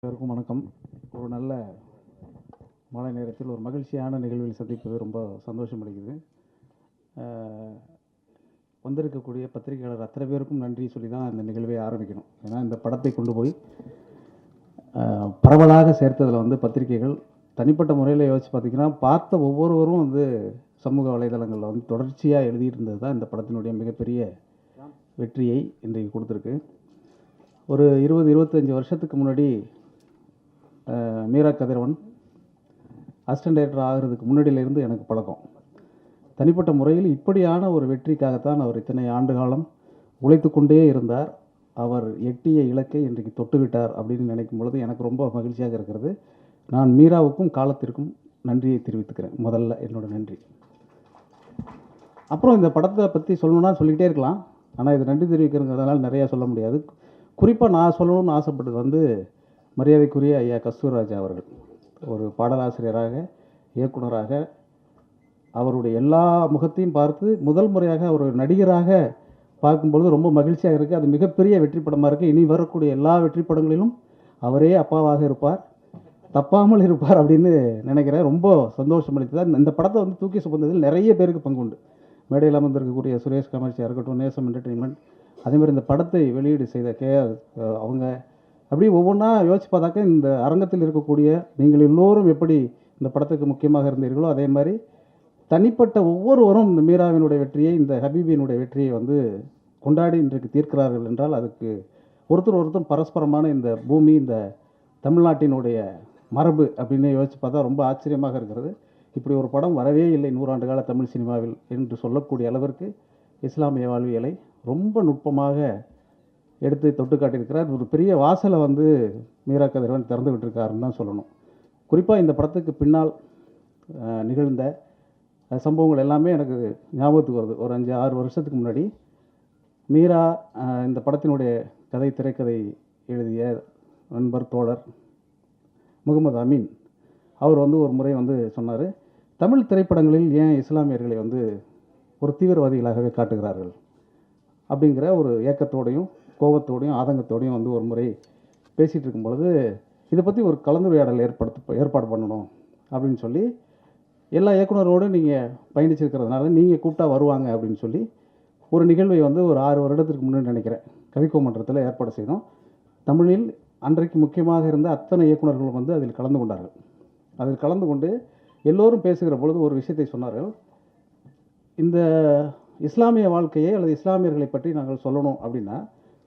அனைவருக்கும் வணக்கம். ஒரு நல்ல மாலை நேரத்தில் ஒரு மகிழ்ச்சியான நிகழ்வில் சந்திப்பது ரொம்ப சந்தோஷம் அளிக்குது. வந்திருக்கக்கூடிய பத்திரிகையாளர் அத்தனை பேருக்கும் நன்றி சொல்லி தான் இந்த நிகழ்வை ஆரம்பிக்கணும். ஏன்னா இந்த படத்தை கொண்டு போய் பரவலாக சேர்த்ததில் வந்து பத்திரிகைகள் தனிப்பட்ட முறையில் யோசித்து பார்த்திங்கன்னா பார்த்த ஒவ்வொருவரும் வந்து சமூக வலைதளங்களில் வந்து தொடர்ச்சியாக எழுதிட்டு இருந்தது தான் இந்த படத்தினுடைய மிகப்பெரிய வெற்றியை இன்றைக்கு கொடுத்துருக்கு. ஒரு 20-25 வருஷத்துக்கு முன்னாடி மீரா கதிரவன் அசிஸ்டன்ட் டைரக்டர் ஆகிறதுக்கு முன்னாடியிலேருந்து எனக்கு பழக்கம். தனிப்பட்ட முறையில் இப்படியான ஒரு வெற்றிக்காகத்தான் அவர் இத்தனை ஆண்டு காலம் உழைத்து கொண்டே இருந்தார். அவர் எட்டிய இலக்கை இன்றைக்கு தொட்டுவிட்டார் அப்படின்னு நினைக்கும் பொழுது எனக்கு ரொம்ப மகிழ்ச்சியாக இருக்கிறது. நான் மீராவுக்கும் காலத்திற்கும் நன்றியை தெரிவித்துக்கிறேன். முதல்ல என்னோட நன்றி. அப்புறம் இந்த படத்தை பற்றி சொல்லணுன்னா சொல்லிக்கிட்டே இருக்கலாம். ஆனால் இது நன்றி தெரிவிக்கிறதுனால நிறையா சொல்ல முடியாது. குறிப்பாக நான் சொல்லணும்னு ஆசைப்பட்டது வந்து மரியாதைக்குரிய ஐயா கஸ்தூர்ராஜா அவர்கள். ஒரு பாடலாசிரியராக, இயக்குனராக, அவருடைய எல்லா முகத்தையும் பார்த்து முதல் முறையாக அவர் நடிகராக பார்க்கும்பொழுது ரொம்ப மகிழ்ச்சியாக இருக்குது. அது மிகப்பெரிய வெற்றி படமாக இருக்குது. இனி வரக்கூடிய எல்லா வெற்றி படங்களிலும் அவரே அப்பாவாக இருப்பார், தப்பாமல் இருப்பார் அப்படின்னு நினைக்கிறேன். ரொம்ப சந்தோஷம் அளித்தது. இந்த படத்தை வந்து தூக்கி சுமந்ததில் நிறைய பேருக்கு பங்குண்டு. மேடையில் அமர்ந்திருக்கக்கூடிய சுரேஷ் கமர்ச்சியாக இருக்கட்டும், நேசம் என்டர்டெயின்மெண்ட், அதேமாதிரி இந்த படத்தை வெளியீடு செய்த கேஆர் அவங்க, அப்படி ஒவ்வொன்றா யோசிச்சு பார்த்தாக்க இந்த அரங்கத்தில் இருக்கக்கூடிய நீங்கள் எல்லோரும் எப்படி இந்த படத்துக்கு முக்கியமாக இருந்தீர்களோ அதே மாதிரி தனிப்பட்ட ஒவ்வொருவரும் இந்த மீராவினுடைய வெற்றியை, இந்த ஹபீபியினுடைய வெற்றியை வந்து கொண்டாடி இன்றைக்கு தீர்க்கிறார்கள் என்றால் அதுக்கு ஒருத்தர் பரஸ்பரமான இந்த பூமி, இந்த தமிழ்நாட்டினுடைய மரபு அப்படின்னு யோசிச்சு பார்த்தா ரொம்ப ஆச்சரியமாக இருக்கிறது. இப்படி ஒரு படம் வரவே இல்லை 100 ஆண்டு கால தமிழ் சினிமாவில் என்று சொல்லக்கூடிய அளவிற்கு இஸ்லாமிய வாழ்வியலை ரொம்ப நுட்பமாக எடுத்து தொட்டு காட்டியிருக்கிறார். ஒரு பெரிய வாசலை வந்து மீரா கதிரவன் திறந்து விட்டுருக்காருன்னு தான் சொல்லணும். குறிப்பாக இந்த படத்துக்கு பின்னால் நிகழ்ந்த சம்பவங்கள் எல்லாமே எனக்கு ஞாபகத்துக்கு வருது. ஒரு 5-6 வருஷத்துக்கு முன்னாடி மீரா இந்த படத்தினுடைய திரைக்கதை எழுதிய நண்பர் தோழர் முகமது அமீன் அவர் வந்து ஒரு முறை வந்து சொன்னார், தமிழ் திரைப்படங்களில் ஏன் இஸ்லாமியர்களை வந்து ஒரு தீவிரவாதிகளாகவே காட்டுகிறார்கள் அப்படிங்கிற ஒரு ஏக்கத்தோடையும் கோபத்தோடையும் ஆதங்கத்தோடையும் வந்து ஒரு முறை பேசிகிட்டு இருக்கும் பொழுது இதை பற்றி ஒரு கலந்துரையாடல் ஏற்பாடு பண்ணணும் அப்படின்னு சொல்லி, எல்லா இயக்குனரோடும் நீங்கள் பயணிச்சிருக்கிறதுனால நீங்கள் கூப்பிட்டா வருவாங்க அப்படின்னு சொல்லி ஒரு நிகழ்வை வந்து ஒரு 6 வருடத்திற்கு முன்னாடி நினைக்கிறேன் கவிக்கோ மன்றத்தில் ஏற்பாடு செய்தோம். தமிழில் அன்றைக்கு முக்கியமாக இருந்த அத்தனை இயக்குனர்களும் வந்து அதில் கலந்து கொண்டார்கள். அதில் கலந்து கொண்டு எல்லோரும் பேசுகிற பொழுது ஒரு விஷயத்தை சொன்னார்கள், இந்த இஸ்லாமிய வாழ்க்கையை அல்லது இஸ்லாமியர்களை பற்றி நாங்கள் சொல்லணும் அப்படின்னா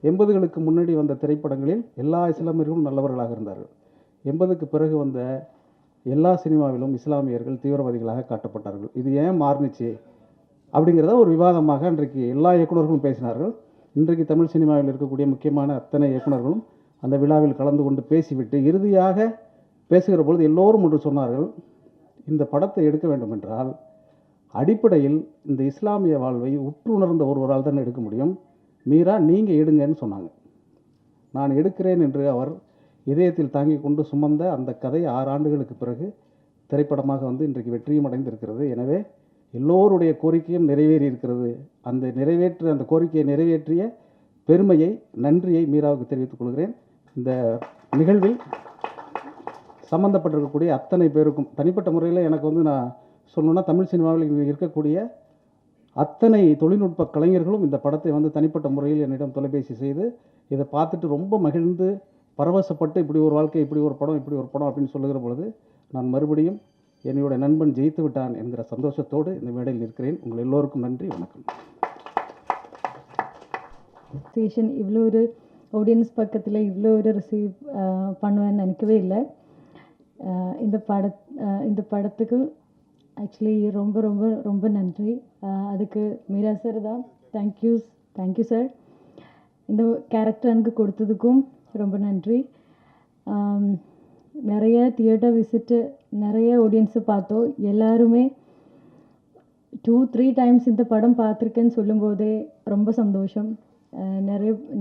80களுக்கு முன்னாடி வந்த திரைப்படங்களில் எல்லா இஸ்லாமியர்களும் நல்லவர்களாக இருந்தார்கள். 80க்கு பிறகு வந்த எல்லா சினிமாவிலும் இஸ்லாமியர்கள் தீவிரவாதிகளாக காட்டப்பட்டார்கள். இது ஏன் மாறுனுச்சு அப்படிங்கிறத ஒரு விவாதமாக அன்றைக்கு எல்லா இயக்குநர்களும் பேசினார்கள். இன்றைக்கு தமிழ் சினிமாவில் இருக்கக்கூடிய முக்கியமான அத்தனை இயக்குநர்களும் அந்த விழாவில் கலந்து கொண்டு பேசிவிட்டு இறுதியாக பேசுகிற பொழுது எல்லோரும் ஒன்று சொன்னார்கள், இந்த படத்தை எடுக்க வேண்டும் என்றால் அடிப்படையில் இந்த இஸ்லாமிய வாழ்வை உற்றுணர்ந்த ஒருவரால் தான் எடுக்க முடியும். மீரா நீங்கள் எடுங்கன்னு சொன்னாங்க. நான் எடுக்கிறேன் என்று அவர் இதயத்தில் தாங்கி கொண்டு சுமந்த அந்த கதை 6 ஆண்டுகளுக்கு பிறகு திரைப்படமாக வந்து இன்றைக்கு வெற்றியும் அடைந்திருக்கிறது. எனவே எல்லோருடைய கோரிக்கையும் நிறைவேறி இருக்கிறது. அந்த கோரிக்கையை நிறைவேற்றிய பெருமையை, நன்றியை மீராவுக்கு தெரிவித்துக் கொள்கிறேன். இந்த நிகழ்வில் சம்பந்தப்பட்டிருக்கக்கூடிய அத்தனை பேருக்கும் தனிப்பட்ட முறையில் எனக்கு வந்து நான் சொல்லணும்னா தமிழ் சினிமாவில் இருக்கக்கூடிய அத்தனை தொழில்நுட்ப கலைஞர்களும் இந்த படத்தை வந்து தனிப்பட்ட முறையில் என்னிடம் தொலைபேசி செய்து இதை பார்த்துட்டு ரொம்ப மகிழ்ந்து பரவசப்பட்டு இப்படி ஒரு வாழ்க்கை, இப்படி ஒரு படம் அப்படின்னு சொல்லுகிற பொழுது நான் மறுபடியும் என்னுடைய நண்பன் ஜெயித்து விட்டான் என்கிற சந்தோஷத்தோடு இந்த மேடையில் இருக்கிறேன். உங்கள் எல்லோருக்கும் நன்றி, வணக்கம். இவ்வளோ ஒரு ஆடியன்ஸ் பக்கத்தில் இவ்வளோ ஒரு ரிசீவ் பண்ணுவேன்னு நினைக்கவே இல்லை. இந்த படத்துக்கு ஆக்சுவலி ரொம்ப ரொம்ப ரொம்ப நன்றி. அதுக்கு மீரா சார் தான் தேங்க்யூ சார். இந்த கேரக்டர் எனக்கு கொடுத்ததுக்கும் ரொம்ப நன்றி. நிறைய தியேட்டர் விசிட்டு, நிறைய ஆடியன்ஸை பார்த்தோம். எல்லாருமே 2-3 டைம்ஸ் இந்த படம் பார்த்துருக்கேன்னு சொல்லும்போதே ரொம்ப சந்தோஷம்.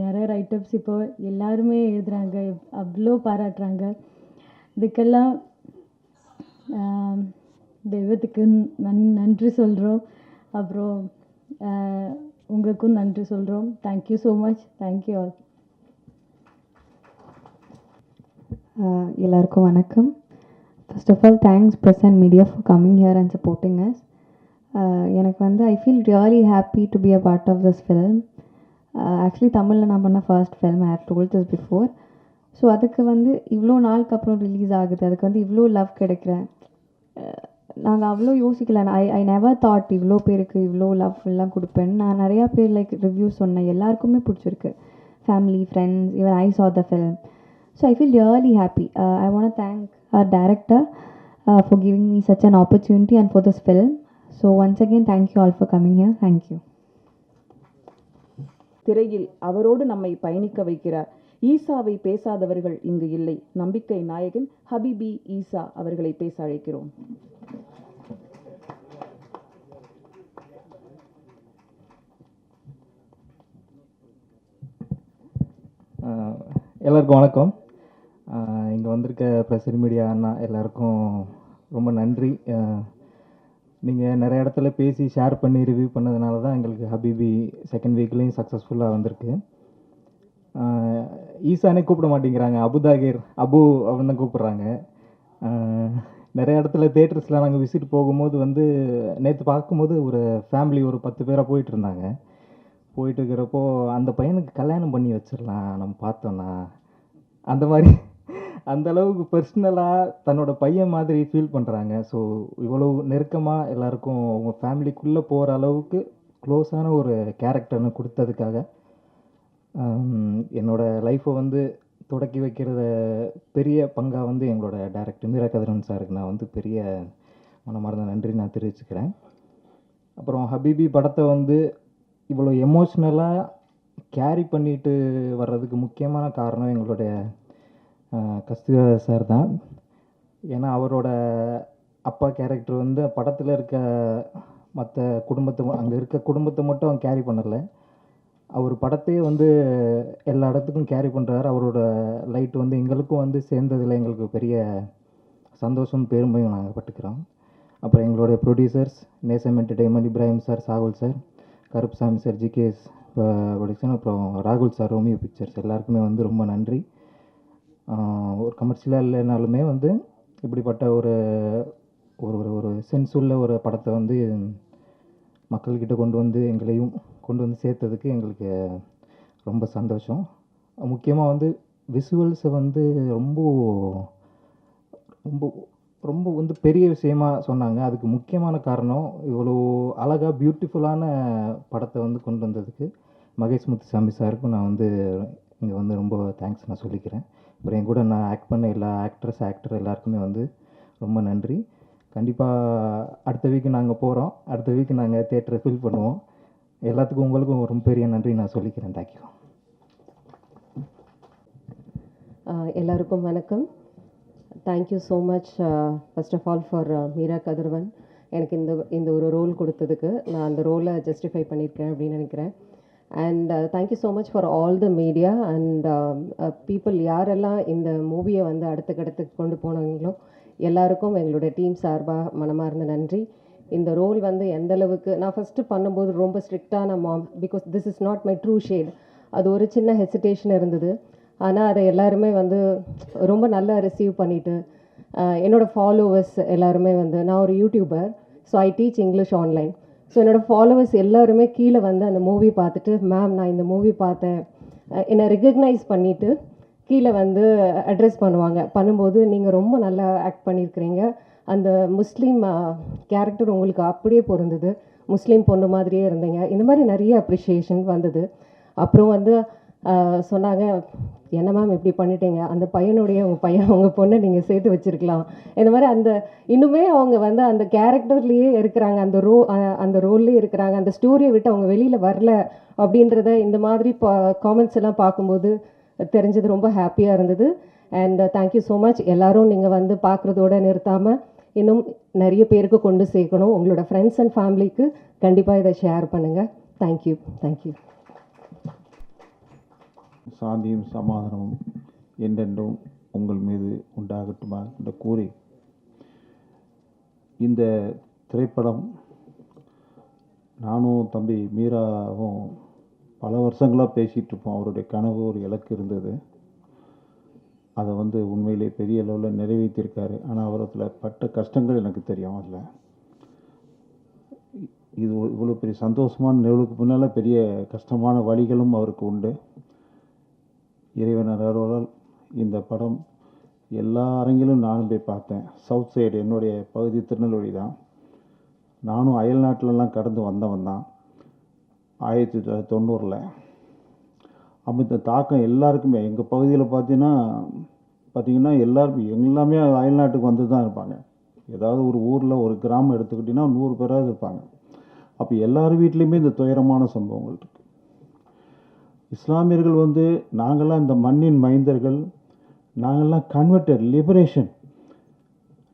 நிறைய ரைட்டப்ஸ் இப்போ எல்லாருமே எழுதுகிறாங்க, அவ்வளோ பாராட்டுறாங்க. இதுக்கெல்லாம் தெய்வத்துக்கு நன்றி சொல்கிறோம். அப்புறம் உங்களுக்கும் நன்றி சொல்கிறோம். Thank you so much. Thank you all. எல்லாருக்கும் வணக்கம். First of all thanks press and media for coming here and supporting us. எனக்கு வந்து I feel really happy to be a part of this film. Actually தமிழில் நான் பண்ண first film. I have told this before. So அதுக்கு வந்து இவ்வளோ நாளுக்கு அப்புறம் ரிலீஸ் ஆகுது, அதுக்கு வந்து இவ்வளோ லவ் கிடைக்கிறேன். நாங்கள் அவ்வளோ யோசிக்கல. ஐ நெவர் தாட் இவ்வளோ பேருக்கு இவ்வளோ லவ் எல்லாம் கொடுப்பேன்னு. நான் நிறையா பேர் லைக் ரிவ்யூஸ் சொன்னேன், எல்லாருக்குமே பிடிச்சிருக்கு. Family, friends, even I saw the film. So I feel really happy. I want to thank our director for giving me such an opportunity and for this film. So once again, thank you all for coming here. Thank you. திரையில் அவரோடு நம்மை பயணிக்க வைக்கிறார். ஈசாவை பேசாதவர்கள் இங்கு இல்லை. நம்பிக்கை நாயகன் habibi ஈசா அவர்களை பேச அழைக்கிறோம். எல்லாருக்கும் வணக்கம். இங்கே வந்திருக்க ப்ரெஸ் மீடியா அண்ணா எல்லாருக்கும் ரொம்ப நன்றி. நீங்கள் நிறைய இடத்துல பேசி ஷேர் பண்ணி ரிவ்யூ பண்ணதுனால தான் எங்களுக்கு ஹபிபி செகண்ட் வீக்லேயும் சக்ஸஸ்ஃபுல்லாக வந்திருக்கு. ஈசானே கூப்பிட மாட்டேங்கிறாங்க, அபுதாகிர் அபு அப்படின்னு தான் கூப்பிட்றாங்க. நிறைய இடத்துல தேட்டர்ஸில் நாங்கள் விசிட் போகும்போது வந்து நேற்று பார்க்கும்போது ஒரு ஃபேமிலி ஒரு 10 பேராக போயிட்டு இருந்தாங்க. போயிட்டு இருக்கிறப்போ அந்த பையனுக்கு கல்யாணம் பண்ணி வச்சிடலாம் நம்ம பார்த்தோன்னா, அந்த மாதிரி அந்த அளவுக்கு பர்சனலாக தன்னோட பையன் மாதிரி ஃபீல் பண்ணுறாங்க. ஸோ இவ்வளோ நெருக்கமாக எல்லாருக்கும் அவங்க ஃபேமிலிக்குள்ளே போகிற அளவுக்கு க்ளோஸான ஒரு கேரக்டர்னு கொடுத்ததுக்காக என்னோடய லைஃப்பை வந்து தொடக்கி வைக்கிறத பெரிய பங்காக வந்து எங்களோட டைரக்டர் மீரா கதிரவன் சாருக்கு நான் வந்து பெரிய மனமார்ந்த நன்றி நான் தெரிவிச்சுக்கிறேன். அப்புறம் ஹபிபி படத்தை வந்து இவ்வளோ எமோஷ்னலாக கேரி பண்ணிட்டு வர்றதுக்கு முக்கியமான காரணம் எங்களுடைய கஸ்தூரி சார் தான். ஏன்னா அவரோட அப்பா கேரக்டர் வந்து படத்தில் இருக்க மற்ற குடும்பத்தை அங்கே இருக்க குடும்பத்தை மட்டும் அவன் கேரி பண்ணலை, அவர் படத்தையே வந்து எல்லா இடத்துக்கும் கேரி பண்ணுறாரு. அவரோட லைட் வந்து எங்களுக்கும் வந்து சேர்ந்ததில் எங்களுக்கு பெரிய சந்தோஷம் பெருமையும் நாங்கள் பட்டுக்கிறோம். அப்புறம் எங்களுடைய producers Nesam entertainment, Ibrahim sir, Sahul sir, Karuppusamy sir, GKS production, அப்புறம் ராகுல் சார், ரோமியோ பிக்சர்ஸ் எல்லாருக்குமே வந்து ரொம்ப நன்றி. ஒரு கமர்ஷியலாக இல்லைனாலுமே வந்து இப்படிப்பட்ட ஒரு ஒரு ஒரு சென்ஸ் உள்ள ஒரு படத்தை வந்து மக்கள்கிட்ட கொண்டு வந்து எங்களையும் கொண்டு வந்து சேர்த்ததுக்கு எங்களுக்கு ரொம்ப சந்தோஷம். முக்கியமாக வந்து விசுவல்ஸை வந்து ரொம்ப ரொம்ப ரொம்ப வந்து பெரிய விஷயமா சொன்னாங்க. அதுக்கு முக்கியமான காரணம் இவ்வளோ அழகாக பியூட்டிஃபுல்லான படத்தை வந்து கொண்டு வந்ததுக்கு மகேஷ் முத்துசாமி சாருக்கும் நான் வந்து இங்கே வந்து ரொம்ப தேங்க்ஸ் நான் சொல்லிக்கிறேன். அப்புறம் என் கூட நான் ஆக்ட் பண்ண எல்லா ஆக்டர் எல்லாருக்குமே வந்து ரொம்ப நன்றி. கண்டிப்பாக அடுத்த வீக்கு நாங்கள் போகிறோம். அடுத்த வீக்கு நாங்கள் தேட்டரை ஃபில் பண்ணுவோம். எல்லாத்துக்கும் உங்களுக்கும் ரொம்ப பெரிய நன்றி நான் சொல்லிக்கிறேன். தேங்க்யூ. எல்லாருக்கும் வணக்கம். Thank you so much first of all for Meera Kathiravan. எனக்கு இந்த ஒரு ரோல் கொடுத்ததுக்கு நான் அந்த ரோலை ஜஸ்டிஃபை பண்ணியிருக்கேன் அப்படின்னு நினைக்கிறேன். And thank you so much for all the media and people யாரெல்லாம் இந்த மூவியை வந்து அடுத்த கட்டத்துக்கு கொண்டு போனாங்களோ எல்லாருக்கும் எங்களுடைய டீம் சார்பாக மனமார்ந்த நன்றி. இந்த ரோல் வந்து எந்தளவுக்கு நான் ஃபஸ்ட்டு பண்ணும்போது ரொம்ப ஸ்ட்ரிக்டான ma'am, because this is not my true shade. அது ஒரு சின்ன ஹெசிடேஷன் இருந்தது. ஆனால் அதை எல்லாருமே வந்து ரொம்ப நல்லா ரிசீவ் பண்ணிவிட்டு என்னோடய ஃபாலோவர்ஸ் எல்லாருமே வந்து நான் ஒரு YouTuber, so I teach English online. So என்னோடய ஃபாலோவர்ஸ் எல்லாருமே கீழே வந்து அந்த மூவி பார்த்துட்டு, மேம் நான் இந்த மூவி பார்த்தேன், என்னை ரெகக்னைஸ் பண்ணிவிட்டு கீழே வந்து அட்ரஸ் பண்ணும்போது நீங்கள் ரொம்ப நல்லா ஆக்ட் பண்ணியிருக்கிறீங்க, அந்த முஸ்லீம் கேரக்டர் உங்களுக்கு அப்படியே பொருந்தது, முஸ்லீம் பொண்ணு மாதிரியே இருந்தீங்க, இந்த மாதிரி நிறைய அப்ரிஷியேஷன் வந்தது. அப்புறம் வந்து சொன்னாங்க, என்ன மேம் இப்படி பண்ணிட்டீங்க, அந்த பையனுடைய உங்கள் பொண்ணை நீங்கள் சேர்த்து வச்சுருக்கலாம், இந்த மாதிரி அந்த இன்னுமே அவங்க வந்து அந்த கேரக்டர்லேயே இருக்கிறாங்க, அந்த ரோல்லே இருக்கிறாங்க, அந்த ஸ்டோரியை விட்டு அவங்க வெளியில் வரல அப்படின்றத இந்த மாதிரி காமெண்ட்ஸ் எல்லாம் பார்க்கும்போது தெரிஞ்சது. ரொம்ப ஹாப்பியாக இருந்தது. And thank you so much. எல்லோரும் நீங்கள் வந்து பார்க்குறதோட நிறுத்தாமல் இன்னும் நிறைய பேருக்கு கொண்டு சேர்க்கணும். உங்களோட ஃப்ரெண்ட்ஸ் அண்ட் ஃபேமிலிக்கு கண்டிப்பாக இதை ஷேர் பண்ணுங்கள். தேங்க்யூ. தேங்க்யூ. சாந்தியும் சமாதானமும் என்றென்றும் உங்கள் மீது உண்டாகட்டுமா என்று கூறி, இந்த திரைப்படம் நானும் தம்பி மீராவும் பல வருஷங்களாக பேசிகிட்டு இருப்போம். அவருடைய கனவு ஒரு இலக்கு இருந்தது. அதை வந்து உண்மையிலே பெரிய அளவில் நிறைவேற்றியிருக்காரு. ஆனால் அவரத்தில் பட்ட கஷ்டங்கள் எனக்கு தெரியும். அதில் இது இவ்வளோ பெரிய சந்தோஷமான நிகழ்வுக்கு பின்னால் பெரிய கஷ்டமான வழிகளும் அவருக்கு உண்டு. இறைவன் அருளால் இந்த படம் எல்லா அரங்கிலும் நானும் போய் பார்த்தேன். சவுத் சைடு என்னுடைய பகுதி திருநெல்வேலி தான். நானும் அயல் நாட்டிலலாம் கடந்து வந்தவன் தான் 1990. அப்போ இந்த தாக்கம் எல்லாருக்குமே எங்கள் பகுதியில் பார்த்தீங்கன்னா எல்லாமே அயல்நாட்டுக்கு வந்து தான் இருப்பாங்க. ஏதாவது ஒரு ஊரில் ஒரு கிராமம் எடுத்துக்கிட்டிங்கன்னா 100 பேராவது இருப்பாங்க. அப்போ எல்லார் வீட்லேயுமே இந்த துயரமான சம்பவங்கள் இருக்குது. இஸ்லாமியர்கள் வந்து நாங்கள்லாம் இந்த மண்ணின் மைந்தர்கள், நாங்கள்லாம் கன்வெர்டட் லிபரேஷன்,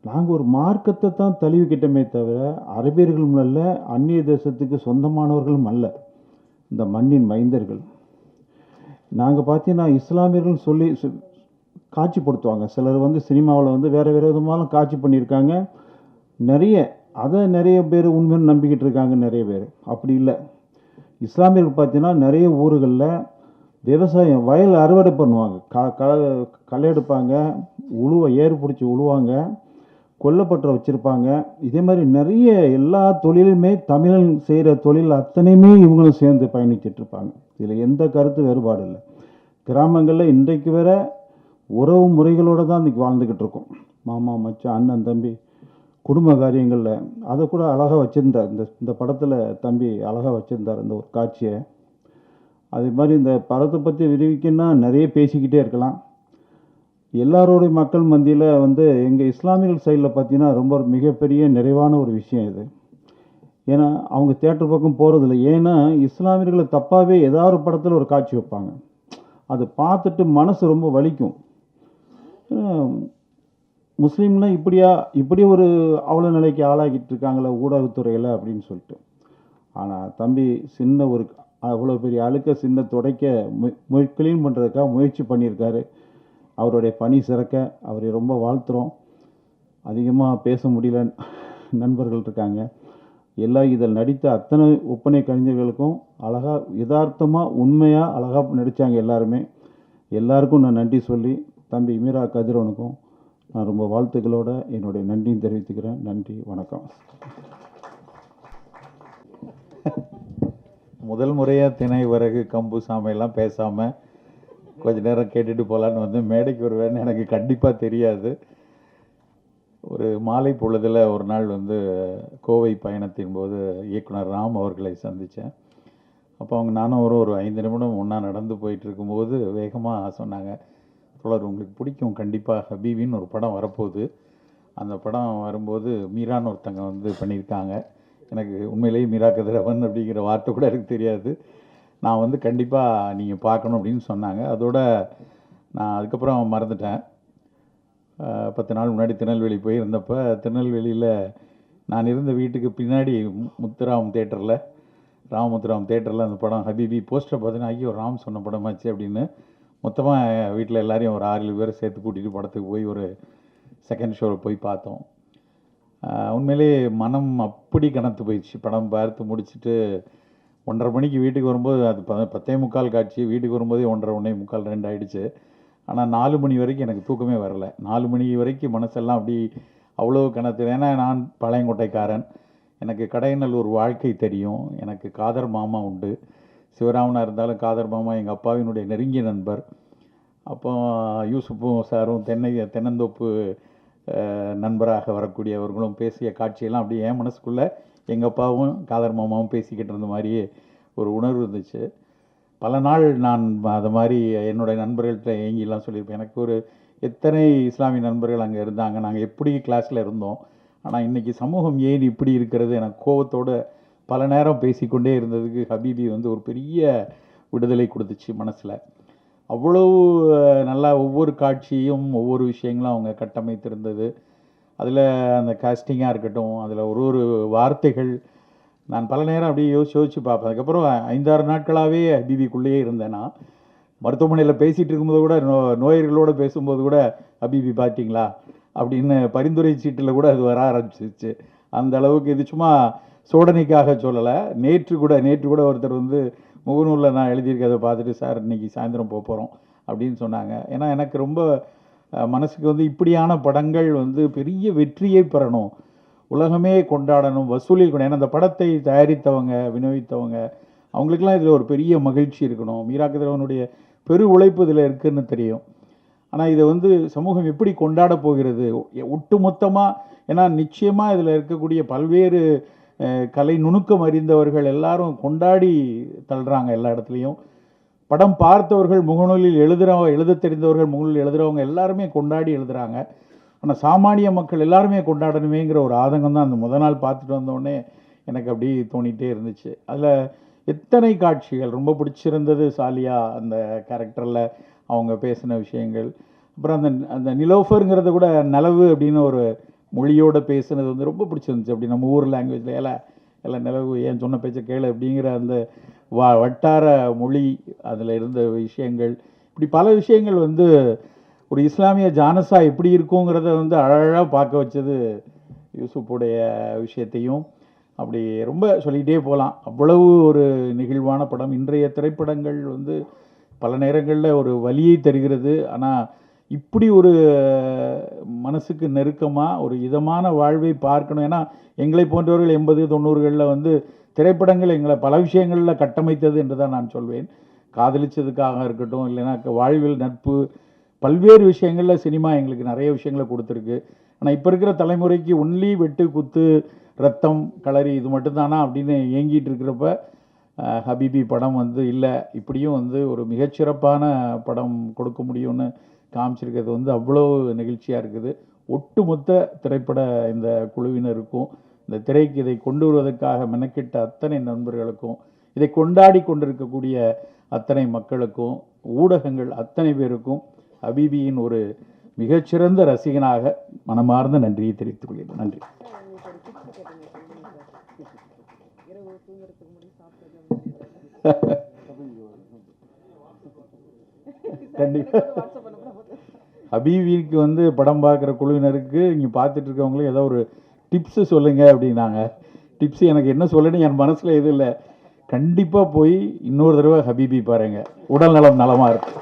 நாங்கள் ஒரு மார்க்கத்தை தான் தழுவிக்கிட்டமே தவிர அரபியர்களும் அல்ல, அந்நிய தேசத்துக்கு சொந்தமானவர்களும் அல்ல. இந்த மண்ணின் மைந்தர்கள் நாங்கள் பார்த்தீங்கன்னா இஸ்லாமியர்கள் சொல்லி காட்சிப்படுத்துவாங்க. சிலர் வந்து சினிமாவில் வந்து வேறு வேறு விதமாலும் காட்சி பண்ணியிருக்காங்க. நிறைய பேர் உண்மைன்னு நம்பிக்கிட்டு இருக்காங்க. நிறைய பேர் அப்படி இல்லை. இஸ்லாமியர்கள் பார்த்தீங்கன்னா நிறைய ஊர்களில் விவசாயம் வயல் அறுவடை பண்ணுவாங்க, களை எடுப்பாங்க, ஏறு பிடிச்சி உழுவாங்க, கொல்லப்பற்ற வச்சுருப்பாங்க. இதே மாதிரி நிறைய எல்லா தொழிலுமே தமிழன் செய்கிற தொழில் அத்தனையுமே இவங்களும் சேர்ந்து பயணிச்சிட்ருப்பாங்க. இதில் எந்த கருத்து வேறுபாடு இல்லை. கிராமங்களில் இன்றைக்கு வேற உறவு முறைகளோடு தான் இன்றைக்கி வாழ்ந்துக்கிட்டு இருக்கோம். மாமா மச்சான் அண்ணன் தம்பி குடும்ப காரியங்களில் அதை கூட அழகாக வச்சுருந்தார். இந்த படத்தில் தம்பி அழகாக வச்சுருந்தார் இந்த ஒரு காட்சியை. அதே மாதிரி இந்த படத்தை பற்றி விரிவிக்கன்னா நிறைய பேசிக்கிட்டே இருக்கலாம். எல்லாரோடைய மக்கள் மத்தியில் வந்து எங்கள் இஸ்லாமியர்கள் சைடில் பார்த்தீங்கன்னா ரொம்ப மிகப்பெரிய நிறைவான ஒரு விஷயம் இது. ஏன்னா அவங்க தியேட்டர் பக்கம் போகிறதில்ல. ஏன்னா இஸ்லாமியர்களை தப்பாகவே ஏதாவது ஒரு படத்தில் ஒரு காட்சி வைப்பாங்க. அதை பார்த்துட்டு மனசு ரொம்ப வலிக்கும். முஸ்லீம்லாம் இப்படி ஒரு அவ்வளோ நிலைக்கு ஆளாகிட்டு இருக்காங்களே ஊடகத்துறையில் அப்படின்னு சொல்லிட்டு. ஆனால் தம்பி ஒரு அவ்வளோ பெரிய அழுக்க துடைக்க க்ளீன் பண்ணுறதுக்காக முயற்சி பண்ணியிருக்காரு. அவருடைய பணி சிறக்க அவரை ரொம்ப வாழ்த்துறோம். அதிகமாக பேச முடியல நண்பர்கள் இருக்காங்க. இதில் நடித்த அத்தனை ஒப்பனை கலைஞர்களுக்கும் அழகாக யதார்த்தமாக உண்மையாக அழகாக நடித்தாங்க எல்லாருமே. எல்லாருக்கும் நான் நன்றி சொல்லி தம்பி மீரா கதிரவனுக்கும் நான் ரொம்ப வாழ்த்துக்களோட என்னுடைய நன்றியும் தெரிவித்துக்கிறேன். நன்றி, வணக்கம். முதல் முறையாக திணை வரகு கம்பு சாமையெல்லாம் பேசாமல் கொஞ்ச நேரம் கேட்டுட்டு போகலான்னு வந்து மேடைக்கு வருவேன்னு எனக்கு கண்டிப்பாக தெரியாது. ஒரு மாலை பொழுதில் ஒரு நாள் வந்து கோவை பயணத்தின் போது இயக்குனர் ராம் அவர்களை சந்தித்தேன். அப்போ நானும் ஒரு 5 நிமிடம் ஒன்றா நடந்து போயிட்டு இருக்கும்போது வேகமாக சொன்னாங்க, தோழர் உங்களுக்கு பிடிக்கும் கண்டிப்பாக, ஹபீபின்னு ஒரு படம் வரப்போகுது, அந்த படம் வரும்போது மீரான்னு ஒருத்தங்க வந்து பண்ணியிருக்காங்க, எனக்கு உண்மையிலேயே மீரா கதிரவன் அப்படிங்கிற வார்த்தை கூட எனக்கு தெரியாது, நான் வந்து கண்டிப்பாக நீங்கள் பார்க்கணும் அப்படின்னு சொன்னாங்க. அதோட நான் அதுக்கப்புறம் மறந்துட்டேன். 10 நாள் முன்னாடி திருநெல்வேலி போயிருந்தப்போ திருநெல்வேலியில் நான் இருந்த வீட்டுக்கு பின்னாடி முத்துராம் தேட்டரில் ராமமுத்துராம் தேட்டரில் அந்த படம் ஹபீபி போஸ்டர் பார்த்தீங்கன்னா ஐயோ ராம் சொன்ன படமாச்சு அப்படின்னு மொத்தமாக வீட்டில் எல்லாரையும் ஒரு 6-7 பேரை சேர்த்து கூட்டிகிட்டு படத்துக்கு போய் ஒரு செகண்ட் ஷோவில் போய் பார்த்தோம். உண்மையிலே மனம் அப்படி கனத்து போயிடுச்சு. படம் பார்த்து முடிச்சுட்டு 1:30 மணிக்கு வீட்டுக்கு வரும்போது அது 10:45 காட்சி, வீட்டுக்கு வரும்போதே 1:30, 1:45, 2 ஆகிடுச்சு. ஆனால் 4 மணி வரைக்கும் எனக்கு தூக்கமே வரலை. 4 மணி வரைக்கும் மனசெல்லாம் அப்படி அவ்வளோ கனத்து. ஏன்னா நான் பாளையங்கோட்டைக்காரன், எனக்கு கடையநல்லூர் வாழ்க்கை தெரியும், எனக்கு காதர் மாமா உண்டு. சிவராமனாக இருந்தாலும் காதர் மாமா எங்கள் அப்பாவினுடைய நெருங்கிய நண்பர். அப்போ யூசுப்பும் சாரும் தென்னந்தோப்பு நண்பராக வரக்கூடியவர்களும் பேசிய காட்சியெல்லாம் அப்படியே என் மனசுக்குள்ளே எங்கள் அப்பாவும் காதர் மாமாவும் பேசிக்கிட்டு இருந்த மாதிரியே ஒரு உணர்வு இருந்துச்சு. பல நாள் நான் அது மாதிரி என்னுடைய நண்பர்கள்ட்ட ஏங்கிலாம் சொல்லியிருப்பேன். எனக்கு ஒரு எத்தனை இஸ்லாமிய நண்பர்கள் அங்கே இருந்தாங்க, நாங்கள் எப்படி கிளாஸில் இருந்தோம், ஆனால் இன்றைக்கி சமூகம் ஏன் இப்படி இருக்கிறது, எனக்கு கோபத்தோடு பல நேரம் பேசிக்கொண்டே இருந்ததுக்கு ஹபீபி வந்து ஒரு பெரிய விடுதலை கொடுத்துச்சு மனசில். அவ்வளோ நல்லா ஒவ்வொரு காட்சியும் ஒவ்வொரு விஷயங்களும் அவங்க கட்டமைத்திருந்தது. அதில் அந்த காஸ்டிங்காக இருக்கட்டும், அதில் ஒரு வார்த்தைகள் நான் பல நேரம் அப்படியே யோசிச்சு பார்ப்பேன். அதுக்கப்புறம் 5-6 நாட்களாகவே ஹபீபிக்குள்ளேயே இருந்தேன்னா, மருத்துவமனையில் பேசிகிட்டு இருக்கும்போது கூட நோயர்களோடு பேசும்போது கூட ஹபீபி பார்த்தீங்களா அப்படின்னு பரிந்துரை சீட்டில் கூட அது வர ஆரம்பிச்சிச்சு. அந்த அளவுக்கு இது சும்மா சோதனைக்காக சொல்லலை. நேற்று கூட ஒருத்தர் வந்து முகநூலில் நான் எழுதியிருக்கிறத பார்த்துட்டு சார் இன்றைக்கி சாயந்தரம் போகிறோம் அப்படின்னு சொன்னாங்க. ஏன்னா எனக்கு ரொம்ப மனசுக்கு வந்து இப்படியான படங்கள் வந்து பெரிய வெற்றியை பெறணும், உலகமே கொண்டாடணும், வசூலில் கூட. ஏன்னா அந்த படத்தை தயாரித்தவங்க, விநியோகித்தவங்க, அவங்களுக்கெல்லாம் இதில் ஒரு பெரிய மகிழ்ச்சி இருக்கணும். மீரா கதிரவனுடைய பெரு உழைப்பு இதில் இருக்குதுன்னு தெரியும். ஆனால் இதை வந்து சமூகம் எப்படி கொண்டாட போகிறது ஒட்டுமொத்தமாக? ஏன்னா நிச்சயமாக இதில் இருக்கக்கூடிய பல்வேறு கலை நுணுக்கம் அறிந்தவர்கள் எல்லாரும் கொண்டாடி தள்ளுறாங்க எல்லா இடத்துலையும். படம் பார்த்தவர்கள், முகநூலில் எழுத தெரிந்தவர்கள், முகநூலில் எழுதுகிறவங்க எல்லாருமே கொண்டாடி எழுதுகிறாங்க. ஆனால் சாமானிய மக்கள் எல்லாருமே கொண்டாடணுமேங்கிற ஒரு ஆதங்கம் தான் அந்த முத நாள் பார்த்துட்டு வந்தோடனே எனக்கு அப்படி தோணிகிட்டே இருந்துச்சு. அதில் எத்தனை காட்சிகள் ரொம்ப பிடிச்சிருந்தது. சாலியா அந்த கேரக்டரில் அவங்க பேசின விஷயங்கள், அப்புறம் அந்த அந்த நிலோஃபருங்கிறத கூட நிலவு அப்படின்னு ஒரு மொழியோடு பேசுனது வந்து ரொம்ப பிடிச்சிருந்துச்சு. அப்படி நம்ம ஊர் லாங்குவேஜில் எல்லாம் நிலவு ஏன் சொன்ன பேச்சை கேளு அப்படிங்கிற அந்த வட்டார மொழி, அதில் இருந்த விஷயங்கள், இப்படி பல விஷயங்கள் வந்து ஒரு இஸ்லாமிய ஜானசா எப்படி இருக்குங்கிறத வந்து அழகாக பார்க்க வச்சது யூசுஃபுடைய விஷயத்தையும். அப்படி ரொம்ப சொல்லிக்கிட்டே போகலாம். அவ்வளவு ஒரு நெகிழ்வான படம். இன்றைய திரைப்படங்கள் வந்து பல நேரங்களில் ஒரு வலியை தருகிறது. ஆனால் இப்படி ஒரு மனசுக்கு நெருக்கமாக ஒரு இதமான வாழ்வை பார்க்கணும். ஏன்னா எங்களை போன்றவர்கள் 80, 90களில் வந்து திரைப்படங்கள் எங்களை பல விஷயங்களில் கட்டமைத்தது என்று தான் நான் சொல்வேன். காதலிச்சதுக்காக இருக்கட்டும், இல்லைன்னா வாழ்வில் நட்பு, பல்வேறு விஷயங்களில் சினிமா எங்களுக்கு நிறைய விஷயங்களை கொடுத்துருக்கு. ஆனால் இப்போ இருக்கிற தலைமுறைக்கு ஒன்லி வெட்டு குத்து ரத்தம் களரி இது மட்டும்தானா அப்படின்னு ஏங்கிட்டு இருக்கிறப்ப ஹபீபி படம் வந்து இல்லை, இப்படியும் வந்து ஒரு மிகச்சிறப்பான படம் கொடுக்க முடியும்னு காமிச்சிருக்கிறது வந்து அவ்வளோ நெகிழ்ச்சியாக இருக்குது. ஒட்டுமொத்த திரைப்பட இந்த குழுவினருக்கும், இந்த திரைக்கு இதை கொண்டு வருவதற்காக மெனக்கிட்ட அத்தனை நண்பர்களுக்கும், இதை கொண்டாடி கொண்டிருக்கக்கூடிய அத்தனை மக்களுக்கும், ஊடகங்கள் அத்தனை பேருக்கும் ஹபீபியின் ஒரு மிகச்சிறந்த ரசிகனாக மனமார்ந்த நன்றியை தெரிவித்துக் கொள்கிறேன். நன்றி. கண்டிப்பாக ஹபீபிக்கு வந்து படம் பார்க்குற குழுவினருக்கு இங்கே பார்த்துட்டு இருக்கவங்களுக்கு ஏதோ ஒரு டிப்ஸு சொல்லுங்கள் அப்படின்னாங்க. டிப்ஸு எனக்கு என்ன சொல்லணும் என் மனசில் எதுவும் இல்லை. கண்டிப்பாக போய் இன்னொரு தடவை ஹபீபி பாருங்கள், உடல் நலம் நலமாக இருக்கு.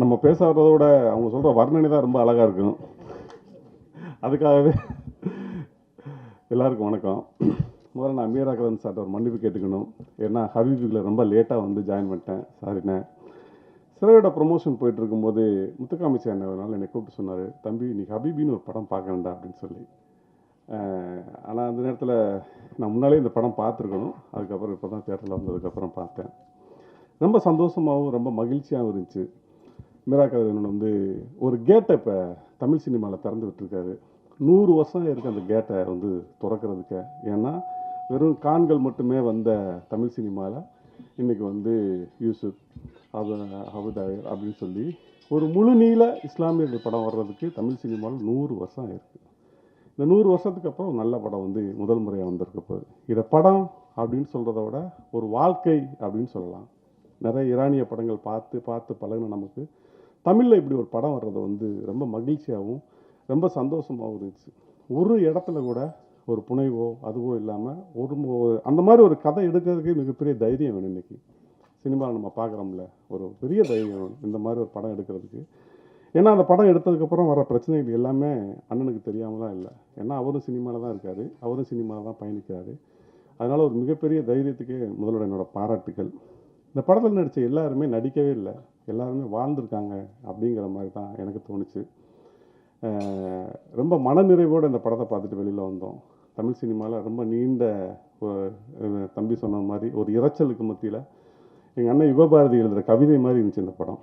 நம்ம பேசுகிறத விட அவங்க சொல்கிற வர்ணனை தான் ரொம்ப அழகாக இருக்கும். அதுக்காகவே எல்லாருக்கும் வணக்கம். முதல்ல நான் மீரா கதிரவன் சார்ட்ட ஒரு மன்னிப்பு கேட்டுக்கணும். ஏன்னா ஹபீபியில் ரொம்ப லேட்டாக வந்து ஜாயின் பண்ணிட்டேன், சாரிண்ணே. சிறையோட ப்ரொமோஷன் போயிட்டு இருக்கும்போது முத்துக்காமிச்சி அண்ணனால என்னை கூப்பிட்டு சொன்னார், தம்பி நீ ஹபீபின்னு ஒரு படம் பார்க்கணுண்டா அப்படின்னு சொல்லி. ஆனால் அந்த நேரத்தில் நான் முன்னாலே இந்த படம் பார்த்துருக்கணும். அதுக்கப்புறம் இப்போ தான் தியேட்டரில் வந்ததுக்கப்புறம் பார்த்தேன். ரொம்ப சந்தோஷமாகவும் ரொம்ப மகிழ்ச்சியாகவும் இருந்துச்சு. மீரா கதிரவன் வந்து ஒரு கேட்டை இப்போ தமிழ் சினிமாவில் திறந்து விட்டுருக்காரு. 100 வருஷம் இருக்குது அந்த கேட்டை வந்து திறக்கிறதுக்கு. ஏன்னா வெறும் கான்கள் மட்டுமே வந்த தமிழ் சினிமாவில் இன்றைக்கி வந்து யூசுப், அபுதாயர் அப்படின்னு சொல்லி ஒரு முழு நீள இஸ்லாமியர்கள் படம் வர்றதுக்கு தமிழ் சினிமாவில் 100 வருஷம் இருக்குது. இந்த 100 வருஷத்துக்கு அப்புறம் நல்ல படம் வந்து முதல் முறையாக வந்திருக்க போகுது. இதை படம் அப்படின்னு சொல்கிறத விட ஒரு வாழ்க்கை அப்படின்னு சொல்லலாம். நிறைய ஈரானிய படங்கள் பார்த்து பழகின நமக்கு தமிழில் இப்படி ஒரு படம் வர்றது வந்து ரொம்ப மகிழ்ச்சியாகவும் ரொம்ப சந்தோஷமாகவும் இருந்துச்சு. ஒரு இடத்துல கூட ஒரு புனைவோ அதுவோ இல்லாமல் ஒரு அந்த மாதிரி ஒரு கதை எடுக்கிறதுக்கு மிகப்பெரிய தைரியம் வேணும். இன்றைக்கி சினிமாவில் நம்ம பார்க்குறோம்ல, ஒரு பெரிய தைரியம் வேணும் இந்த மாதிரி ஒரு படம் எடுக்கிறதுக்கு. ஏன்னா அந்த படம் எடுத்ததுக்கப்புறம் வர பிரச்சனைகள் எல்லாமே அண்ணனுக்கு தெரியாமல் தான் இல்லை. ஏன்னா அவரும் சினிமாவில் தான் இருக்கார், அவரும் சினிமாவில் தான் பயணிக்கிறாரு. அதனால் ஒரு மிகப்பெரிய தைரியத்துக்கே முதல்ல என்னோடய பாராட்டுக்கள். இந்த படத்தில் நடித்த எல்லாருமே நடிக்கவே இல்லை, எல்லாருமே வாழ்ந்துருக்காங்க அப்படிங்கிற மாதிரி தான் எனக்கு தோணுச்சு. ரொம்ப மனநிறைவோடு இந்த படத்தை பார்த்துட்டு வெளியில் வந்தோம். தமிழ் சினிமாவில் ரொம்ப நீண்ட தம்பி சொன்ன மாதிரி ஒரு இரைச்சலுக்கு மத்தியில் எங்கள் அண்ணன் யுகபாரதி எழுதுகிற கவிதை மாதிரி இருந்துச்சு இந்த படம்.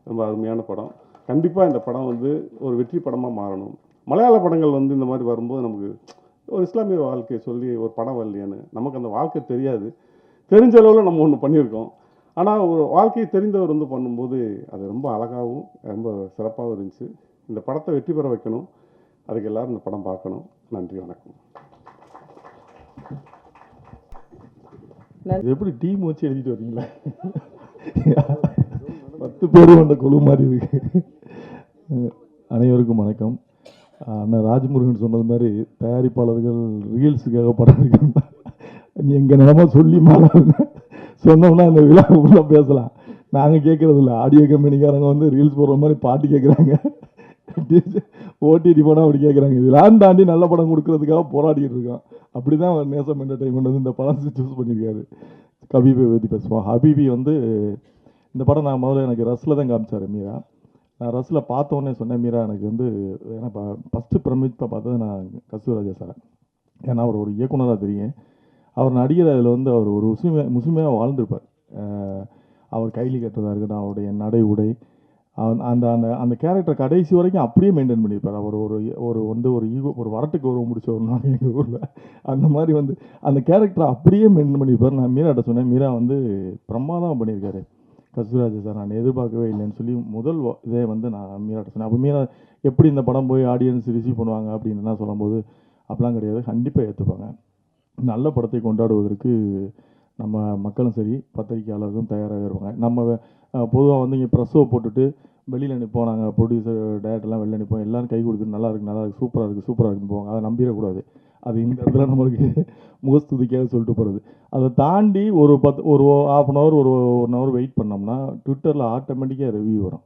ரொம்ப அருமையான படம். கண்டிப்பாக இந்த படம் வந்து ஒரு வெற்றி படமாக மாறணும். மலையாள படங்கள் வந்து இந்த மாதிரி வரும்போது நமக்கு ஒரு இஸ்லாமிய வாழ்க்கையை சொல்லி ஒரு படம் வரலையான்னு நமக்கு அந்த வாழ்க்கை தெரியாது. தெரிஞ்ச அளவில் நம்ம ஒன்று பண்ணியிருக்கோம். ஆனால் ஒரு வாழ்க்கையை தெரிந்தவர் வந்து பண்ணும்போது அது ரொம்ப அழகாகவும் ரொம்ப சிறப்பாகவும் இருந்துச்சு. இந்த படத்தை வெற்றி பெற வைக்கணும், அதுக்கு எல்லோரும் இந்த படம் பார்க்கணும். நன்றி, வணக்கம். இது எப்படி டீம் வச்சு எழுதிட்டு வரீங்களா? 10 பேர் வந்த குழு மாதிரி இருக்கு. அனைவருக்கும் வணக்கம். அண்ணன் ராஜ்முருகன் சொன்னது மாதிரி தயாரிப்பாளர்கள் ரீல்ஸுக்காக படம் எடுக்கணும். நீ எங்கள் நிலமா சொல்லி மாறாதுன்னு சொன்னோம்னா அந்த விழா உள்ள பேசலாம். நாங்கள் கேட்குறது இல்லை, ஆடியோ கம்பெனிக்காரங்க வந்து ரீல்ஸ் போடுற மாதிரி பாட்டு கேட்குறாங்க, ஓடிடி படம் அப்படி கேட்குறாங்க. இதெல்லாம் தாண்டி நல்ல படம் கொடுக்கறதுக்காக போராடிட்டு இருக்கோம். அப்படி தான் நேசம் என்டர்டைன்மெண்ட் வந்து இந்த படம் சூஸ் பண்ணியிருக்காரு. ஹபீபை பற்றி பேசுவோம். ஹபீபி வந்து இந்த படம் நான் முதல்ல எனக்கு ரஸில் தான் காமிச்சார் மீரா. நான் ரஸில் பார்த்தோன்னே சொன்னேன், மீரா எனக்கு வந்து ஏன்னா ஃபஸ்ட்டு பிரமிப்பாக பார்த்தது நான் கஸ்தூராஜா சார். ஏன்னா அவர் ஒரு இயக்குனராக தெரியும், அவர் நடிகர் அதில் வந்து அவர் ஒரு முஸ்லிமையாக வாழ்ந்திருப்பார். அவர் கைலி கட்டுறதா இருக்கட்டும், அவருடைய நடை உடை, அந்த அந்த அந்த கேரக்டர் கடைசி வரைக்கும் அப்படியே மெயின்டைன் பண்ணியிருப்பார். அவர் ஒரு ஒரு வந்து ஒரு ஈகோ, ஒரு வரட்டுக்கு உறவு முடிச்சவர்னாங்க எங்கள் ஊரில். அந்த மாதிரி வந்து அந்த கேரக்டரை அப்படியே மெயின்டைன் பண்ணியிருப்பார். நான் மீராட்ட சொன்னேன், மீரா வந்து பிரமாதமாக பண்ணியிருக்காரு கஸ்தூராஜா சார், நான் எதிர்பார்க்கவே இல்லைன்னு சொல்லி முதல் இதே வந்து நான் மீராட்ட சொன்னேன். அப்போ மீரா எப்படி இந்த படம் போய் ஆடியன்ஸ் ரிசீவ் பண்ணுவாங்க அப்படின்னு நான் சொல்லும்போது, அப்படிலாம் கிடையாது, கண்டிப்பாக ஏற்றுப்பாங்க. நல்ல படத்தை கொண்டாடுவதற்கு நம்ம மக்களும் சரி பத்திரிகையாளர்களும் தயாராக இருப்பாங்க. நம்ம பொதுவாக வந்து இங்கே ப்ரெஸ்ஸோ போட்டுட்டு வெளியில் நிற்போம், நாங்கள் ப்ரொடியூசர் டேரக்டர்லாம் வெளில நிற்போம், எல்லோரும் கை கொடுத்துட்டு நல்லா இருக்குது சூப்பராக இருக்குன்னு போவாங்க. அதை நம்பிடக்கூடாது. அது இந்த இடத்துல நம்மளுக்கு முகஸ்துதிக்காக சொல்லிட்டு போகிறது. அதை தாண்டி ஒரு ஒரு ½ அன் ஹவர் ஒரு 1 ஹவர் வெயிட் பண்ணோம்னா ட்விட்டரில் ஆட்டோமேட்டிக்காக ரிவ்யூ வரும்.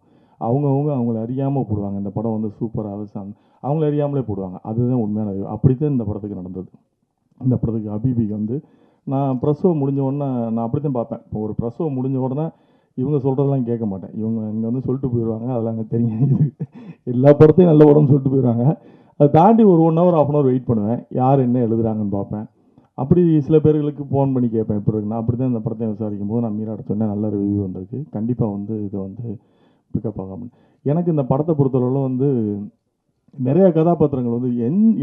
அவங்கள அறியாமல் போடுவாங்க, இந்த படம் வந்து சூப்பராக அவங்கள அறியாமலே போடுவாங்க. அதுதான் உண்மையான ரிவ்யூ. அப்படி தான் இந்த படத்துக்கு நடந்தது. இந்த படத்துக்கு ஹபீபிக்கு வந்து நான் ப்ரெஸ்ஸோ முடிஞ்ச உடனே நான் அப்படி தான் பார்ப்பேன். இப்போ ஒரு ப்ரெஸ்ஸோ முடிஞ்ச உடனே இவங்க சொல்கிறதெல்லாம் கேட்க மாட்டேன். இவங்க இங்கே வந்து சொல்லிட்டு போயிடுவாங்க, அதெல்லாம் எனக்கு தெரியும். எல்லா படத்தையும் நல்ல படம்னு சொல்லிட்டு போயிடுவாங்க. அதை தாண்டி ஒரு 1 ஹவர் ½ அன் ஹவர் வெயிட் பண்ணுவேன், யார் என்ன எழுதுறாங்கன்னு பார்ப்பேன். அப்படி சில பேர்களுக்கு ஃபோன் பண்ணி கேட்பேன் எப்படி இருக்குன்னா. அப்படி தான் இந்த படத்தை விசாரிக்கும் போது நான் மீராட்ட சொன்னேன், நல்ல ரிவ்யூ வந்திருக்கு, கண்டிப்பாக வந்து இதை வந்து பிக்கப் ஆகாமல். எனக்கு இந்த படத்தை பொறுத்தளவில் வந்து நிறைய கதாபாத்திரங்கள் வந்து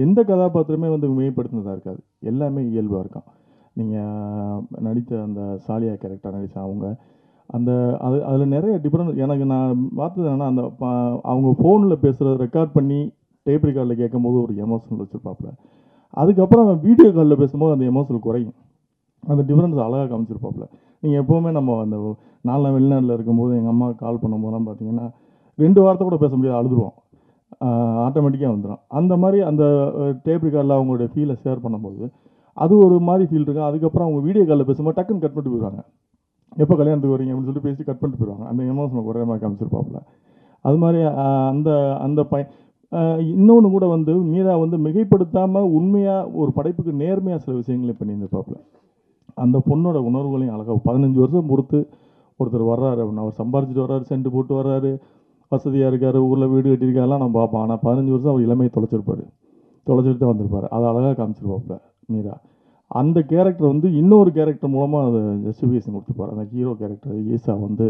எந்த கதாபாத்திரமே வந்து மேம்படுத்தினதாக இருக்காது, எல்லாமே இயல்பாக இருக்கும். நீங்கள் நடித்த அந்த சாலியா கேரக்டர் நடித்த அவங்க அதில் நிறைய டிஃப்ரெண்ட் எனக்கு நான் பார்த்தது என்னென்னா, அந்த அவங்க ஃபோனில் பேசுகிறத ரெக்கார்ட் பண்ணி டேப் ரெக்கார்டில் கேட்கும்போது ஒரு எமோஷனல் வச்சுருப்பாப்புல. அதுக்கப்புறம் வீடியோ காலில் பேசும்போது அந்த எமோஷனல் குறையும். அந்த டிஃப்ரென்ஸ் அழகாக காமிச்சிருப்பாப்புல. நீங்கள் எப்போவுமே நம்ம அந்த நாலாம் வெளிநாட்டில் இருக்கும்போது எங்கள் அம்மா கால் பண்ணும்போதெல்லாம் பார்த்தீங்கன்னா 2 வார்த்தை கூட பேச முடியாது, அழுதுருவோம், ஆட்டோமேட்டிக்காக வந்துடும். அந்த மாதிரி அந்த டேப் ரெக்கார்டில் அவங்களுடைய ஃபீலை ஷேர் பண்ணும்போது அது ஒரு மாதிரி ஃபீல் இருக்கும். அதுக்கப்புறம் அவங்க வீடியோ காலில் பேசும்போது டக்குன்னு கட் பண்ணிட்டு போயிடுவாங்க, எப்போ கல்யாணத்துக்கு வரீங்க அப்படின்னு சொல்லிட்டு பேசி கட் பண்ணிட்டு போயிடுவாங்க. அந்த எமோஷனல் ஒரே மாதிரி காமிச்சிருப்பாப்புல. அது மாதிரி அந்த அந்த இன்னொன்று கூட வந்து மீரா வந்து மிகைப்படுத்தாமல் உண்மையாக ஒரு படைப்புக்கு நேர்மையாக சில விஷயங்களை பண்ணியிருந்திருப்பாப்புல. அந்த பொண்ணோட உணர்வுகளையும் அழகாக 15 வருஷம் பொறுத்து ஒருத்தர் வர்றாரு அப்படின்னு, அவர் சம்பாரிச்சிட்டு வர்றாரு, சென்ட் போட்டு வர்றாரு, வசதியாக இருக்கார், ஊரில் வீடு கட்டியிருக்காரெல்லாம் நம்ம பார்ப்போம். ஆனால் 15 வருஷம் அவர் இளமையை தொலைச்சிட்டு தான் வந்திருப்பார். அதை அழகாக காமிச்சிருப்பாப்புல மீரா. அந்த கேரக்டர் வந்து இன்னொரு கேரக்டர் மூலமாக அதை ஜஸ்டிஃபிகேஷன் கொடுத்துப்பார். அந்த ஹீரோ கேரக்டர் ஈசா வந்து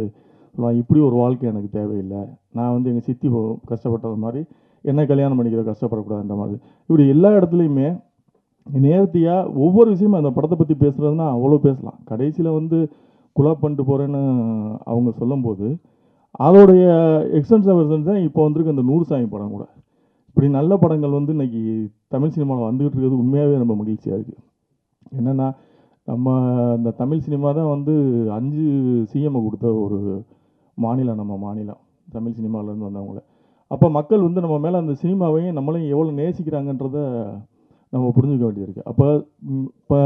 இப்படி ஒரு வாழ்க்கை எனக்கு தேவையில்லை, நான் வந்து எங்கள் சித்தி கஷ்டப்பட்டது மாதிரி என்ன கல்யாணம் பண்ணிக்கிற கஷ்டப்படக்கூடாதுன்ற மாதிரி. இப்படி எல்லா இடத்துலையுமே நேர்த்தியாக ஒவ்வொரு விஷயமும் அந்த படத்தை பற்றி பேசுகிறதுனா அவ்வளோ பேசலாம். கடைசியில் வந்து குலா பண்ணிட்டு போகிறேன்னு அவங்க சொல்லும்போது அதோடைய எக்ஸ்டென்ஷன் வெர்ஷன் தான் இப்போ வந்திருக்கு அந்த 100 சாமி படம் கூட. இப்படி நல்ல படங்கள் வந்து இன்றைக்கி தமிழ் சினிமாவில் வந்துகிட்டு இருக்கிறது உண்மையாகவே ரொம்ப மகிழ்ச்சியாக இருக்குது. என்னென்னா நம்ம இந்த தமிழ் சினிமா தான் வந்து 5 சிஎம்ஐ கொடுத்த ஒரு மாநிலம் நம்ம மாநிலம், தமிழ் சினிமாவிலேருந்து வந்தவங்கள. அப்போ மக்கள் வந்து நம்ம மேலே அந்த சினிமாவையும் நம்மளையும் எவ்வளோ நேசிக்கிறாங்கன்றத நம்ம புரிஞ்சுக்க வேண்டியது இருக்குது. அப்போ இப்போ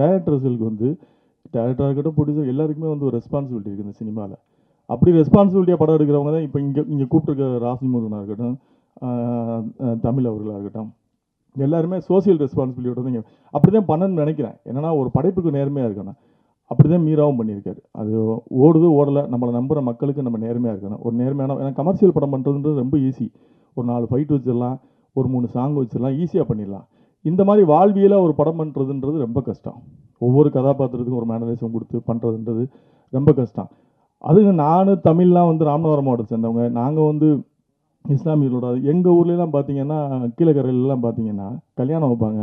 டைரக்டர்ஸ்களுக்கு வந்து டைரக்டராக இருக்கட்டும், ப்ரொடியூசர் எல்லாருக்குமே வந்து ஒரு ரெஸ்பான்சிபிலிட்டி இருக்குது இந்த சினிமாவில். அப்படி ரெஸ்பான்சிபிலிட்டியாக படம் எடுக்கிறவங்க தான் இப்போ இங்கே கூப்பிட்டுருக்க ராசிமுருகனாக இருக்கட்டும், தமிழ் அவர்களாக இருக்கட்டும், எல்லாருமே சோசியல் ரெஸ்பான்சிபிலிட்டியோட தான் அப்படி தான் பண்ணணும்னு நினைக்கிறேன். என்னென்னா ஒரு படைப்புக்கு நேர்மையாக இருக்கணும். அப்படி தான் மீராவும் பண்ணியிருக்காரு. அது ஓடலை, நம்மளை நம்புகிற மக்களுக்கு நம்ம நேர்மையாக இருக்கணும். ஒரு நேர்மையான, ஏன்னா கமர்ஷியல் படம் பண்ணுறதுன்றது ரொம்ப ஈஸி. ஒரு 4 ஃபைட் வச்சிடலாம், ஒரு 3 சாங் வச்சிடலாம், ஈஸியாக பண்ணிடலாம். இந்த மாதிரி வாழ்வியலாக ஒரு படம் பண்ணுறதுன்றது ரொம்ப கஷ்டம். ஒவ்வொரு கதாபாத்திரத்துக்கும் ஒரு மேனரிசம் கொடுத்து பண்ணுறதுன்றது ரொம்ப கஷ்டம். அதுக்கு நான் தமிழ்லாம் வந்து ராமநாதபுரம் மாவட்டத்தை சேர்ந்தவங்க, நாங்கள் வந்து இஸ்லாமியர்களோட எங்கள் ஊர்லலாம் பார்த்தீங்கன்னா கீழக்கரையிலலாம் பார்த்தீங்கன்னா கல்யாணம் வைப்பாங்க.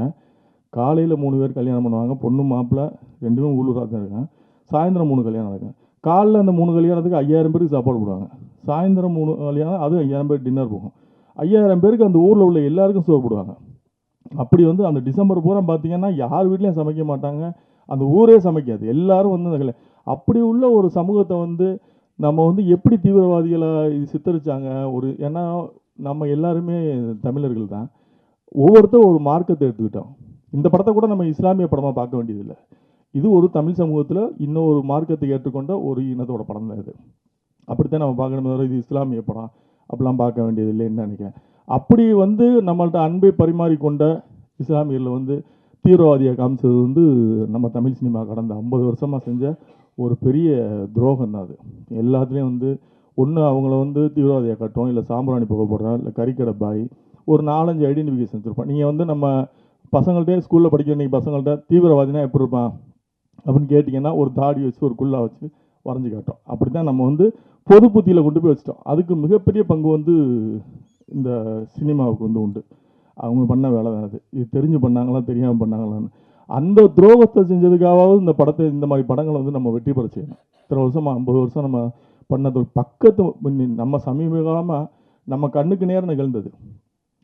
காலையில் 3 பேர் கல்யாணம் பண்ணுவாங்க, பொண்ணு மாப்பிள்ளை 2மே உள்ளூராக தான் இருக்காங்க. சாயந்தரம் 3 கல்யாணம் இருக்கும். காலைல அந்த 3 கல்யாணத்துக்கு 5000 பேருக்கு சாப்பாடு போடுவாங்க. சாயந்தரம் 3 கல்யாணம், அது 5000 பேர் டின்னர் போகும். 5000 பேருக்கு அந்த ஊரில் உள்ள எல்லாருக்கும் சோறு போடுவாங்க. அப்படி வந்து அந்த டிசம்பர் பூரா பார்த்தீங்கன்னா யார் வீட்லையும் சமைக்க மாட்டாங்க, அந்த ஊரே சமைக்காது, எல்லாரும் வந்து அந்த அப்படி உள்ள ஒரு சமூகத்தை வந்து நம்ம வந்து எப்படி தீவிரவாதிகளை இது சித்தரிச்சாங்க. ஏன்னா நம்ம எல்லாருமே தமிழர்கள் தான், ஒவ்வொருத்தரும் ஒரு மார்க்கத்தை எடுத்துக்கிட்டோம். இந்த படத்தை கூட நம்ம இஸ்லாமிய படமாக பார்க்க வேண்டியதில்லை. இது ஒரு தமிழ் சமூகத்தில் இன்னொரு மார்க்கத்தை ஏற்றுக்கொண்ட ஒரு இனத்தோட படம் தான் இது. அப்படித்தான் நம்ம பார்க்கணுமே தவிர இது இஸ்லாமிய படம் அப்படிலாம் பார்க்க வேண்டியது இல்லைன்னு நினைக்கிறேன். அப்படி வந்து நம்மள்ட்ட அன்பை பரிமாறிக்கொண்ட இஸ்லாமியரில் வந்து தீவிரவாதியாக காமிச்சது வந்து நம்ம தமிழ் சினிமா கடந்த 50 வருஷமாக செஞ்ச ஒரு பெரிய துரோகம் தான் அது. எல்லாத்துலேயும் வந்து ஒன்று அவங்கள வந்து தீவிரவாதியாக காட்டும், இல்லை சாம்பிராணி புகை போடுறான், இல்லை கறிக்கடை பாய், ஒரு 4-5 ஐடென்டிஃபிகேஷன் வச்சுருப்பான். நீங்கள் வந்து நம்ம பசங்கள்கிட்டே ஸ்கூலில் படிக்கிற இன்றைக்கி பசங்கள்கிட்ட தீவிரவாதினா எப்படி இருப்பான் அப்படின்னு கேட்டிங்கன்னா ஒரு தாடி வச்சு ஒரு குள்ளா வச்சு வரைஞ்சி காட்டும். அப்படி தான் நம்ம வந்து பொது புத்தியில் கொண்டு போய் வச்சிட்டோம். அதுக்கு மிகப்பெரிய பங்கு வந்து இந்த சினிமாவுக்கு வந்து உண்டு. அவங்க பண்ண வேலை தான் அது. இது தெரிஞ்சு பண்ணாங்களா தெரியாமல் பண்ணாங்களான்னு அந்த துரோகத்தை செஞ்சதுக்காவது இந்த படத்தை இந்த மாதிரி படங்களை வந்து நம்ம வெற்றி பெற செய்யணும். இத்தனை வருஷமாக 50 வருஷம் நம்ம பண்ணது பக்கத்து நம்ம சமீப காலமாக நம்ம கண்ணுக்கு நேரம் நிகழ்ந்தது.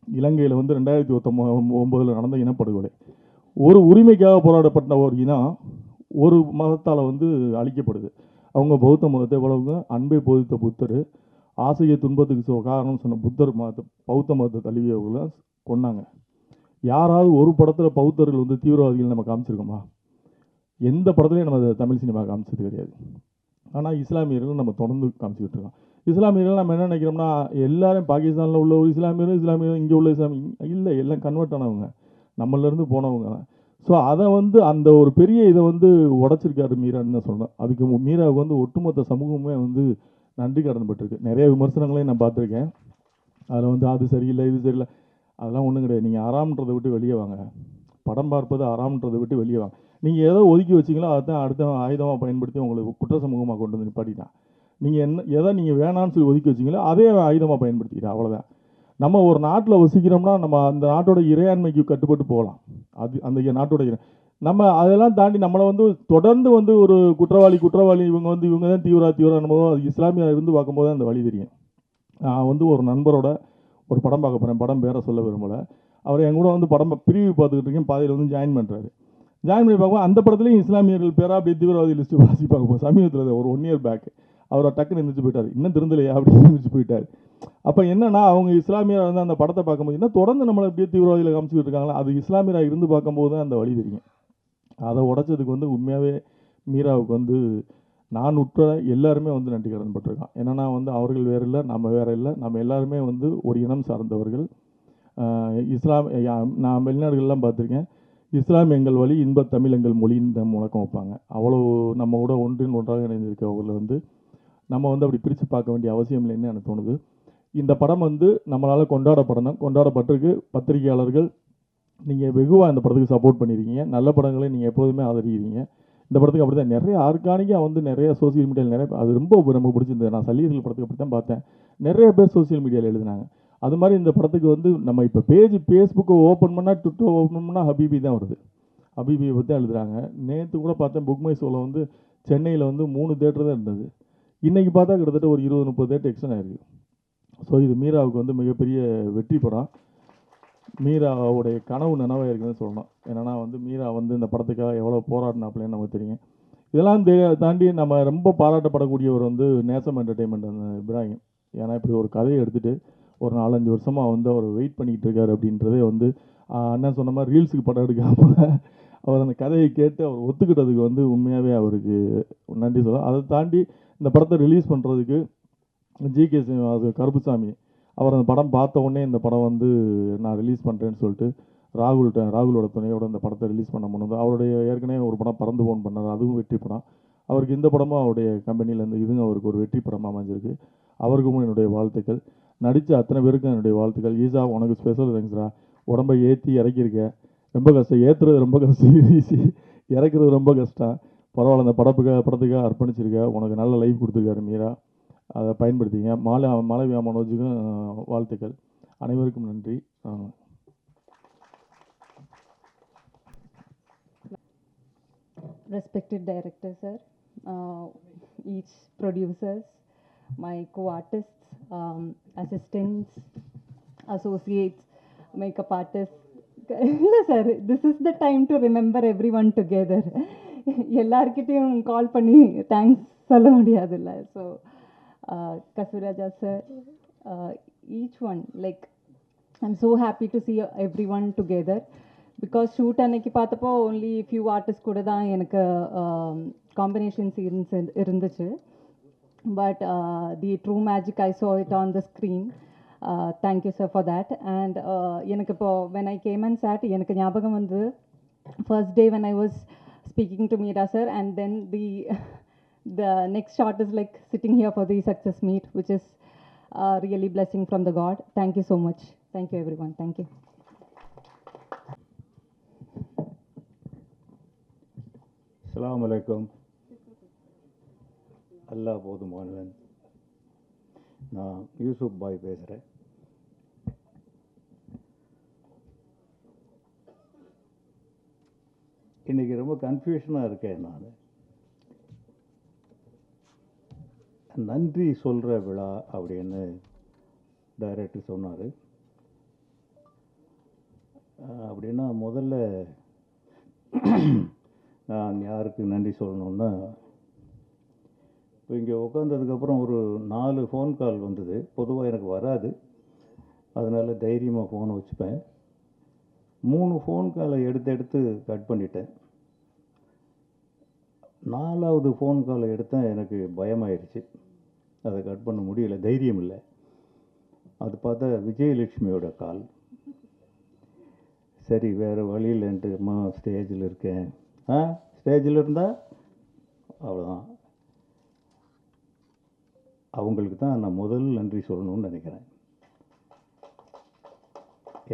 இலங்கையில் வந்து 2019 நடந்த இனப்படுகொலை. ஒரு உரிமைக்காக போராடப்பட்ட ஒரு இனம் ஒரு மதத்தால் வந்து அழிக்கப்படுது. அவங்க பௌத்த மதத்தை எவ்வளவுங்க அன்பை போதித்த புத்தர், ஆசையை துன்பத்துக்கு காரணம் சொன்ன புத்தர் மதத்தை பௌத்த மதத்தை தழுவியவர்களை கொன்னாங்க. யாராவது ஒரு படத்தில் பௌத்தர்கள் வந்து தீவிரவாதிகள் நம்ம காமிச்சிருக்கோமா? எந்த படத்துலையும் நம்ம தமிழ் சினிமா காமிச்சது கிடையாது. ஆனால் இஸ்லாமியர்கள் நம்ம தொடர்ந்து காமிச்சிக்கிட்டு இருக்கோம். இஸ்லாமியர்கள் நம்ம என்ன நினைக்கிறோம்னா எல்லாரும் பாகிஸ்தானில் உள்ள ஒரு இஸ்லாமியரும் இங்கே உள்ள இல்லை, எல்லாம் கன்வெர்ட் ஆனவங்க, நம்மளிருந்து போனவங்க தான். ஸோ அதை வந்து அந்த ஒரு பெரிய இதை வந்து உடச்சிருக்காரு மீரான்னு தான் சொல்லணும். அதுக்கு மீராவுக்கு வந்து ஒட்டுமொத்த சமூகமே வந்து நன்றி கடன் பட்டிருக்கு. நிறைய விமர்சனங்களையும் நான் பார்த்துருக்கேன். அதில் வந்து அது சரியில்லை இது சரியில்லை அதெல்லாம் ஒன்றும் கிடையாது. நீங்கள் ஆறாம்ன்றதை விட்டு வெளியே வாங்க, படம் பார்ப்பது ஆறாம்ன்றதை விட்டு வெளியே வாங்க. நீங்கள் எதோ ஒதுக்கி வச்சிங்களோ அதுதான் அடுத்த ஆயுதமாக பயன்படுத்தி உங்களுக்கு குற்ற சமூகமாக கொண்டு வந்து நிப்பாட்டிட்டான். நீங்கள் என்ன எதை நீங்கள் வேணான்னு சொல்லி ஒதுக்கி வச்சிங்களோ அதே ஆயுதமாக பயன்படுத்திக்கிறேன், அவ்வளோதான். நம்ம ஒரு நாட்டில் வசிக்கிறோம்னா நம்ம அந்த நாட்டோட இறையாண்மைக்கு கட்டுப்பட்டு போகலாம். அது அந்த நாட்டோட நம்ம அதெல்லாம் தாண்டி நம்மளை வந்து தொடர்ந்து வந்து ஒரு குற்றவாளி இவங்க தான் தீவிரம் அது இஸ்லாமியாக இருந்து பார்க்கும்போது தான் அந்த வழி தெரியும். நான் வந்து ஒரு நண்பரோட ஒரு படம் பார்க்க போகிறேன், படம் பேரை சொல்ல விரும்பலை. அவர் என் கூட வந்து படம் ப்ரிவியூ பார்த்துக்கிட்டு இருக்கேன், பாதையில் வந்து ஜாயின் பண்ணுறாரு. ஜாயின் பண்ணி பார்க்கும்போது அந்த படத்துலையும் இஸ்லாமியர்கள் பேராக அப்படியே தீவிரவாதி லிஸ்ட்டு வாசி பார்க்கும்போது சமீபத்தில் ஒரு 1 இயர் பேக் அவரை டக்குன்னு எழுந்திரிச்சு போயிட்டார். இன்னும் திருந்தலையா அப்படின்னு எழுந்திரிச்சு போயிட்டார். அப்போ என்னன்னா அவங்க இஸ்லாமியராக வந்து அந்த படத்தை பார்க்கும்போது என்ன தொடர்ந்து நம்மளை அப்படியே தீவிரவாதியில் காமிச்சிக்கிட்டு இருக்காங்களா, அது இஸ்லாமியராக இருந்து பார்க்கும்போது தான் அந்த வழி தெரியும். அதை உடைச்சதுக்கு வந்து உண்மையாகவே மீராவுக்கு வந்து நான் உட்பட எல்லாருமே வந்து நன்றி கடன் பட்டிருக்கான். என்னன்னா வந்து அவர்கள் வேறு இல்லை, நம்ம வேறு இல்லை, நம்ம எல்லாருமே வந்து ஒரு இனம் சார்ந்தவர்கள். நான் வெளிநாடுகள்லாம் பார்த்துருக்கேன், இஸ்லாம் எங்கள் வழி, இன்பத் தமிழ் எங்கள் மொழின்னு தான் முழக்கம் வைப்பாங்க. அவ்வளோ நம்ம கூட ஒன்றின் ஒன்றாக இணைந்திருக்கவர்கள் வந்து நம்ம வந்து அப்படி பிரித்து பார்க்க வேண்டிய அவசியம் இல்லைன்னு எனக்கு தோணுது. இந்த படம் வந்து நம்மளால் கொண்டாடப்பட்டிருக்கு. பத்திரிகையாளர்கள் நீங்கள் வெகுவாக இந்த படத்துக்கு சப்போர்ட் பண்ணியிருக்கீங்க. நல்ல படங்களை நீங்கள் எப்போதுமே ஆதரிக்கிறீங்க. இந்த படத்துக்கு அப்படி தான் நிறைய ஆர்கானிக்காக வந்து நிறைய சோசியல் மீடியாவில் நிறைய அது ரொம்ப பிடிச்சிருந்தது. நான் சல்லீர்கள் படத்துக்கு அப்படி தான் பார்த்தேன். நிறைய பேர் சோசியல் மீடியாவில் எழுதினாங்க. அது மாதிரி இந்த படத்துக்கு வந்து நம்ம இப்போ ஃபேஸ்புக்கை ஓப்பன் பண்ணால் ட்விட்டர் ஓப்பன் பண்ணால் ஹபீபி தான் வருது. ஹபீபியை பற்றி தான் எழுதுகிறாங்க. நேற்று கூட பார்த்தேன் புக் மை ஷோவில் வந்து சென்னையில் வந்து 3 தேட்டர் தான் இருந்தது. இன்றைக்கி பார்த்தா கிட்டத்தட்ட ஒரு 20-30 தேட்டர் எக்ஸ்டன் ஆகிருக்கு. ஸோ இது மீராவுக்கு வந்து மிகப்பெரிய வெற்றி படம். மீராவுடைய கனவு நனவாக இருக்குதுன்னு சொல்லணும். ஏன்னா வந்து மீரா வந்து இந்த படத்துக்காக எவ்வளோ போராடினாப்லேன்னு நமக்கு தெரியும். இதெல்லாம் தாண்டி நம்ம ரொம்ப பாராட்டப்படக்கூடியவர் வந்து நேசம் என்டர்டெயின்மெண்ட் அந்த இப்ராஹிம். ஏன்னா இப்படி ஒரு கதையை எடுத்துகிட்டு ஒரு 4-5 வருஷமாக வந்து அவர் வெயிட் பண்ணிக்கிட்டு இருக்காரு அப்படின்றதே வந்து அண்ணன் சொன்ன மாதிரி ரீல்ஸுக்கு படம் எடுக்காமல் அவர் அந்த கதையை கேட்டு அவர் ஒத்துக்கிட்டதுக்கு வந்து உண்மையாகவே அவருக்கு நன்றி சொல்லலாம். அதை தாண்டி இந்த படத்தை ரிலீஸ் பண்ணுறதுக்கு ஜிகே கருப்புசாமி அவர் அந்த படம் பார்த்த உடனே இந்த படம் வந்து நான் ரிலீஸ் பண்ணுறேன்னு சொல்லிட்டு ராகுலோட துணையோட இந்த படத்தை ரிலீஸ் பண்ண முடியாது. அவருடைய ஏற்கனவே ஒரு படம் பறந்து போன் பண்ணார், அதுவும் வெற்றி படம். அவருக்கு இந்த படமும் அவருடைய கம்பெனிலேருந்து இதுவும் அவருக்கு ஒரு வெற்றி படமாக அமைஞ்சிருக்கு. அவருக்கும் என்னுடைய வாழ்த்துக்கள். நடித்த அத்தனை பேருக்கும் என்னுடைய வாழ்த்துக்கள். ஈஸா உனக்கு ஸ்பெஷல் தேங்க்ஸ்ரா. உடம்பை ஏற்றி இறக்கியிருக்க, ரொம்ப கஷ்டம். ஏற்றுறது ரொம்ப கஷ்டம், ஈஸி இறக்குறது ரொம்ப கஷ்டம். பரவாயில்ல, அந்த படத்துக்காக அர்ப்பணிச்சிருக்க. உனக்கு நல்ல லைஃப் கொடுத்துருக்காரு மீரா, அதை பயன்படுத்திங்க. மாளவியா மனோஜுக்கும் வாழ்த்துக்கள். அனைவருக்கும் நன்றி. Respected director sir, each producers, my co-artists, assistants, associates, makeup artists. Sir, this is the time to remember everyone together. எல்லார்கிட்டையும் கால் பண்ணி தேங்க்ஸ் சொல்ல முடியாதுல்ல. So Kasuraja sir, each one, like I'm so happy to see everyone together. Because shoot அன்னைக்கு பார்த்தப்போ only few artist கூட தான் எனக்கு combination scenes இருந்துச்சு. But the true magic I saw it on the screen. Thank you sir for that. And எனக்கு இப்போ when I came and sat, எனக்கு ஞாபகம் வந்து first day when I was speaking to Meera sir, and then the next shot is like sitting here for the success meet, which is really blessing from the God. Thank you so much. Thank you everyone. Thank you. அஸ்ஸலாமு அலைக்கும். அல்லாஹ் போதுமானவன். நான் யூசுப் பாய் பேசுகிறேன். இன்றைக்கி ரொம்ப கன்ஃபியூஷனாக இருக்கேன். நான் நன்றி சொல்கிற விழா அப்படின்னு டைரக்டர் சொன்னார். அப்படின்னா முதல்ல நான் யாருக்கு நன்றி சொல்லணுன்னா, இப்போ இங்கே உட்காந்ததுக்கப்புறம் ஒரு 4 ஃபோன் கால் வந்தது. பொதுவாக எனக்கு வராது, அதனால் தைரியமாக ஃபோனை வச்சுப்பேன். 3 ஃபோன் காலை எடுத்து கட் பண்ணிட்டேன். 4வது ஃபோன் காலை எடுத்தேன், எனக்கு பயமாயிருச்சு. அதை கட் பண்ண முடியல, தைரியம் இல்லை. அது பார்த்தா விஜயலட்சுமியோட கால். சரி வேறு வழி இல்லைன்ட்டு, அம்மா ஸ்டேஜில் இருக்கேன். ஸ்டேஜில் இருந்தால் அவ்வளோதான். அவங்களுக்கு தான் நான் முதல் நன்றி சொல்லணும்னு நினைக்கிறேன்.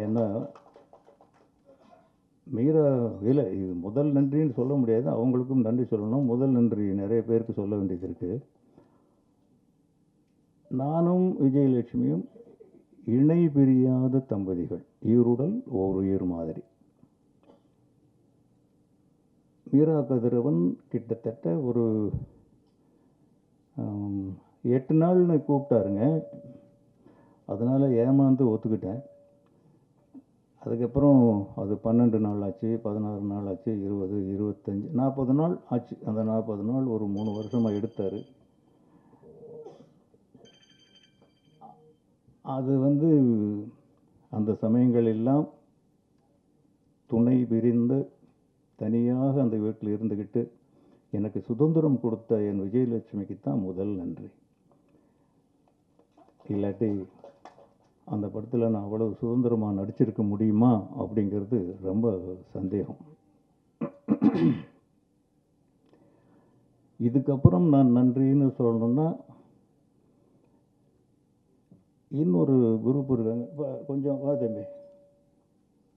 ஏன்னா மீரா இல்லை, இது முதல் நன்றின்னு சொல்ல முடியாது, அவங்களுக்கும் நன்றி சொல்லணும். முதல் நன்றி நிறைய பேருக்கு சொல்ல வேண்டியது இருக்குது. நானும் விஜயலட்சுமியும் இணை பிரியாத தம்பதிகள், ஈருடல் ஓர் உயிர் மாதிரி. மீரா கதிரவன் கிட்டத்தட்ட ஒரு 8 நாள்னு கூப்பிட்டாருங்க. அதனால் ஏமாந்து ஒத்துக்கிட்டேன். அதுக்கப்புறம் அது 12 நாள் ஆச்சு, 16 நாள் ஆச்சு, 20, 25, 40 நாள் ஆச்சு. அந்த 40 நாள் ஒரு 3 வருஷமாக எடுத்தார். அது அந்த சமயங்கள் எல்லாம் துணை பிரிந்து தனியாக அந்த வீட்டில் இருந்துக்கிட்டு எனக்கு சுதந்திரம் கொடுத்த என் விஜயலட்சுமிக்கு தான் முதல் நன்றி. இல்லாட்டி அந்த படத்தில் நான் அவ்வளவு சுதந்திரமாக நடிச்சிருக்க முடியுமா அப்படிங்கிறது ரொம்ப சந்தேகம். இதுக்கப்புறம் நான் நன்றின்னு சொல்லணுன்னா, இன்னொரு குரூப் இருக்காங்க. கொஞ்சம் வா தம்பி,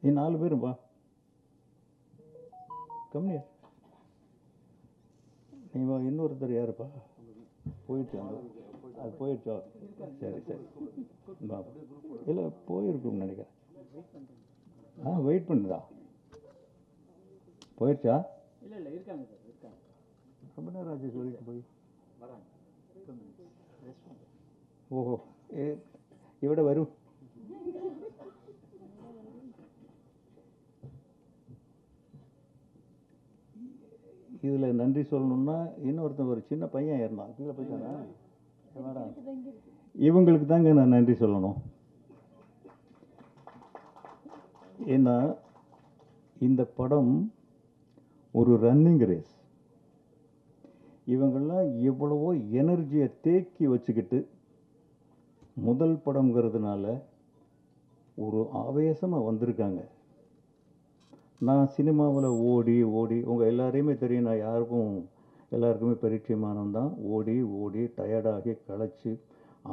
நீ 4 பேரும் வா, கம்மியா நீ வா. இன்னொருத்தர் யாருப்பா? போயிடுச்சு, அது போயிடுச்சோ? சரி சரி வா. இல்லை போயிருக்கும்னு நினைக்கிறேன். வெயிட் பண்ணுதா? போயிடுச்சா? இல்லை இல்லை இருக்காங்க சார், இருக்காங்க. ரொம்ப நேரம் ஆச்சு சொல்லிட்டு போய். ஓஹோ, ഇവിടെ വരൂ. இதில் நன்றி சொல்லணும்னா, இன்னொருத்தன் ஒரு சின்ன பையன் இருந்தான், கீழே போயிட்டானா? இவங்களுக்கு தாங்க நான் நன்றி சொல்லணும். ஏன்னா இந்த படம் ஒரு ரன்னிங் ரேஸ். இவங்கெல்லாம் எவ்வளவோ எனர்ஜியை தேக்கி வச்சுக்கிட்டு முதல் படம்ங்கிறதுனால ஒரு ஆவேசமாக வந்திருக்காங்க. நான் சினிமாவில் ஓடி உங்கள் எல்லாரையுமே தெரியும், நான் எல்லாருக்குமே பரிச்சயமானவன் தான். ஓடி டயர்டாகி களைச்சி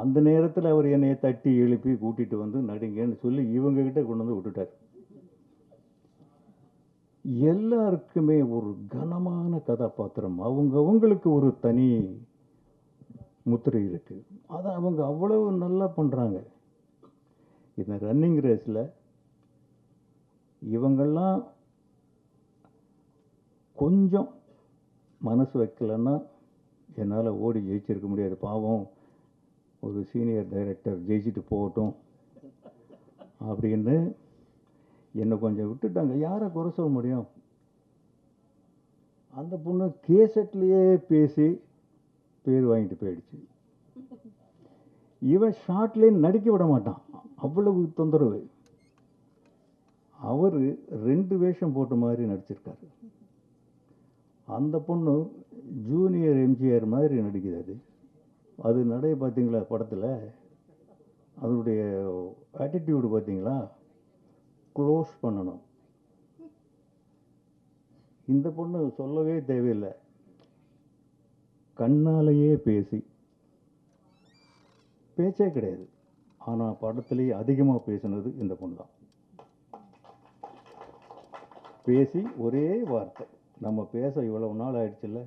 அந்த நேரத்தில் அவர் என்னையை தட்டி எழுப்பி கூட்டிகிட்டு வந்து நடிங்கன்னு சொல்லி இவங்ககிட்ட கொண்டு வந்து விட்டுட்டார். எல்லாருக்குமே ஒரு கனமான கதாபாத்திரம், அவங்களுக்கு ஒரு தனி முத்திரை இருக்குது. அதை அவங்க அவ்வளவு நல்லா பண்ணுறாங்க. இந்த ரன்னிங் ரேஸில் இவங்கெல்லாம் கொஞ்சம் மனசு வைக்கலன்னா என்னால் ஓடி ஜெயிச்சிருக்க முடியாது. பாவம், ஒரு சீனியர் டைரக்டர் ஜெயிச்சுட்டு போகட்டும் அப்படின்னு என்னை கொஞ்சம் விட்டுட்டாங்க. யாரை குறை சொல்ல முடியும்? அந்த பொண்ணு கேசட்லேயே பேசி பேர் வாங்கிட்டு போயிடுச்சு. இவன் ஷார்ட்லேயே நடிக்க விட மாட்டான், அவ்வளவு தொந்தரவு. அவர் 2 வேஷம் போட்ட மாதிரி நடிச்சிருக்காரு. அந்த பொண்ணு ஜூனியர் எம்ஜிஆர் மாதிரி நடிக்குது. அது நடை பார்த்தீங்களா படத்தில்? அதனுடைய ஆட்டிடியூடு பார்த்தீங்களா? க்ளோஸ் பண்ணணும். இந்த பொண்ணு சொல்லவே தேவையில்லை, கண்ணாலேயே பேசி, பேச்சே கிடையாது, ஆனால் படத்துலேயே அதிகமாக பேசினது இந்த பொண்ணு தான். பேசி ஒரே வார்த்தை, நம்ம பேச இவ்வளவு நாள் ஆயிடுச்சுல்ல,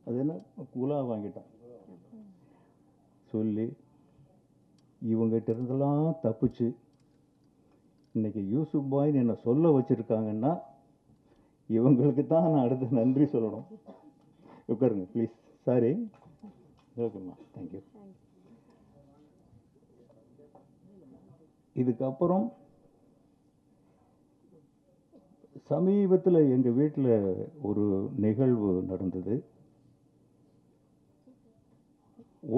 அது என்ன குலா வாங்கிட்டான் சொல்லி இவங்ககிட்ட இருந்தெல்லாம் தப்பிச்சு இன்னைக்கு யூசுப் பாய்னு என்னை சொல்ல வச்சுருக்காங்கன்னா இவங்களுக்கு தான் நான் அடுத்து நன்றி சொல்லணும். உட்காருங்க ப்ளீஸ். சாரி. ஓகேம்மா, தேங்க்யூ. இதுக்கப்புறம் சமீபத்தில் எங்கள் வீட்டில் ஒரு நிகழ்வு நடந்தது.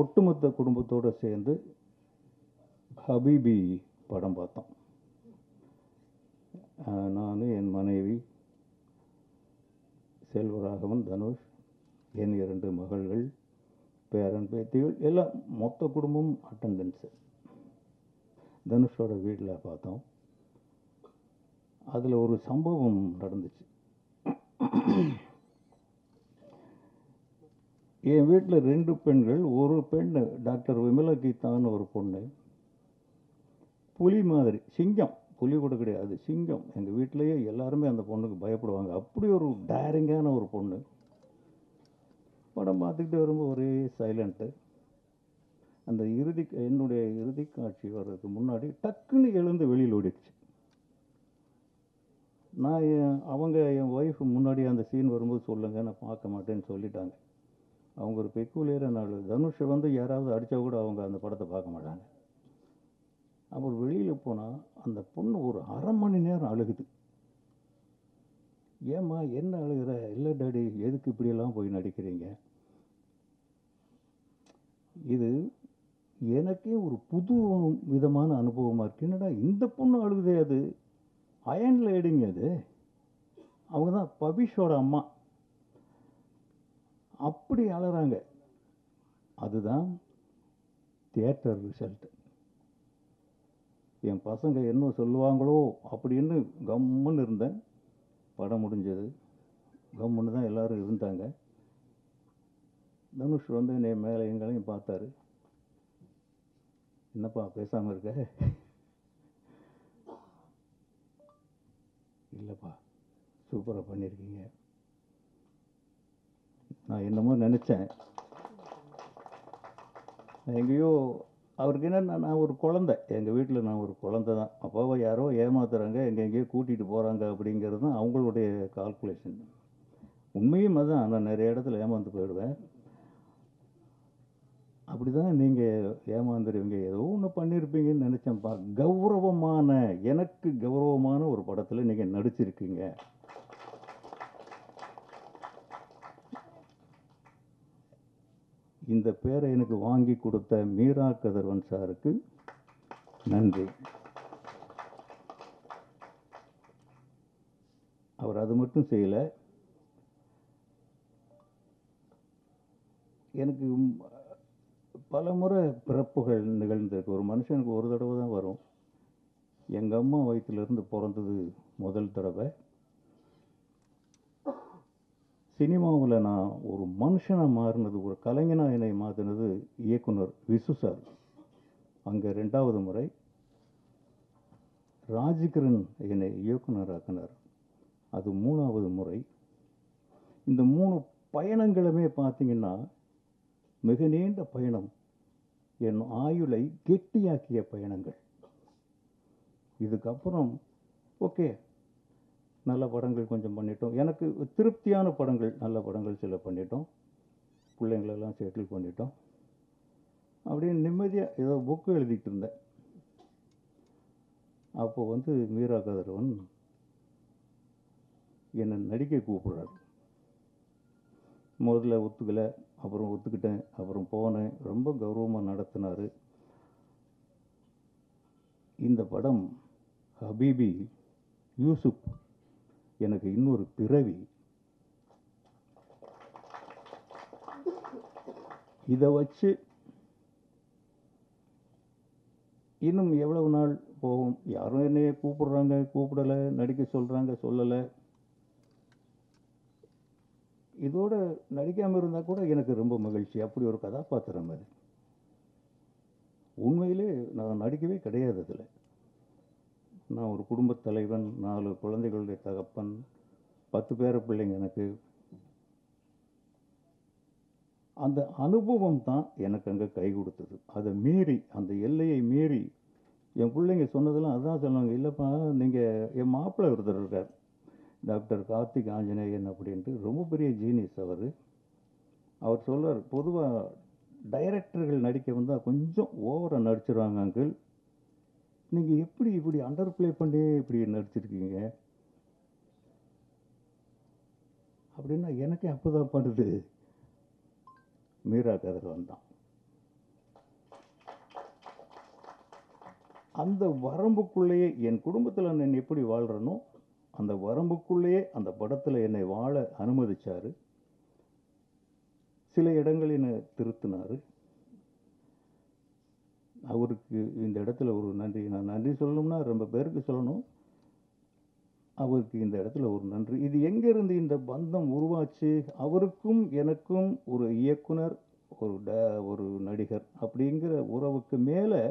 ஒட்டுமொத்த குடும்பத்தோடு சேர்ந்து ஹபீபி படம் பார்த்தோம். நான், என் மனைவி செல்வராகவன், தனுஷ், என் 2 மகள்கள், பேரன் பேத்திகள், எல்லாம் மொத்த குடும்பம் அட்டண்டன்ஸு. தனுஷோட வீட்டில் பார்த்தோம். அதில் ஒரு சம்பவம் நடந்துச்சு. என் வீட்டில் 2 பெண்கள், ஒரு பெண் டாக்டர் விமலா கீதான்னு ஒரு பொண்ணு, புலி மாதிரி, சிங்கம், புலி கூட கிடையாது, சிங்கம். எங்கள் வீட்டிலேயே எல்லாருமே அந்த பொண்ணுக்கு பயப்படுவாங்க. அப்படி ஒரு டேரிங்கான ஒரு பொண்ணு. படம் பார்த்துக்கிட்டு வரும்போது ஒரே சைலண்ட்டு. அந்த என்னுடைய இறுதி காட்சி வர்றதுக்கு முன்னாடி டக்குன்னு எழுந்து வெளியில் ஓடிடுச்சு. நான் என் ஒய்ஃப் முன்னாடி அந்த சீன் வரும்போது சொல்லுங்கள், நான் பார்க்க மாட்டேன்னு சொல்லிட்டாங்க. அவங்க ஒரு பெக்குலியரான ஆள். தனுஷை வந்து யாராவது அடித்தா கூட அவங்க அந்த படத்தை பார்க்க மாட்டாங்க. அப்புறம் வெளியில் போனால் அந்த பொண்ணு ஒரு அரை மணி நேரம் அழுகுது. ஏம்மா என்ன அழுகிற? இல்லை டாடி, எதுக்கு இப்படியெல்லாம் போய் நடிக்கிறீங்க? இது எனக்கே ஒரு புது விதமான அனுபவமாக இருக்குது. என்னடா இந்த பொண்ணு அழுகுதே, அது அயன் லேடிங்க, அது அவங்க தான் பபிஷோட அம்மா. அப்படி அழறாங்க. அதுதான் தியேட்டர் ரிசல்ட். என் பசங்க என்ன சொல்லுவாங்களோ அப்படின்னு கம்முன்னு இருந்தேன். படம் முடிஞ்சது. கம்முன்னு தான் எல்லோரும் இருந்தாங்க. தனுஷ் வந்து என்னை மேலே எங்களையும் பார்த்தாரு. என்னப்பா பேசாமல் இருக்க? இல்லைப்பா, சூப்பராக பண்ணியிருக்கீங்க. நான் என்னமோ நினச்சேன், எங்கேயோ அவருக்கு என்னென்னா, நான் ஒரு குழந்தை, எங்கள் வீட்டில் நான் ஒரு குழந்தை தான். அப்பாவை யாரோ ஏமாத்துறாங்க, எங்கெங்கேயோ கூட்டிகிட்டு போகிறாங்க அப்படிங்கிறது தான் அவங்களுடைய கால்குலேஷன். உண்மையும் அதுதான். நான் நிறைய இடத்துல ஏமாந்து போயிடுவேன். அப்படி தான் நீங்கள் ஏமாந்துருவீங்க, ஏதோ ஒன்று பண்ணியிருப்பீங்கன்னு நினச்சேன்ப்பா. கௌரவமான, எனக்கு கௌரவமான ஒரு படத்தில் நீங்கள் நடிச்சிருக்கீங்க. இந்த பேரை எனக்கு வாங்கி கொடுத்த மீரா கதிரவன் சாருக்கு நன்றி. அவர் அது மட்டும் செய்யலை, எனக்கு பல முறை பிறப்புகள் நிகழ்ந்திருக்கு. ஒரு மனுஷனுக்கு ஒரு தடவை தான் வரும். எங்கள் அம்மா வயிற்றிலிருந்து பிறந்தது முதல் தடவை. சினிமாவில் நான் ஒரு மனுஷனாக மாறினது, ஒரு கலைஞனாக என்னை மாற்றினது இயக்குனர் விசு சார். அங்கே 2வது முறை. ராஜ்கிரண் என்னை இயக்குனராக்கினார், அது 3வது முறை. இந்த 3 பயணங்களுமே பார்த்தீங்கன்னா மிக நீண்ட பயணம், என் ஆயுளை கெட்டியாக்கிய பயணங்கள். இதுக்கப்புறம் ஓகே, நல்ல படங்கள் கொஞ்சம் பண்ணிட்டோம், எனக்கு திருப்தியான படங்கள், நல்ல படங்கள் சில பண்ணிட்டோம், பிள்ளைங்களெல்லாம் செட்டில் பண்ணிட்டோம். அப்படியே நிம்மதியாக ஏதோ புக்கு எழுதிட்டு இருந்தேன். அப்போ வந்து மீரா கதிரவன் என்னை நடிக்க கூப்பிடுறாரு. முதல்ல ஒத்துக்கலை, அப்புறம் ஒத்துக்கிட்டேன், அப்புறம் போனேன். ரொம்ப கௌரவமாக நடத்தினார். இந்த படம் ஹபீபி யூசுப் எனக்கு இன்னொரு பிறவி. இதை வச்சு இன்னும் எவ்வளவு நாள் போகும்? யாரும் என்னைய கூப்பிடுறாங்க, கூப்பிடலை, நடிக்க சொல்கிறாங்க, சொல்லலை. இதோட நடிக்காமல் இருந்தால் கூட எனக்கு ரொம்ப மகிழ்ச்சி. அப்படி ஒரு கதாபாத்திரம் அது. உண்மையிலே நான் நடிக்கவே கிடையாது அதில். நான் ஒரு குடும்பத் தலைவன், 4 குழந்தைகளுடைய தகப்பன், 10 பேர பிள்ளைங்க எனக்கு. அந்த அனுபவம் தான் எனக்கு அங்கே கை கொடுத்தது. அதை மீறி, அந்த எல்லையை மீறி என் பிள்ளைங்க சொன்னதெல்லாம் அதான் சொன்னாங்க. இல்லைப்பா, நீங்கள் என் மாப்பிள்ளை ஒருத்தர் இருக்கார், டாக்டர் கார்த்திக் ஆஞ்சநேயன் அப்படின்ட்டு, ரொம்ப பெரிய ஜீனியஸ் அவர். அவர் சொல்றார், பொதுவாக டைரக்டர்கள் நடிக்க வந்தால் கொஞ்சம் ஓவராக நடிச்சிருவாங்க அங்கிள், நீங்கள் எப்படி இப்படி அண்டர் ப்ளே பண்ணி இப்படி நடிச்சிருக்கீங்க அப்படின்னா எனக்கே அப்போ தான் படுது. மீரா கதிரவன் தான். அந்த வரம்புக்குள்ளேயே என் குடும்பத்தில் நான் எப்படி வாழ்கிறனோ அந்த வரம்புக்குள்ளேயே அந்த படத்தில் என்னை வாழ அனுமதிச்சார். சில இடங்களில் என்னை திருத்தினார். அவருக்கு இந்த இடத்துல ஒரு நன்றி. நான் நன்றி சொல்லணும்னா ரொம்ப பேருக்கு சொல்லணும். அவருக்கு இந்த இடத்துல ஒரு நன்றி. இது எங்கேருந்து இந்த பந்தம் உருவாச்சு? அவருக்கும் எனக்கும் ஒரு இயக்குனர், ஒரு நடிகர் அப்படிங்கிற உறவுக்கு மேலே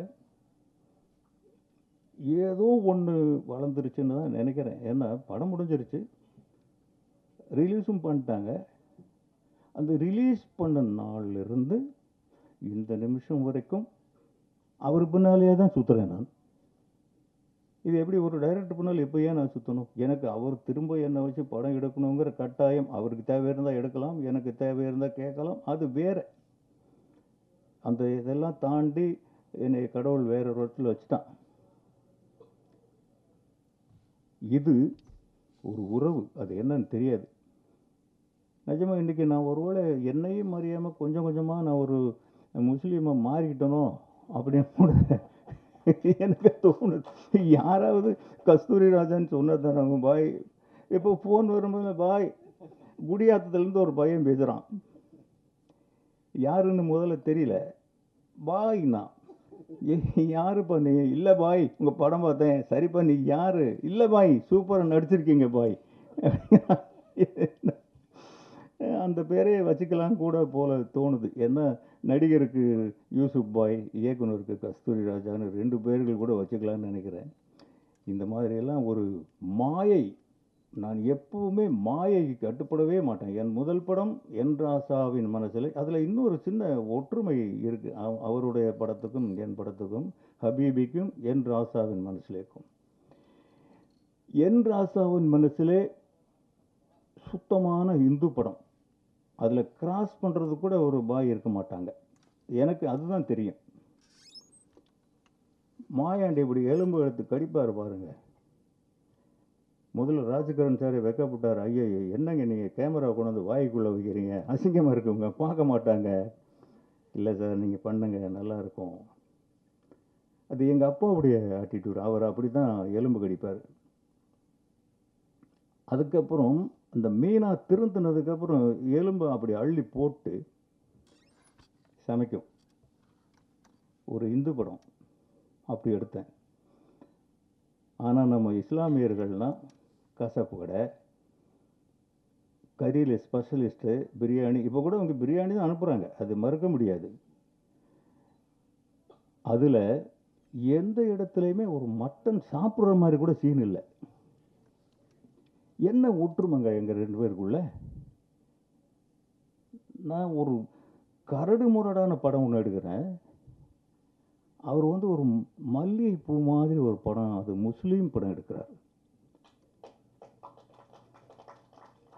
ஏதோ ஒன்று வளர்ந்துருச்சுன்னு தான் நினைக்கிறேன். ஏன்னா படம் முடிஞ்சிருச்சு, ரிலீஸும் பண்ணிட்டாங்க. அந்த ரிலீஸ் பண்ண நாள்லேருந்து இந்த நிமிஷம் வரைக்கும் அவர் பின்னாலேயே தான் சுற்றுறேன் நான். இது எப்படி ஒரு டைரக்டர் பின்னால் எப்போ ஏன் நான் சுற்றணும்? எனக்கு அவர் திரும்ப என்னை வச்சு படம் எடுக்கணுங்கிற கட்டாயம். அவருக்கு தேவை இருந்தால் எடுக்கலாம், எனக்கு தேவை இருந்தால் கேட்கலாம், அது வேறு. அந்த இதெல்லாம் தாண்டி என்னை கடவுள் வேற ஒரு இடத்துல வச்சுட்டான். இது ஒரு உறவு, அது என்னன்னு தெரியாது. நிஜமாக இன்றைக்கி நான் ஒருவேளை என்னையும் அறியாமல் கொஞ்சம் கொஞ்சமாக நான் ஒரு முஸ்லீமாக மாறிக்கிட்டனோ அப்படின்னு கூட எனக்கு தோணுது. யாராவது கஸ்தூரி ராஜான்னு சொன்னதானவங்க பாய். இப்போ ஃபோன் வரும்போது பாய் குடியாத்தத்துலேருந்து ஒரு பையன் பேசுகிறான், யாருன்னு முதல்ல தெரியல. பாய்னா யாருப்பா நீ? இல்லை பாய், உங்கள் படம் பார்த்தேன். சரிப்பா நீ யார்? இல்லை பாய், சூப்பராக நடிச்சிருக்கீங்க பாய். அந்த பேரையே வச்சுக்கலாம் கூட போல தோணுது. ஏன்னா நடிகருக்கு யூசுப் பாய், இயக்குனருக்கு கஸ்தூரி ராஜான்னு 2 பேர்கள் கூட வச்சுக்கலான்னு நினைக்கிறேன். இந்த மாதிரியெல்லாம் ஒரு மாயை. நான் எப்பவுமே மாயைக்கு கட்டுப்படவே மாட்டேன். என் முதல் படம் என் ராசாவின் மனசில், அதில் இன்னொரு சின்ன ஒற்றுமை இருக்குது. அவருடைய படத்துக்கும் என் படத்துக்கும், ஹபீபிக்கும் என் ராசாவின் மனசிலேக்கும். என் ராசாவின் மனசிலே சுத்தமான இந்து படம். அதில் கிராஸ் பண்ணுறது கூட ஒரு பாய் இருக்க மாட்டாங்க. எனக்கு அதுதான் தெரியும். மாயாண்டி இப்படி எலும்பு எடுத்து கடிப்பார் பாருங்க. முதல்ல ராஜகரன் சார் வெக்கப்பட்டார். ஐயா என்னங்க நீங்கள் கேமரா கொண்டு வந்து வாய்க்குள்ளே வைக்கிறீங்க, அசிங்கமாக இருக்குங்க, பார்க்க மாட்டாங்க. இல்லை சார் நீங்கள் பண்ணுங்க, நல்லாயிருக்கும். அது எங்கள் அப்பாவுடைய ஆட்டிடியூட். அவர் அப்படி தான் எலும்பு கடிப்பார். அதுக்கப்புறம் அந்த மீனா திருந்தினதுக்கப்புறம் எலும்பு அப்படி அள்ளி போட்டு சமைக்கும். ஒரு இந்து படம் அப்படி எடுத்தேன். ஆனால் நம்ம இஸ்லாமியர்கள்னால் கசப்பு கடை, கறியில் ஸ்பெஷலிஸ்ட்டு, பிரியாணி. இப்போ கூட அவங்க பிரியாணி தான் அனுப்புகிறாங்க, அது மறுக்க முடியாது. அதில் எந்த இடத்துலையுமே ஒரு மட்டன் சாப்பிட்ற மாதிரி கூட சீன் இல்லை. என்ன ஒற்றுமைங்க எங்கள் 2 பேருக்குள்ள? நான் ஒரு கரடு முரடான படம் ஒன்று எடுக்கிறேன், அவர் வந்து ஒரு மல்லிகைப்பூ மாதிரி ஒரு படம், அது முஸ்லீம் படம் எடுக்கிறார்.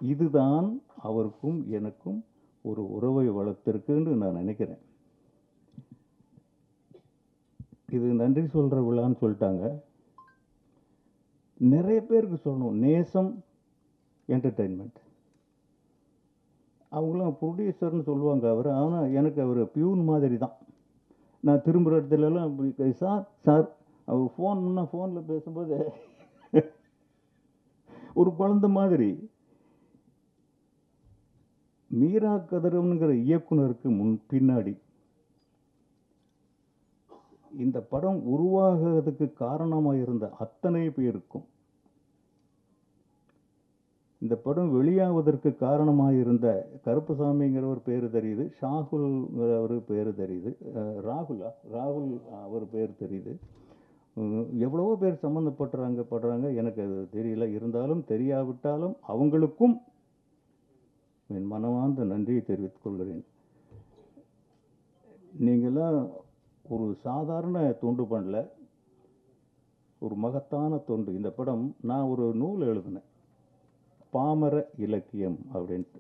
இதுதான் அவருக்கும் எனக்கும் ஒரு உறவை வளர்த்திருக்குன்னு நான் நினைக்கிறேன். இது நன்றி சொல்கிற விழான்னு சொல்லிட்டாங்க. நிறைய பேருக்கு சொல்லணும். நேசம் என்டர்டெயின்மெண்ட், அவங்களும் ப்ரொடியூசர்னு சொல்லுவாங்க அவர். ஆனால் எனக்கு அவர் பியூன் மாதிரி தான். நான் திரும்புகிற இடத்துலலாம் சார் சார் அவர் ஃபோன் பண்ணால் ஃபோனில் பேசும்போது ஒரு குழந்தை மாதிரி. மீரா கதிரவன்கிற இயக்குனருக்கு பின்னாடி இந்த படம் உருவாகிறதுக்கு காரணமாக இருந்த அத்தனை பேருக்கும், இந்த படம் வெளியாவதற்கு காரணமாக இருந்த கருப்புசாமிங்கிறவர் பேர் தெரியுது, ஷாகுல்ங்கிறவர் பேர் தெரியுது, ராகுல் அவர் பேர் தெரியுது, எவ்வளவோ பேர் சம்மந்தப்படுறாங்க எனக்கு அது தெரியல. இருந்தாலும் தெரியாவிட்டாலும் அவங்களுக்கும் என் மனமார்ந்த நன்றியை தெரிவித்துக் கொள்கிறேன். நீங்களாம் ஒரு சாதாரண தொண்டு பண்ணல, ஒரு மகத்தான தொண்டு. இந்த படம் நான் ஒரு நூல் எழுதினேன், பாமர இலக்கியம் அப்படின்ட்டு.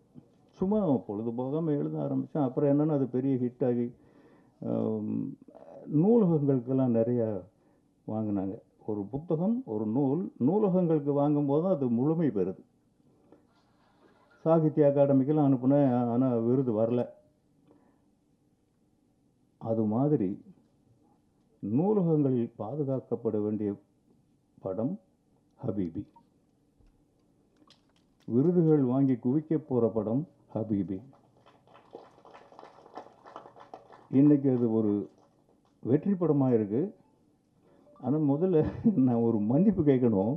சும்மா பொழுதுபோகாமல் எழுத ஆரம்பித்தேன். அப்புறம் என்னென்னா அது பெரிய ஹிட் ஆகி நூலகங்களுக்கெல்லாம் நிறையா வாங்கினாங்க. ஒரு புத்தகம், ஒரு நூலகங்களுக்கு வாங்கும்போது அது முழுமை பெறுது. சாகித்ய அகாடமிக்கெல்லாம் அனுப்புனேன், ஆனால் விருது வரல. அது மாதிரி நூலகங்களில் பாதுகாக்கப்பட வேண்டிய படம் ஹபீபி. விருதுகள் வாங்கி குவிக்க போகிற படம் ஹபீபி. இன்னைக்கு அது ஒரு வெற்றி படமாக இருக்குது. ஆனால் முதல்ல நான் ஒரு மன்னிப்பு கேட்கணும்.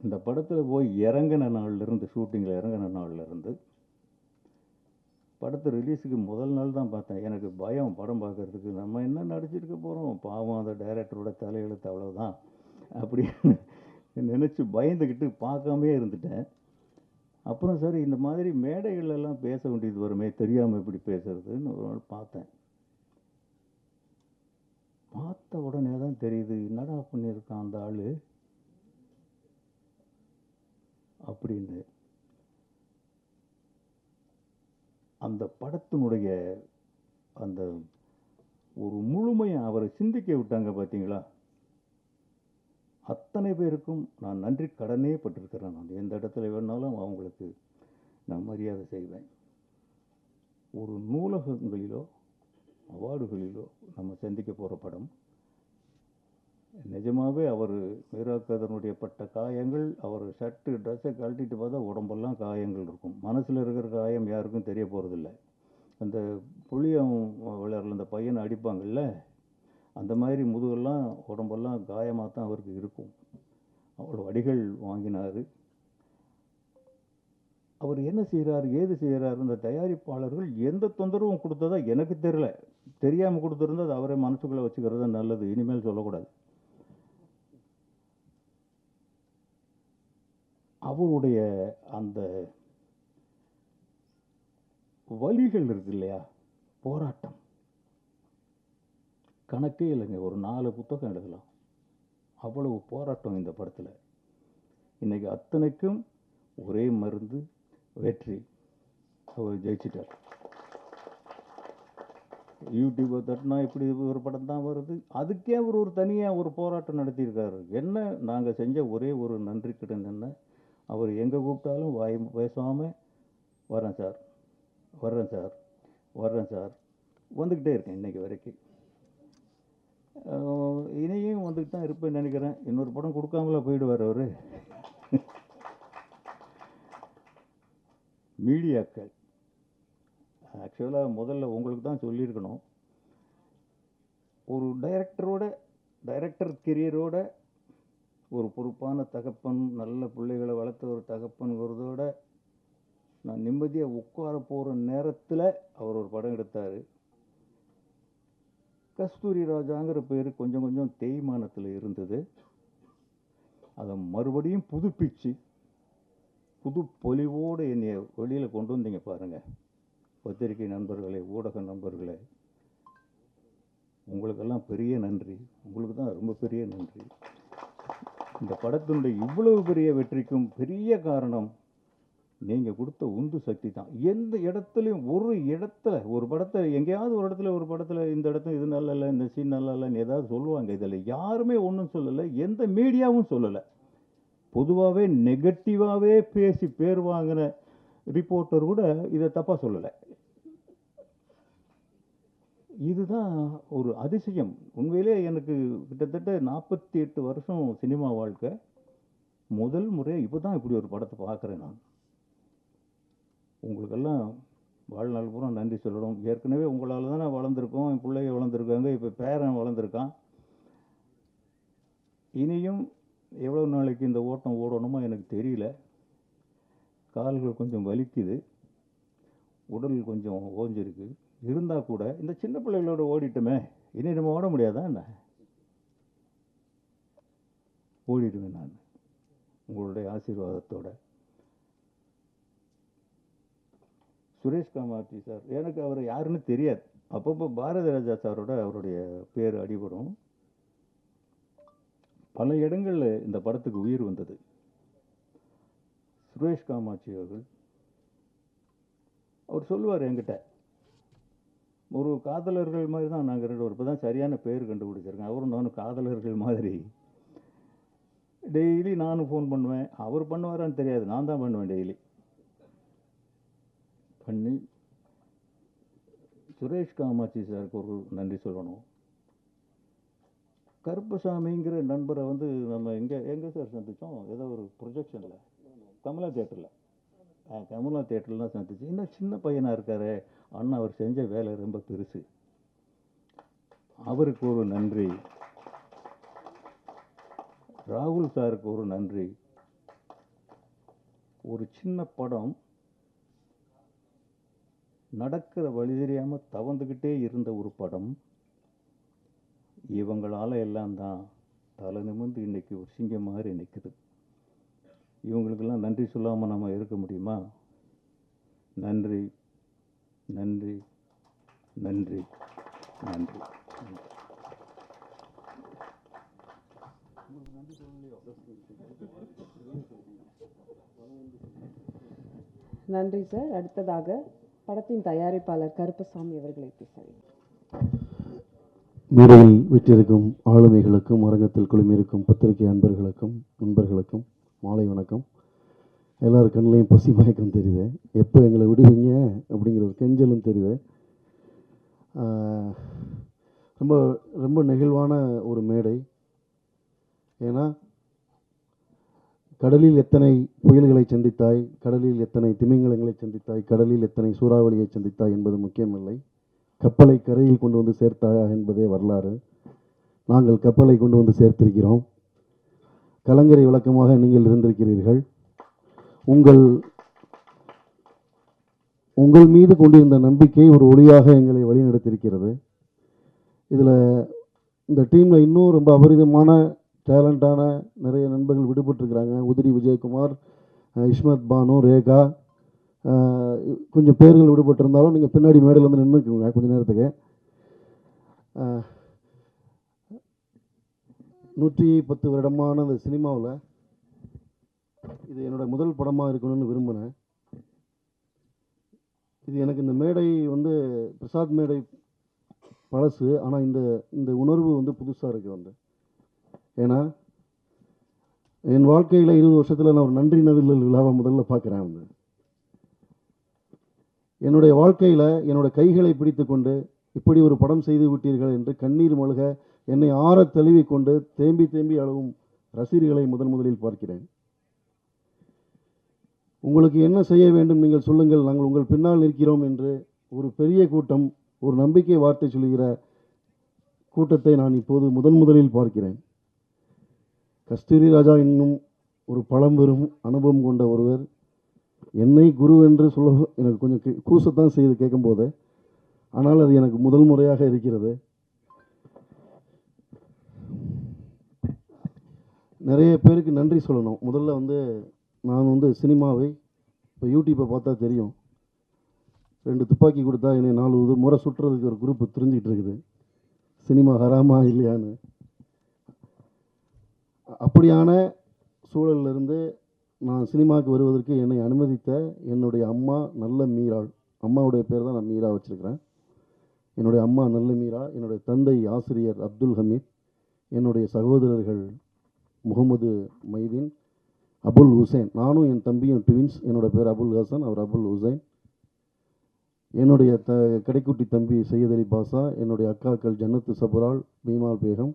இந்த படத்தில் போய் இறங்கின நாள்லேருந்து, ஷூட்டிங்கில் இறங்கின நாள்லேருந்து படத்தை ரிலீஸுக்கு முதல் நாள் தான் பார்த்தேன். எனக்கு பயம் படம் பார்க்குறதுக்கு. நம்ம என்ன நடிச்சிருக்க போகிறோம், பாவம் அந்த டைரக்டரோட தலையெழுத்து அவ்வளோதான் அப்படின்னு நினச்சி பயந்துக்கிட்டு பார்க்காமே இருந்துட்டேன். அப்புறம் சரி இந்த மாதிரி மேடைகளெல்லாம் பேச வேண்டியது வருமே, தெரியாமல் இப்படி பேசுறதுன்னு ஒரு நாள் பார்த்தேன். பார்த்த உடனே தான் தெரியுது, என்னடா பண்ணியிருக்கான் அந்த ஆள் அப்படின்னு. அந்த படத்தினுடைய அந்த ஒரு முழுமையை அவரை சிந்திக்க விட்டாங்க பார்த்தீங்களா. அத்தனை பேருக்கும் நான் நன்றி கடனே பட்டிருக்கிறேன். நான் எந்த இடத்துல வேணாலும் அவங்களுக்கு நான் மரியாதை செய்வேன். ஒரு நூலகங்களிலோ அவார்டுகளிலோ நம்ம சந்திக்க போகிற படம் நிஜமாகவே அவர் மீரா கதிரவனுடைய பட்ட காயங்கள், அவர் ஷர்ட்டு ட்ரெஸ்ஸை கழட்டிட்டு பார்த்தா உடம்பெல்லாம் காயங்கள் இருக்கும். மனசில் இருக்கிற காயம் யாருக்கும் தெரிய போகிறதில்ல. அந்த புளியம் விளையாடல அந்த பையனை அடிப்பாங்கள்ல, அந்த மாதிரி முதுகெல்லாம் உடம்பெல்லாம் காயமாக தான் அவருக்கு இருக்கும். அவ்வளோ அடிகள் வாங்கினார். அவர் என்ன செய்கிறார், ஏது செய்கிறார், இந்த தயாரிப்பாளர்கள் எந்த தொந்தரவும் கொடுத்ததா எனக்கு தெரியல. தெரியாமல் கொடுத்துருந்தா அது அவரே மனசுக்குள்ளே வச்சுக்கிறது நல்லது, இனிமேல் சொல்லக்கூடாது. அவருடைய அந்த வலிகள் இருக்கு இல்லையா, போராட்டம் கணக்கே இல்லைங்க. ஒரு 4 புத்தகம் எழுதலாம், அவ்வளவு போராட்டம் இந்த படத்தில். இன்னைக்கு அத்தனைக்கும் ஒரே மருந்து, வெற்றி. அவர் ஜெயிச்சிட்டார். யூடியூப்பை தட்டினா இப்படி ஒரு படம் தான் வருது, அதுக்கே அவர் ஒரு தனியாக ஒரு போராட்டம் நடத்தியிருக்காரு. என்ன நாங்கள் செஞ்ச ஒரே ஒரு நன்றி கடன் என்ன, அவர் எங்கே கூப்பிட்டாலும் வாய் பேசாமல் வரேன் சார், வர்றேன் சார், வர்றேன் சார், வந்துக்கிட்டே இருக்கேன் இன்னைக்கு வரைக்கும். இனியும் வந்துட்டு தான் இருப்பேன்னு நினைக்கிறேன். இன்னொரு படம் கொடுக்காமல போயிடுவார் அவர். மீடியாக்கள் ஆக்சுவலாக முதல்ல உங்களுக்கு தான் சொல்லியிருக்கணும். ஒரு டைரக்டர் கெரியரோட ஒரு பொறுப்பான தகப்பன், நல்ல பிள்ளைகளை வளர்த்த ஒரு தகப்பன்கிறதோட நான் நிம்மதியாக உட்கார போகிற நேரத்தில் அவர் ஒரு படம் எடுத்தார். கஸ்தூரி ராஜாங்கிற பேர் கொஞ்சம் கொஞ்சம் தேய்மானத்தில் இருந்தது. அதை மறுபடியும் புதுப்பிச்சு புது பொலிவோடு என்னை வெளியில் கொண்டு வந்தீங்க பாருங்கள். பத்திரிகை நண்பர்களே, ஊடக நண்பர்களே, உங்களுக்கெல்லாம் பெரிய நன்றி. உங்களுக்கு தான் ரொம்ப பெரிய நன்றி. இந்த படத்தினுடைய இவ்வளவு பெரிய வெற்றிக்கும் பெரிய காரணம் நீங்கள் கொடுத்த உந்து சக்தி தான். எந்த இடத்துலையும் ஒரு படத்தை எங்கேயாவது ஒரு படத்தில் இந்த இடத்துல இது நல்லா இல்லை, இந்த சீன் நல்லா இல்லைன்னு ஏதாவது சொல்லுவாங்க. இதில் யாருமே ஒன்றும் சொல்லலை, எந்த மீடியாவும் சொல்லலை. பொதுவாகவே நெகட்டிவாகவே பேசி பேர் வாங்கின ரிப்போர்ட்டர் கூட இதை தப்பாக சொல்லலை. இதுதான் ஒரு அதிசயம். உண்மையிலே எனக்கு கிட்டத்தட்ட 48 வருஷம் சினிமா வாழ்க்கை. முதல் முறையாக இப்போ தான் இப்படி ஒரு படத்தை பார்க்குறேன் நான். உங்களுக்கெல்லாம் வாழ்நாள் பூரா நன்றி சொல்லணும். ஏற்கனவே உங்களால் தானே வளர்ந்துருக்கோம், என் பிள்ளைங்க வளர்ந்துருக்காங்க, இப்போ பேரன் வளர்ந்துருக்கான். இனியும் எவ்வளோ நாளைக்கு இந்த ஓட்டம் ஓடணுமோ எனக்கு தெரியல. கால்கள் கொஞ்சம் வலிக்குது, உடல் கொஞ்சம் ஓஞ்சிருக்கு. இருந்தால் கூட இந்த சின்ன பிள்ளைகளோட ஓடிட்டுமே, இனி நம்ம ஓட முடியாதா என்ன? ஓடிடுவேன் நான் உங்களுடைய ஆசீர்வாதத்தோட. சுரேஷ் காமாட்சி சார், எனக்கு அவர் யாருன்னு தெரியாது. அப்பப்போ பாரதி ராஜா சாரோட அவருடைய பேர் அடிபடும். பல இடங்களில் இந்த படத்துக்கு உயிர் வந்தது. சுரேஷ் காமாட்சி அவர்கள் அவர் சொல்லுவார் என்கிட்ட, ஒரு காதலர்கள் மாதிரி தான் நாங்கள் ரெண்டு, இப்போ தான் சரியான பேர் கண்டுபிடிச்சிருக்கேன். அவரும் நானும் காதலர்கள் மாதிரி. டெய்லி நானும் ஃபோன் பண்ணுவேன், அவர் பண்ணுவாரான்னு தெரியாது, நான் தான் பண்ணுவேன். டெய்லி பண்ணி சுரேஷ் காமாட்சி சாருக்கு ஒரு நன்றி சொல்லணும். கருப்பசாமிங்கிற நண்பரை வந்து நம்ம எங்கே சார் சந்தித்தோம்? ஏதோ ஒரு ப்ரொஜெக்ஷனில், கமலா தேட்டரில் தான் சந்திச்சு. இன்னும் சின்ன பையனாக இருக்காரு அண்ணா, அவர் செஞ்ச வேலை ரொம்ப பெருசு. அவருக்கு ஒரு நன்றி. ராகுல் சாருக்கு ஒரு நன்றி. ஒரு சின்ன படம் நடக்கிற வழி தெரியாமல் தவந்துக்கிட்டே இருந்த ஒரு படம், இவங்களால எல்லாம் தான் தலை நிமிர்ந்து இன்னைக்கு ஒரு சிங்கம் மாதிரி நிற்குது. இவங்களுக்கெல்லாம் நன்றி சொல்லாமல் நம்ம இருக்க முடியுமா? நன்றி, நன்றி, நன்றி, நன்றி. நன்றி சார். அடுத்ததாக படத்தின் தயாரிப்பாளர் கருப்பசாமி அவர்களை பேசுகிறேன். மேடையில் விற்றிருக்கும் ஆளுமைகளுக்கும் அரங்கத்தில் குழுமியிருக்கும் பத்திரிகை அன்பர்களுக்கும் நண்பர்களுக்கும் மாலை வணக்கம். எல்லார் கண்ணிலையும் பசி மயக்கம் தெரியுது. எப்போ எங்களை விடுவீங்க அப்படிங்கிற ஒரு கெஞ்சலும் தெரியுது. ரொம்ப ரொம்ப நெகிழ்வான ஒரு மேடை. ஏன்னா கடலில் எத்தனை புயல்களை சந்தித்தாய், கடலில் எத்தனை திமிங்கலங்களை சந்தித்தாய், கடலில் எத்தனை சூறாவளியை சந்தித்தாய் என்பது முக்கியமில்லை, கப்பலை கரையில் கொண்டு வந்து சேர்த்தாயா என்பதே வரலாறு. நாங்கள் கப்பலை கொண்டு வந்து சேர்த்திருக்கிறோம். கலங்கரை விளக்கமாக நீங்கள் இருந்திருக்கிறீர்கள். உங்கள் மீது கொண்டிருந்த நம்பிக்கை ஒரு ஒளியாக எங்களை வழிநடத்தியிருக்கிறது. இதில் இந்த டீமில் இன்னும் ரொம்ப அபரிதமான டேலண்டான நிறைய நண்பர்கள் விடுபட்டுருக்கிறாங்க. உதிரி விஜயகுமார், இஸ்மத் பானு, ரேகா, கொஞ்சம் பேர்கள் விடுபட்டிருந்தாலும் நீங்கள் பின்னாடி மேடையில் வந்து நின்றுக்குங்க கொஞ்சம் நேரத்துக்கு. 110 வருடமான அந்த சினிமாவில் இது என்னோட முதல் படமாக இருக்கணும்னு விரும்பினேன். இது எனக்கு இந்த மேடை வந்து பிரசாத் மேடை பழசு, ஆனால் இந்த உணர்வு வந்து புதுசாக இருக்குது வந்து. ஏன்னா என் வாழ்க்கையில் 20 வருஷத்தில் நான் ஒரு நன்றி நவிழல் விழாவை முதல்ல பார்க்குறேன். வந்து என்னுடைய வாழ்க்கையில் என்னோட கைகளை பிடித்து கொண்டு இப்படி ஒரு படம் செய்து விட்டீர்கள் என்று கண்ணீர் மல்க என்னை ஆற தழுவி கொண்டு தேம்பி தேம்பி அழுவும் ரசிகர்களை முதலில் பார்க்கிறேன். உங்களுக்கு என்ன செய்ய வேண்டும் நீங்கள் சொல்லுங்கள், நாங்கள் உங்கள் பின்னால் நிற்கிறோம் என்று ஒரு பெரிய கூட்டம், ஒரு நம்பிக்கை வார்த்தை சொல்கிற கூட்டத்தை நான் இப்போது முதலில் பார்க்கிறேன். கஸ்தூரி ராஜா இன்னும் ஒரு பழம்பெரும் அனுபவம் கொண்ட ஒருவர். என்னை குரு என்று சொல்ல எனக்கு கொஞ்சம் கூசத்தான் செய்து கேட்கும்போது, ஆனால் அது எனக்கு முதல் முறையாக இருக்கிறது. நிறைய பேருக்கு நன்றி சொல்லணும். முதல்ல வந்து நான் வந்து சினிமாவை இப்போ யூடியூப்பை பார்த்தா தெரியும், 2 துப்பாக்கி கொடுத்தா என்னை 4 முறை சுற்றுறதுக்கு ஒரு குரூப் தெரிஞ்சுக்கிட்டு இருக்குது, சினிமா ஹராமா இல்லையான்னு. அப்படியான சூழலிலிருந்து நான் சினிமாவுக்கு வருவதற்கு என்னை அனுமதித்த என்னுடைய அம்மா நல்ல மீராள், அம்மாவுடைய பேர் தான் நான் மீரா வச்சுருக்கிறேன். என்னுடைய அம்மா நல்ல மீரா, என்னுடைய தந்தை ஆசிரியர் அப்துல் ஹமீத், என்னுடைய சகோதரர்கள் முகமது மைதீன், அபுல் ஹுசைன், நானும் என் தம்பியும் ட்வின்ஸ். என்னோடய பேர் அபுல் ஹசன், அவர் அபுல் ஹுசைன். என்னுடைய கடைக்குட்டி தம்பி சையத் அலி பாஷா, என்னுடைய அக்காக்கள் ஜன்னத்து சபுரால், பீமால் பேகம்.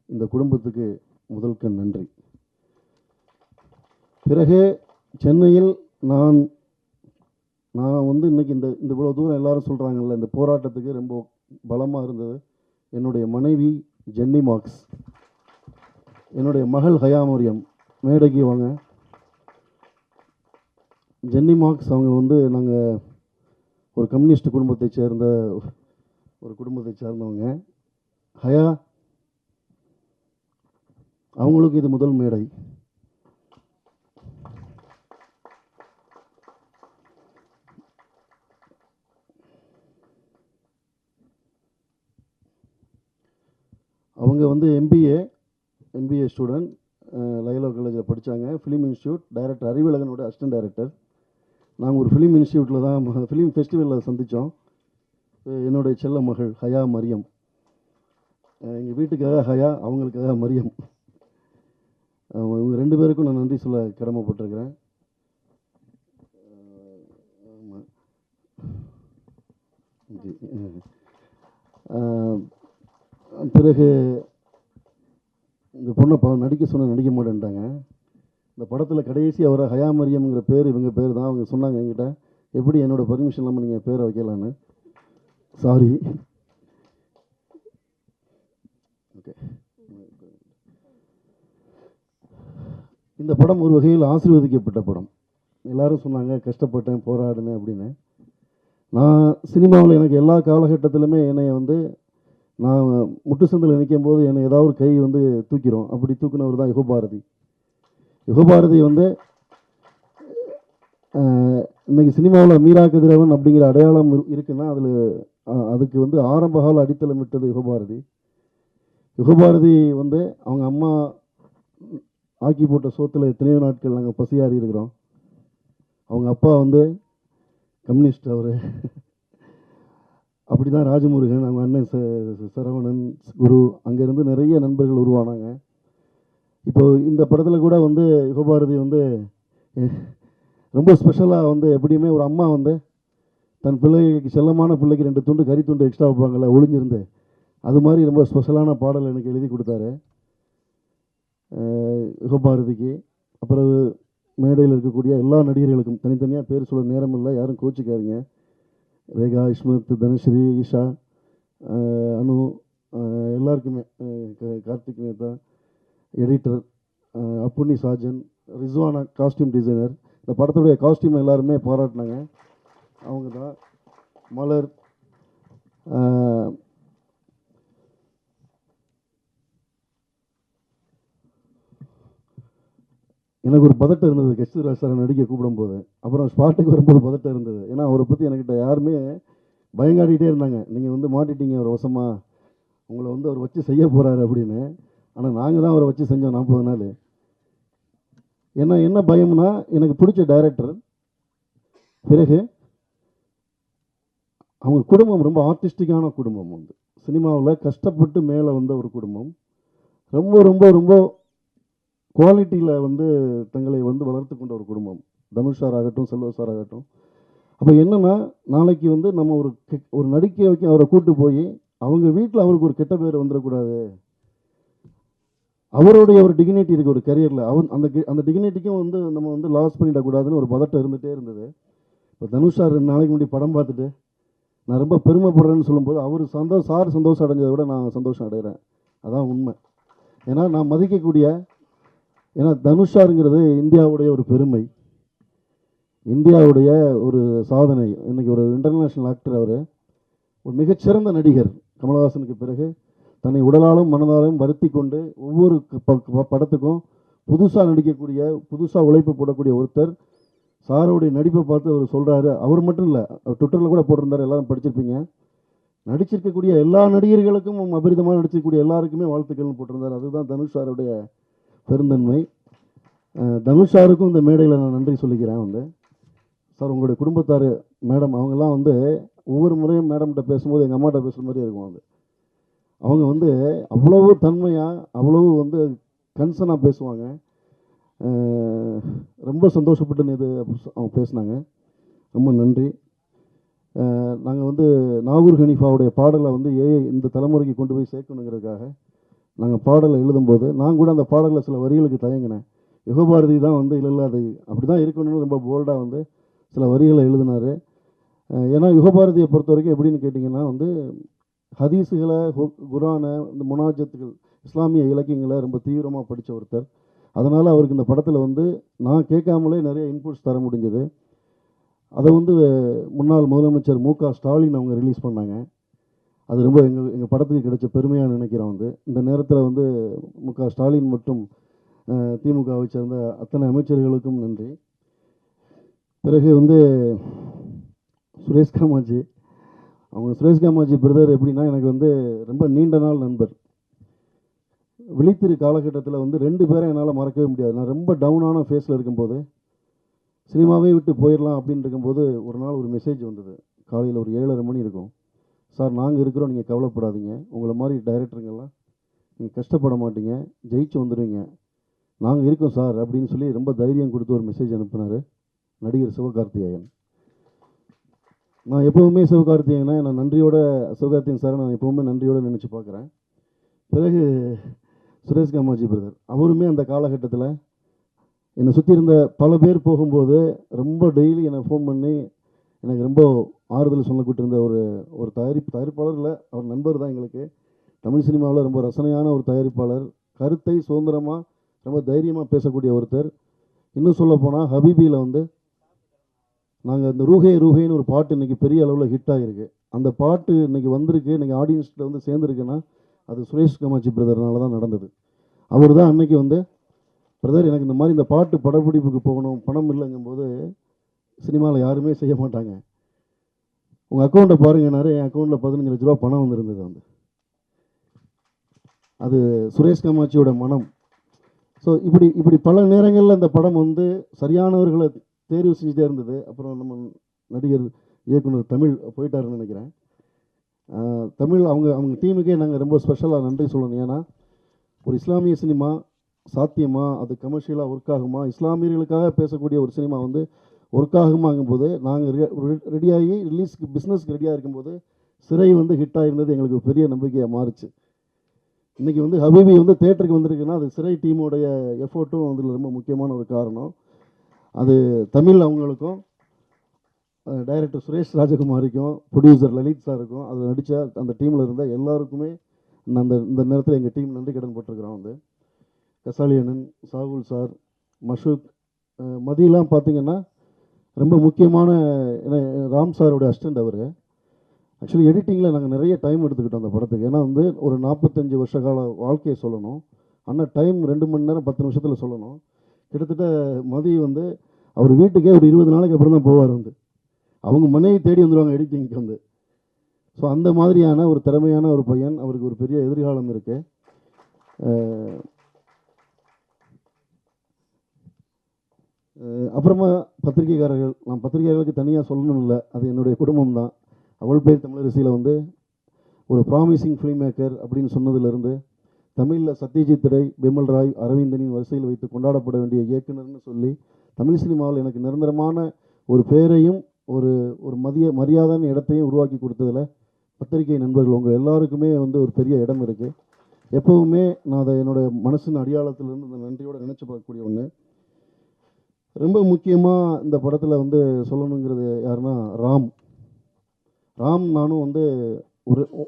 இந்த குடும்பத்துக்கு முதல்கண் நன்றி. பிறகு சென்னையில் நான் வந்து இன்றைக்கி இந்த இவ்வளோ தூரம் எல்லாரும் சொல்கிறாங்கல்ல, இந்த போராட்டத்துக்கு ரொம்ப பலமாக இருந்தது என்னுடைய மனைவி ஜென்னி மார்க்ஸ், என்னுடைய மகள் ஹயா மரியம். மேடைக்கு வாங்க. ஜென்னி மார்க்ஸ் அவங்க வந்து நாங்கள் ஒரு கம்யூனிஸ்ட் குடும்பத்தை சேர்ந்தவங்க. ஹயா அவங்களுக்கு இது முதல் மேடை. அவங்க வந்து எம்பிஏ ஸ்டூடெண்ட், லைலா காலேஜில் படித்தாங்க. ஃபிலிம் இன்ஸ்டியூட் டைரக்டர் அறிவழகனோட அசிஸ்டன்ட் டைரக்டர். நாங்கள் ஒரு ஃபிலிம் இன்ஸ்டியூட்டில் தான் ஃபிலிம் ஃபெஸ்டிவலில் சந்தித்தோம். என்னுடைய செல்ல மகள் ஹயா மரியம். எங்கள் வீட்டுக்காக ஹயா, அவங்களுக்காக மரியம். இவங்க 2 பேருக்கும் நான் நன்றி சொல்ல கடமைப்பட்டிருக்கிறேன். பிறகு இந்த பொண்ணை நடிக்க நடிக்க மாட்டேன்ட்டாங்க. இந்த படத்தில் கடைசி அவரை ஹயா மரியம்ங்கிற பேர் இவங்க பேர் தான். அவங்க சொன்னாங்க என்கிட்ட, எப்படி என்னோடய பர்மிஷன் இல்லாமல் நீங்கள் பேரை வைக்கலான்னு. சாரி. ஓகே. இந்த படம் ஒரு வகையில் ஆசீர்வதிக்கப்பட்ட படம். எல்லாரும் சொன்னாங்க கஷ்டப்பட்டேன், போராடினேன் அப்படின்னு. நான் சினிமாவில் எனக்கு எல்லா காலகட்டத்திலுமே என்னை வந்து நான் முட்டு சந்தில் நிற்கும் போது என்னை ஏதாவது ஒரு கை வந்து தூக்கிடும். அப்படி தூக்கினவர் தான் யுகபாரதி. யுகபாரதி வந்து இன்றைக்கி சினிமாவில் மீரா கதிரவன் அப்படிங்கிற அடையாளம் இருக்குன்னா அதுக்கு வந்து ஆரம்பகால அடித்தளம் விட்டது யுகபாரதி. யுகபாரதி வந்து அவங்க அம்மா ஆக்கி போட்ட சோத்தில் எத்தனையோ நாட்கள் நாங்கள் பசியாறி இருக்கிறோம். அவங்க அப்பா வந்து கம்யூனிஸ்ட். அவர் அப்படி தான் ராஜமுருகன், அவங்க அண்ணன் சரவணன், குரு, அங்கேருந்து நிறைய நண்பர்கள் உருவானாங்க. இப்போ இந்த படத்தில் கூட வந்து யுகபாரதி வந்து ரொம்ப ஸ்பெஷலாக வந்து எப்படியுமே ஒரு அம்மா வந்து தன் பிள்ளைக்கு செல்லமான பிள்ளைக்கு 2 துண்டு கறி துண்டு எக்ஸ்ட்ரா வைப்பாங்கள்ல ஒளிஞ்சிருந்து, அது மாதிரி ரொம்ப ஸ்பெஷலான பாடல் எனக்கு எழுதி கொடுத்தாரு யுகபாரதிக்கு. அப்புறம் மேடையில் இருக்கக்கூடிய எல்லா நடிகர்களுக்கும் தனித்தனியாக பேர் சொல்ல நேரம் இல்லை, யாரும் கோச்சிக்காதீங்க. ரேகா, இஸ்மத், தனுஸ்ரீ, ஈஷா, அனு, எல்லாருக்குமே, Karthik Netha, editor, Appunni Sajan, Rizwana costume designer. இந்த படத்துடைய காஸ்டியூம் எல்லாருமே பாராட்டினாங்க. அவங்க தான் மலர். எனக்கு ஒரு பதட்டம் இருந்தது கஸ்தூரிராஜ் சாரை நடிக்க கூப்பிடும்போது. அப்புறம் ஸ்பாட்டுக்கு வரும்போது பதட்டம் இருந்தது. ஏன்னா அவரை பற்றி என்கிட்ட யாருமே பயங்காடிக்கிட்டே இருந்தாங்க, நீங்கள் வந்து மாட்டிட்டீங்க அவர் வசமாக, உங்களை வந்து அவர் வச்சு செய்ய போகிறாரு அப்படின்னு. ஆனால் நாங்கள் தான் அவரை வச்சு செஞ்சோம் 40 நாள். ஏன்னா என்ன பயம்னா, எனக்கு பிடிச்ச டைரக்டர், பிறகு அவங்க குடும்பம் ரொம்ப ஆர்டிஸ்டிக்கான குடும்பம். வந்து சினிமாவில் கஷ்டப்பட்டு மேலே வந்த ஒரு குடும்பம். ரொம்ப ரொம்ப ரொம்ப குவாலிட்டியில் வந்து தங்களை வந்து வளர்த்து கொண்ட ஒரு குடும்பம். தனுஷ் சார் ஆகட்டும், செல்வ சார் ஆகட்டும். அப்போ என்னென்னா, நாளைக்கு வந்து நம்ம ஒரு நடிக்க வைக்க அவரை கூட்டு போய் அவங்க வீட்டில் அவருக்கு ஒரு கெட்ட பேர் வந்துடக்கூடாது. அவருடைய ஒரு டிக்னிட்டி இருக்குது ஒரு கரியரில். அந்த டிக்னிட்டிக்கும் வந்து நம்ம வந்து லாஸ் பண்ணிடக்கூடாதுன்னு ஒரு பதட்டம் இருந்துகிட்டே இருந்தது. இப்போ தனுஷ் சார் 2 நாளைக்கு முன்னாடி படம் பார்த்துட்டு நான் ரொம்ப பெருமைப்படுறேன்னு சொல்லும்போது அவர் சந்தோஷம் அடைஞ்சதை விட நான் சந்தோஷம் அடைகிறேன். அதான் உண்மை. ஏன்னா நான் மதிக்கக்கூடிய, ஏன்னா தனுஷ் சாருங்கிறது இந்தியாவுடைய ஒரு பெருமை, இந்தியாவுடைய ஒரு சாதனை. இன்றைக்கி ஒரு இன்டர்நேஷ்னல் ஆக்டர். அவர் ஒரு மிகச்சிறந்த நடிகர். கமலஹாசனுக்கு பிறகு தன்னை உடலாலும் மனதாலும் வருத்தி கொண்டு ஒவ்வொரு படத்துக்கும் புதுசாக நடிக்கக்கூடிய, புதுசாக உழைப்பு போடக்கூடிய ஒருத்தர். சாரோடைய நடிப்பை பார்த்து அவர் சொல்கிறாரு, அவர் மட்டும் இல்லை, ட்விட்டரில் கூட போட்டிருந்தார், எல்லாரும் படிச்சிருப்பீங்க. நடிச்சிருக்கக்கூடிய எல்லா நடிகர்களுக்கும் அபரிதமாக நடிச்சிருக்கக்கூடிய எல்லாருக்குமே வாழ்த்துக்கள்னு போட்டிருந்தார். அதுதான் தனுஷ் சாருடைய பெருந்தன்மை. தனுஷ் சாருக்கும் இந்த மேடையில் நான் நன்றி சொல்லிக்கிறேன். வந்து சார், உங்களுடைய குடும்பத்தார் மேடம் அவங்கெல்லாம் வந்து ஒவ்வொரு முறையும் மேடம்கிட்ட பேசும்போது எங்கள் அம்மாட்ட பேசுகிற மாதிரி இருக்கும். வந்து அவங்க வந்து அவ்வளவு தன்மையாக, அவ்வளவு வந்து கன்சர்னாக பேசுவாங்க. ரொம்ப சந்தோஷப்பட்டு இது அவங்க பேசினாங்க. ரொம்ப நன்றி. நாங்கள் வந்து நாகூர் ஹனீஃபாவுடைய பாடலை வந்து இந்த தலைமுறைக்கு கொண்டு போய் சேர்க்கணுங்கிறதுக்காக நாங்கள் பாடலை எழுதும்போது நான் கூட அந்த பாடலில் சில வரிகளுக்கு தயங்கினேன். யுகபாரதி தான் வந்து இல்லை அது அப்படி தான் இருக்கணும்னு ரொம்ப போல்டாக வந்து சில வரிகளை எழுதினார். ஏன்னா யுகபாரதியை பொறுத்த வரைக்கும் எப்படின்னு கேட்டிங்கன்னா வந்து ஹதீஸுகளை குரானை இந்த முனாஜத்துகள் இஸ்லாமிய இலக்கியங்களை ரொம்ப தீவிரமாக படித்த ஒருத்தர். அதனால் அவருக்கு இந்த படத்தில் வந்து நான் கேட்காமலே நிறைய இன்புட்ஸ் தர முடிஞ்சது. அதை வந்து முன்னாள் முதலமைச்சர் மு.க. ஸ்டாலின் அவங்க ரிலீஸ் பண்ணாங்க. அது ரொம்ப எங்கள் படத்துக்கு கிடைச்ச பெருமையாக நினைக்கிறோம். வந்து இந்த நேரத்தில் வந்து மு.க. ஸ்டாலின் மற்றும் திமுகவை சேர்ந்த அத்தனை அமைச்சர்களுக்கும் நன்றி. பிறகு வந்து சுரேஷ் காமாட்சி, அவங்க சுரேஷ் காமாட்சி பிரதர் எப்படின்னா எனக்கு வந்து ரொம்ப நீண்ட நாள் நண்பர். விழித்திரு காலகட்டத்தில் வந்து 2 பேரை என்னால் மறக்கவே முடியாது. நான் ரொம்ப டவுனான ஃபேஸில் இருக்கும்போது சினிமாவே விட்டு போயிடலாம் அப்படின்னு இருக்கும்போது ஒரு நாள் ஒரு மெசேஜ் வந்தது. காலையில் ஒரு 7:30 மணி இருக்கும். சார் நாங்கள் இருக்கிறோம், நீங்கள் கவலைப்படாதீங்க, உங்களை மாதிரி டைரக்டருங்கெல்லாம் நீங்கள் கஷ்டப்பட மாட்டீங்க, ஜெயிச்சு வந்துடுவீங்க, நாங்கள் இருக்கோம் சார் அப்படின்னு சொல்லி ரொம்ப தைரியம் கொடுத்து ஒரு மெசேஜ் அனுப்புனார் நடிகர் சிவகார்த்திகேயன். நான் எப்போவுமே சிவகார்த்திகேயனை நான் நன்றியோட சிவகார்த்திகேயன் சாரை நான் எப்போவுமே நன்றியோடு நினச்சி பார்க்குறேன். பிறகு சுரேஷ் காமாட்சி பிரதர் அவருமே அந்த காலகட்டத்தில் என்னை சுற்றி இருந்த பல பேர் போகும்போது ரொம்ப டெய்லி என்னை ஃபோன் பண்ணி எனக்கு ரொம்ப ஆறுதல் சொல்லக்கூட்டு இருந்த ஒரு தயாரிப்பாளர் இல்லை, அவர் நண்பர் தான் எங்களுக்கு. தமிழ் சினிமாவில் ரொம்ப ரசனையான ஒரு தயாரிப்பாளர், கருத்தை சுதந்திரமாக ரொம்ப தைரியமாக பேசக்கூடிய ஒருத்தர். இன்னும் சொல்லப்போனால் ஹபீபியில் வந்து நாங்கள் இந்த ரூஹே ரூஹேன்னு ஒரு பாட்டு இன்றைக்கி பெரிய அளவில் ஹிட் ஆகிருக்கு. அந்த பாட்டு இன்றைக்கி வந்திருக்கு, இன்றைக்கி ஆடியன்ஸில் வந்து சேர்ந்துருக்குன்னா அது சுரேஷ் காமாட்சி பிரதர்னால தான் நடந்தது. அவர் தான் அன்றைக்கி வந்து பிரதர் எனக்கு இந்த மாதிரி இந்த பாட்டு படப்பிடிப்புக்கு போகணும், பணம் இல்லைங்கும்போது சினிமாவில் யாருமே செய்ய மாட்டாங்க, உங்கள் அக்கௌண்ட்டை பாருங்கன்னாரு. என் அக்கௌண்ட்டில் 15 லட்ச ரூபா பணம் வந்துருந்தது. வந்து அது சுரேஷ் காமாட்சியோட மனம். ஸோ இப்படி பல நேரங்களில் இந்த படம் வந்து சரியானவர்களை தேர்வு செஞ்சுட்டே இருந்தது. அப்புறம் நம்ம நடிகர் இயக்குனர் தமிழ் போயிட்டாருன்னு நினைக்கிறேன். தமிழ் அவங்க டீமுக்கே நாங்கள் ரொம்ப ஸ்பெஷலாக நன்றி சொல்லணும். ஏன்னா ஒரு இஸ்லாமிய சினிமா சாத்தியமா, அது கமர்ஷியலாக ஒர்க் ஆகுமா, இஸ்லாமியர்களுக்காக பேசக்கூடிய ஒரு சினிமா வந்து ஒர்க் ஆகுமாங்கும்போது நாங்கள் ரெடியாகி ரிலீஸ்க்கு பிஸ்னஸ்க்கு ரெடியாக இருக்கும்போது சிறை வந்து ஹிட் ஆகிருந்தது எங்களுக்கு பெரிய நம்பிக்கையாக மாறுச்சு. இன்றைக்கி வந்து ஹபீபி வந்து தேட்டருக்கு வந்திருக்குன்னா அது சிறை டீமோடைய எஃபோர்ட்டும் அதில் ரொம்ப முக்கியமான ஒரு காரணம். அது தமிழ் அவங்களுக்கும் டைரக்டர் சுரேஷ் ராஜகுமாரிக்கும் ப்ரொடியூசர் லலித் சாருக்கும் அது நடித்த அந்த டீமில் இருந்த எல்லாருக்குமே இந்த நேரத்தில் எங்கள் டீம் நன்றி கடன் பட்டிருக்கிறோம். வந்து கசாலி அண்ணன், சாகுல் சார், மஷூக், மதியெலாம் பார்த்திங்கன்னா ரொம்ப முக்கியமான ராம் சாரோட அசிஸ்டண்ட். அவர் ஆக்சுவலி எடிட்டிங்கில் நாங்கள் நிறைய டைம் எடுத்துக்கிட்டோம் அந்த படத்துக்கு. ஏன்னா வந்து ஒரு 45 வருஷ கால வாழ்க்கையை சொல்லணும், ஆனால் டைம் 2 மணி நேரம் 10 நிமிஷத்தில் சொல்லணும். கிட்டத்தட்ட மதி வந்து அவர் வீட்டுக்கே ஒரு 20 நாளைக்கு அப்புறம் தான் போவார். வந்து அவங்க மனைவி தேடி வந்துடுவாங்க எடிட்டிங்க்கு வந்து. ஸோ அந்த மாதிரியான ஒரு திறமையான ஒரு பையன், அவருக்கு ஒரு பெரிய எதிர்காலம் இருக்குது. அப்புறமா பத்திரிகைக்காரர்கள், நான் பத்திரிகையாளர்களுக்கு தனியாக சொல்லணும் இல்லை, அது என்னுடைய குடும்பம் தான். அவள் பேர் தமிழரசியில் வந்து ஒரு ப்ராமிசிங் ஃபிலிம் மேக்கர் அப்படின்னு சொன்னதுலேருந்து தமிழில் சத்யஜித் ரே, பிமல் ராய், அரவிந்தனின் வரிசையில் வைத்து கொண்டாடப்பட வேண்டிய இயக்குனர்னு சொல்லி தமிழ் சினிமாவில் எனக்கு நிரந்தரமான ஒரு பேரையும் ஒரு மரியாதையான இடத்தையும் உருவாக்கி கொடுத்ததில் பத்திரிகை நண்பர்கள் உங்கள் எல்லாருக்குமே வந்து ஒரு பெரிய இடம் இருக்குது. எப்போவுமே நான் அதை என்னோடய மனசின் அடியாளத்திலேருந்து இந்த நன்றியோடு நினச்சி பார்க்கக்கூடிய ஒன்று. ரொம்ப முக்கியமாக இந்த படத்தில் வந்து சொல்லணுங்கிறது யாருன்னா ராம் நானும் வந்து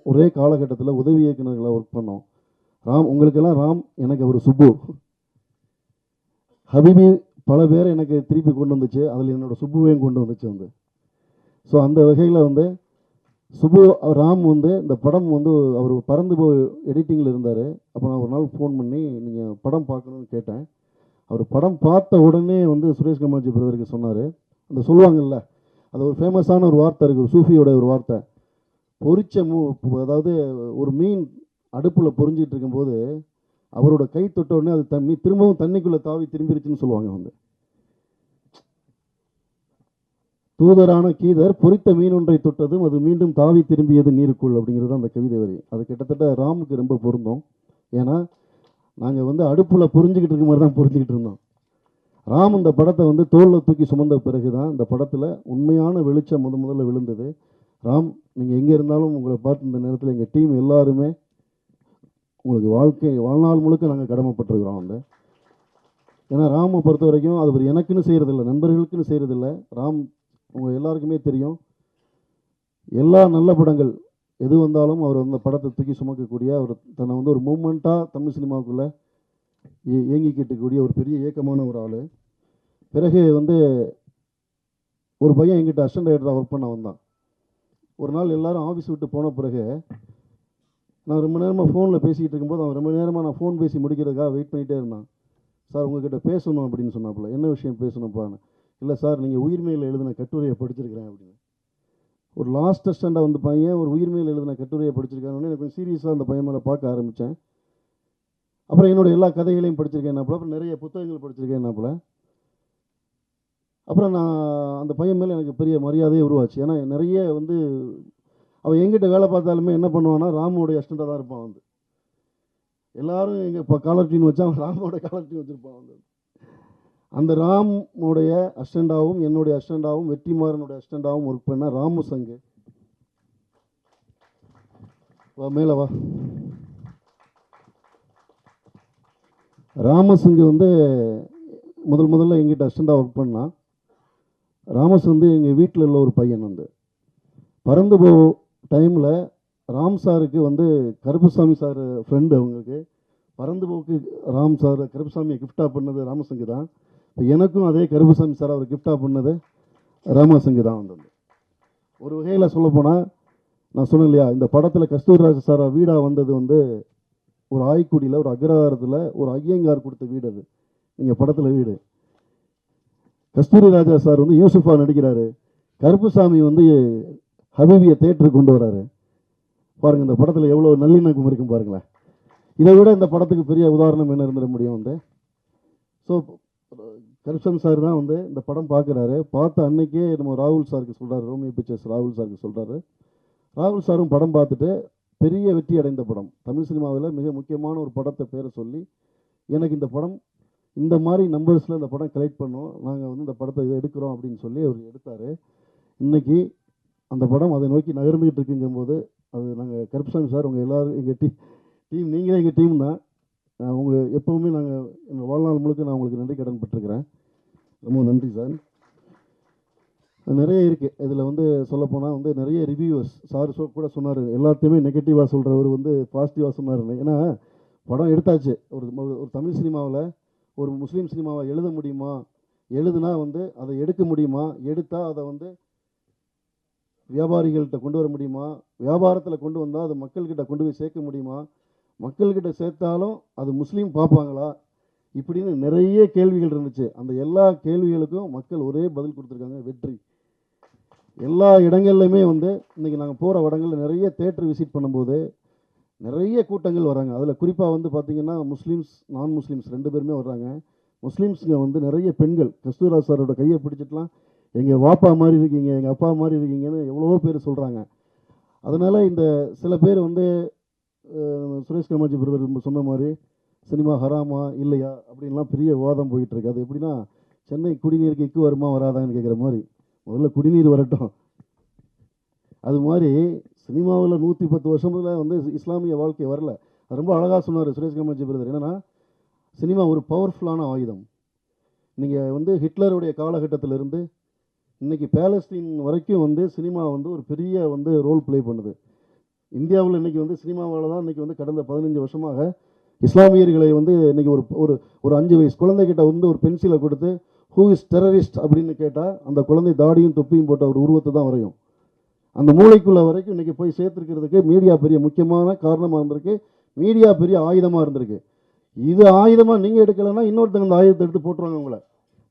ஒரே காலகட்டத்தில் உதவி இயக்குநர்களாக ஒர்க் பண்ணோம். உங்களுக்கெல்லாம் ராம், எனக்கு அவர் சுப்பு. ஹபீபி பல பேரை எனக்கு திருப்பி கொண்டு வந்துச்சு, அதில் என்னோடய சுப்புவையும் கொண்டு வந்துச்சு வந்து. ஸோ அந்த வகையில் வந்து சுப்பு ராம் வந்து இந்த படம் வந்து அவர் பறந்து போய் எடிட்டிங்கில் இருந்தார். அப்போ நான் ஒரு நாள் ஃபோன் பண்ணி நீங்கள் படம் பார்க்கணுன்னு கேட்டேன். அவர் படம் பார்த்த உடனே வந்து சுரேஷ் காமாட்சி பிரதருக்கு சொன்னார். அந்த சொல்லுவாங்கள்ல, அது ஒரு ஃபேமஸான ஒரு வார்த்தை இருக்குது, சூஃபியோட ஒரு வார்த்தை, பொரிச்ச அதாவது ஒரு மீன் அடுப்பில் பொரிஞ்சிட்டு இருக்கும்போது அவரோட கை தொட்ட உடனே அது திரும்பவும் தண்ணிக்குள்ளே தாவி திரும்பிருச்சுன்னு சொல்லுவாங்க. வந்து தூதரான கீதர் பொரித்த மீன் ஒன்றை தொட்டதும் அது மீண்டும் தாவி திரும்பியது நீருக்குள் அப்படிங்கிறது அந்த கவிதை வரி. அது கிட்டத்தட்ட ராமுக்கு ரொம்ப பொருந்தும். ஏன்னா நாங்கள் வந்து அடுப்பில் புரிஞ்சுக்கிட்டு இருக்க மாதிரி தான் புரிஞ்சுக்கிட்டு இருந்தோம். ராம் இந்த படத்தை வந்து தோளில் தூக்கி சுமந்த பிறகு தான் இந்த படத்தில் உண்மையான வெளிச்சம் முதல்ல விழுந்தது. ராம், நீங்கள் எங்கே இருந்தாலும் உங்களை பார்த்து இந்த நேரத்தில் எங்கள் டீம் எல்லாருமே உங்களுக்கு வாழ்நாள் முழுக்க நாங்கள் கடமைப்பட்டிருக்கிறோம். வந்து ஏன்னா ராமை பொறுத்த வரைக்கும் அது ஒரு எனக்குன்னு செய்கிறதில்ல, நண்பர்களுக்குன்னு செய்கிறதில்ல. ராம் உங்கள் எல்லாருக்குமே தெரியும், எல்லா நல்ல படங்கள் எது வந்தாலும் அவர் அந்த படத்தை தூக்கி சுமக்கக்கூடிய, அவர் தன்னை வந்து ஒரு மூமெண்ட்டாக தமிழ் சினிமாவுக்குள்ளே இயங்கிக்கிட்டு இருக்கக்கூடிய ஒரு பெரிய இயக்கமான ஒரு ஆள். பிறகு வந்து ஒரு பையன் என்கிட்ட அசிஸ்டன்ட் டைரக்டராக ஒர்க் பண்ண வந்தான். ஒரு நாள் எல்லாரும் ஆஃபீஸ் விட்டு போன பிறகு நான் ரொம்ப நேரமாக ஃபோனில் பேசிக்கிட்டு இருக்கும்போது அவன் ரொம்ப நேரமாக நான் ஃபோன் பேசி முடிக்கிறதுக்காக வெயிட் பண்ணிகிட்டே இருந்தான். சார் உங்ககிட்ட பேசணும் அப்படின்னு சொன்னாப்புல. என்ன விஷயம் பேசணும்ப்பான்னு. இல்லை சார், நீங்கள் உயிர்மையில் எழுதின கட்டுரையை படிச்சிருக்கிறேன் அப்படின்னு. ஒரு லாஸ்ட் அசிஸ்டண்டாக வந்து பையன் ஒரு உயிர்மையில் எழுதின கட்டுரையை படிச்சிருக்கான்னு எனக்கு கொஞ்சம் சீரியஸாக அந்த பையன் மேலே பார்க்க ஆரம்பித்தேன். அப்புறம் என்னோடய எல்லா கதைகளையும் படிச்சிருக்கேன்னாப்புல, அப்புறம் நிறைய புத்தகங்கள் படிச்சிருக்கேன்னாப்புல. அப்புறம் நான் அந்த பையன் மேலே எனக்கு பெரிய மரியாதையே உருவாச்சு. ஏன்னா நிறைய வந்து அவன் எங்கிட்ட வேலை பார்த்தாலுமே என்ன பண்ணுவான்னா ராமோடைய அசிஸ்டண்டாக தான் இருப்பான். வந்து எல்லாரும் எங்கள் இப்போ காலர் டியூன் வச்சா அவன் ராமோட காலர் டியூன் வச்சுருப்பான். வந்து அந்த ராமுடைய அசிஸ்டண்டாகவும் என்னுடைய அசிஸ்டண்டாகவும் வெற்றிமாறனுடைய அசிஸ்டண்டாகவும் ஒர்க் பண்ண ராமு சங்கு. வா மேலே வா. ராமசங்கு வந்து முதல்ல எங்கிட்ட அசிஸ்டண்டாக ஒர்க் பண்ணான். ராமஸ் வந்து எங்கள் வீட்டில் உள்ள ஒரு பையன். வந்து பறந்து போ டைமில் ராம் சாருக்கு வந்து கருப்புசாமி சார் ஃப்ரெண்டு. அவங்களுக்கு பறந்து போக்கு ராம் சார் கருப்புசாமியை கிஃப்டாக பண்ணது ராமசங்கு தான். இப்போ எனக்கும் அதே கருப்புசாமி சார் அவர் கிஃப்டாக பண்ணது ராமசங்கு தான். வந்து ஒரு வகையில் சொல்லப்போனால் நான் சொன்னேன் இல்லையா, இந்த படத்தில் கஸ்தூரிராஜ சாரா வீடாக வந்தது வந்து ஒரு ஆய்க்குடியில் ஒரு அக்ரஹாரத்தில் ஒரு ஐயங்கார் கொடுத்த வீடு. அது நீங்கள் படத்தில் வீடு. கஸ்தூரி ராஜா சார் வந்து யூசுஃபா நடிக்கிறாரு. கருப்புசாமி வந்து ஹபீபியை தேட்டருக்கு கொண்டு வராரு. பாருங்கள் இந்த படத்தில் எவ்வளோ நல்லிணக்கம் இருக்கும் பாருங்களேன். இதை விட இந்த படத்துக்கு பெரிய உதாரணம் என்ன இருந்துட முடியும். வந்து ஸோ கருப்சாமி சார் தான் வந்து இந்த படம் பார்க்குறாரு. பார்த்த அன்னைக்கே நம்ம ராகுல் சாருக்கு சொல்கிறாரு, ரோமியோ பிக்சர்ஸ் ராகுல் சாருக்கு சொல்கிறாரு. ராகுல் சாரும் படம் பார்த்துட்டு பெரிய வெற்றி அடைந்த படம், தமிழ் சினிமாவில் மிக முக்கியமான ஒரு படத்தை பேரை சொல்லி எனக்கு இந்த படம் இந்த மாதிரி நம்பர்ஸில் இந்த படம் கலெக்ட் பண்ணோம், நாங்கள் வந்து இந்த படத்தை இதை எடுக்கிறோம் அப்படின்னு சொல்லி அவர் எடுத்தார். இன்றைக்கி அந்த படம் அதை நோக்கி நகர்ந்துக்கிட்டு இருக்குங்கும்போது அது நாங்கள் கருப்புசாமி சார் உங்கள் எல்லோரும் எங்கள் டீம் நீங்களே எங்கள் டீம் தான். உங்கள் எப்போவுமே நாங்கள் எங்கள் வாழ்நாள் முழுக்க நான் உங்களுக்கு நன்றி கடன் பட்டிருக்கிறேன். ரொம்ப நன்றி சார். நிறைய இருக்குது இதில் வந்து சொல்லப்போனால் வந்து நிறைய ரிவ்யூவர்ஸ் சார் கூட சொன்னார், எல்லாத்தையுமே நெகட்டிவாக சொல்கிறவர் வந்து பாசிட்டிவாக சொன்னார். ஏன்னா படம் எடுத்தாச்சு. ஒரு தமிழ் சினிமாவில் ஒரு முஸ்லீம் சினிமாவை எழுத முடியுமா, எழுதுனா வந்து அதை எடுக்க முடியுமா, எடுத்தால் அதை வந்து வியாபாரிகள்கிட்ட கொண்டு வர முடியுமா, வியாபாரத்தில் கொண்டு வந்தால் அது மக்கள்கிட்ட கொண்டு போய் சேர்க்க முடியுமா, மக்கள்கிட்ட சேர்த்தாலும் அது முஸ்லீம் பார்ப்பாங்களா, இப்படின்னு நிறைய கேள்விகள் இருந்துச்சு. அந்த எல்லா கேள்விகளுக்கும் மக்கள் ஒரே பதில் கொடுத்துருக்காங்க, வெற்றி. எல்லா இடங்கள்லையுமே வந்து இன்றைக்கி நாங்கள் போகிற இடங்களில் நிறைய தேட்டர் விசிட் பண்ணும்போது நிறைய கூட்டங்கள் வராங்க. அதில் குறிப்பாக வந்து பார்த்திங்கன்னா முஸ்லீம்ஸ் நான் முஸ்லீம்ஸ் 2 பேருமே வர்றாங்க. முஸ்லீம்ஸுங்க வந்து நிறைய பெண்கள் கஸ்தூரிராஜ் சாரோட கையை பிடிச்சிட்டுலாம் எங்கள் வாப்பா மாதிரி இருக்கீங்க, எங்கள் அப்பா மாதிரி இருக்கீங்கன்னு எவ்வளவோ பேர் சொல்கிறாங்க. அதனால் இந்த சில பேர் வந்து சுரேஷ் கமாஜி பிரதர் சொன்ன மாதிரி சினிமா ஹராமா இல்லையா அப்படின்லாம் பெரிய விவாதம் போயிட்டுருக்கு. அது எப்படின்னா சென்னை குடிநீருக்கு இக்கு வருமா வராதான்னு கேட்குற மாதிரி, முதல்ல குடிநீர் வரட்டும். அது மாதிரி சினிமாவில் 110 வருஷத்துல வந்து இஸ்லாமிய வாழ்க்கை வரல. அது ரொம்ப அழகாக சொன்னார் சுரேஷ் கமாஜி பிரதர். என்னென்னா சினிமா ஒரு பவர்ஃபுல்லான ஆயுதம். நீங்கள் வந்து ஹிட்லருடைய காலகட்டத்திலிருந்து இன்றைக்கி பேலஸ்தீன் வரைக்கும் வந்து சினிமா வந்து ஒரு பெரிய வந்து ரோல் ப்ளே பண்ணுது. இந்தியாவில் இன்றைக்கி வந்து சினிமாவில் தான் இன்றைக்கி வந்து கடந்த 15 வருஷமாக இஸ்லாமியர்களை வந்து இன்றைக்கி ஒரு 5 வயசு குழந்தைகிட்ட வந்து ஒரு பென்சிலை கொடுத்து ஹூ இஸ் டெரரிஸ்ட் அப்படின்னு கேட்டால் அந்த குழந்தை தாடியும் தொப்பியும் போட்ட ஒரு உருவத்தை தான் வரையும். அந்த மூளைக்குள்ளே வரைக்கும் இன்றைக்கி போய் சேர்த்துருக்கிறதுக்கு மீடியா பெரிய முக்கியமான காரணமாக இருந்திருக்கு. மீடியா பெரிய ஆயுதமாக இருந்திருக்கு. இது ஆயுதமாக நீங்கள் எடுக்கலைன்னா இன்னொருத்தங்க அந்த ஆயுதத்தை எடுத்து போட்டுருவாங்க உங்களை.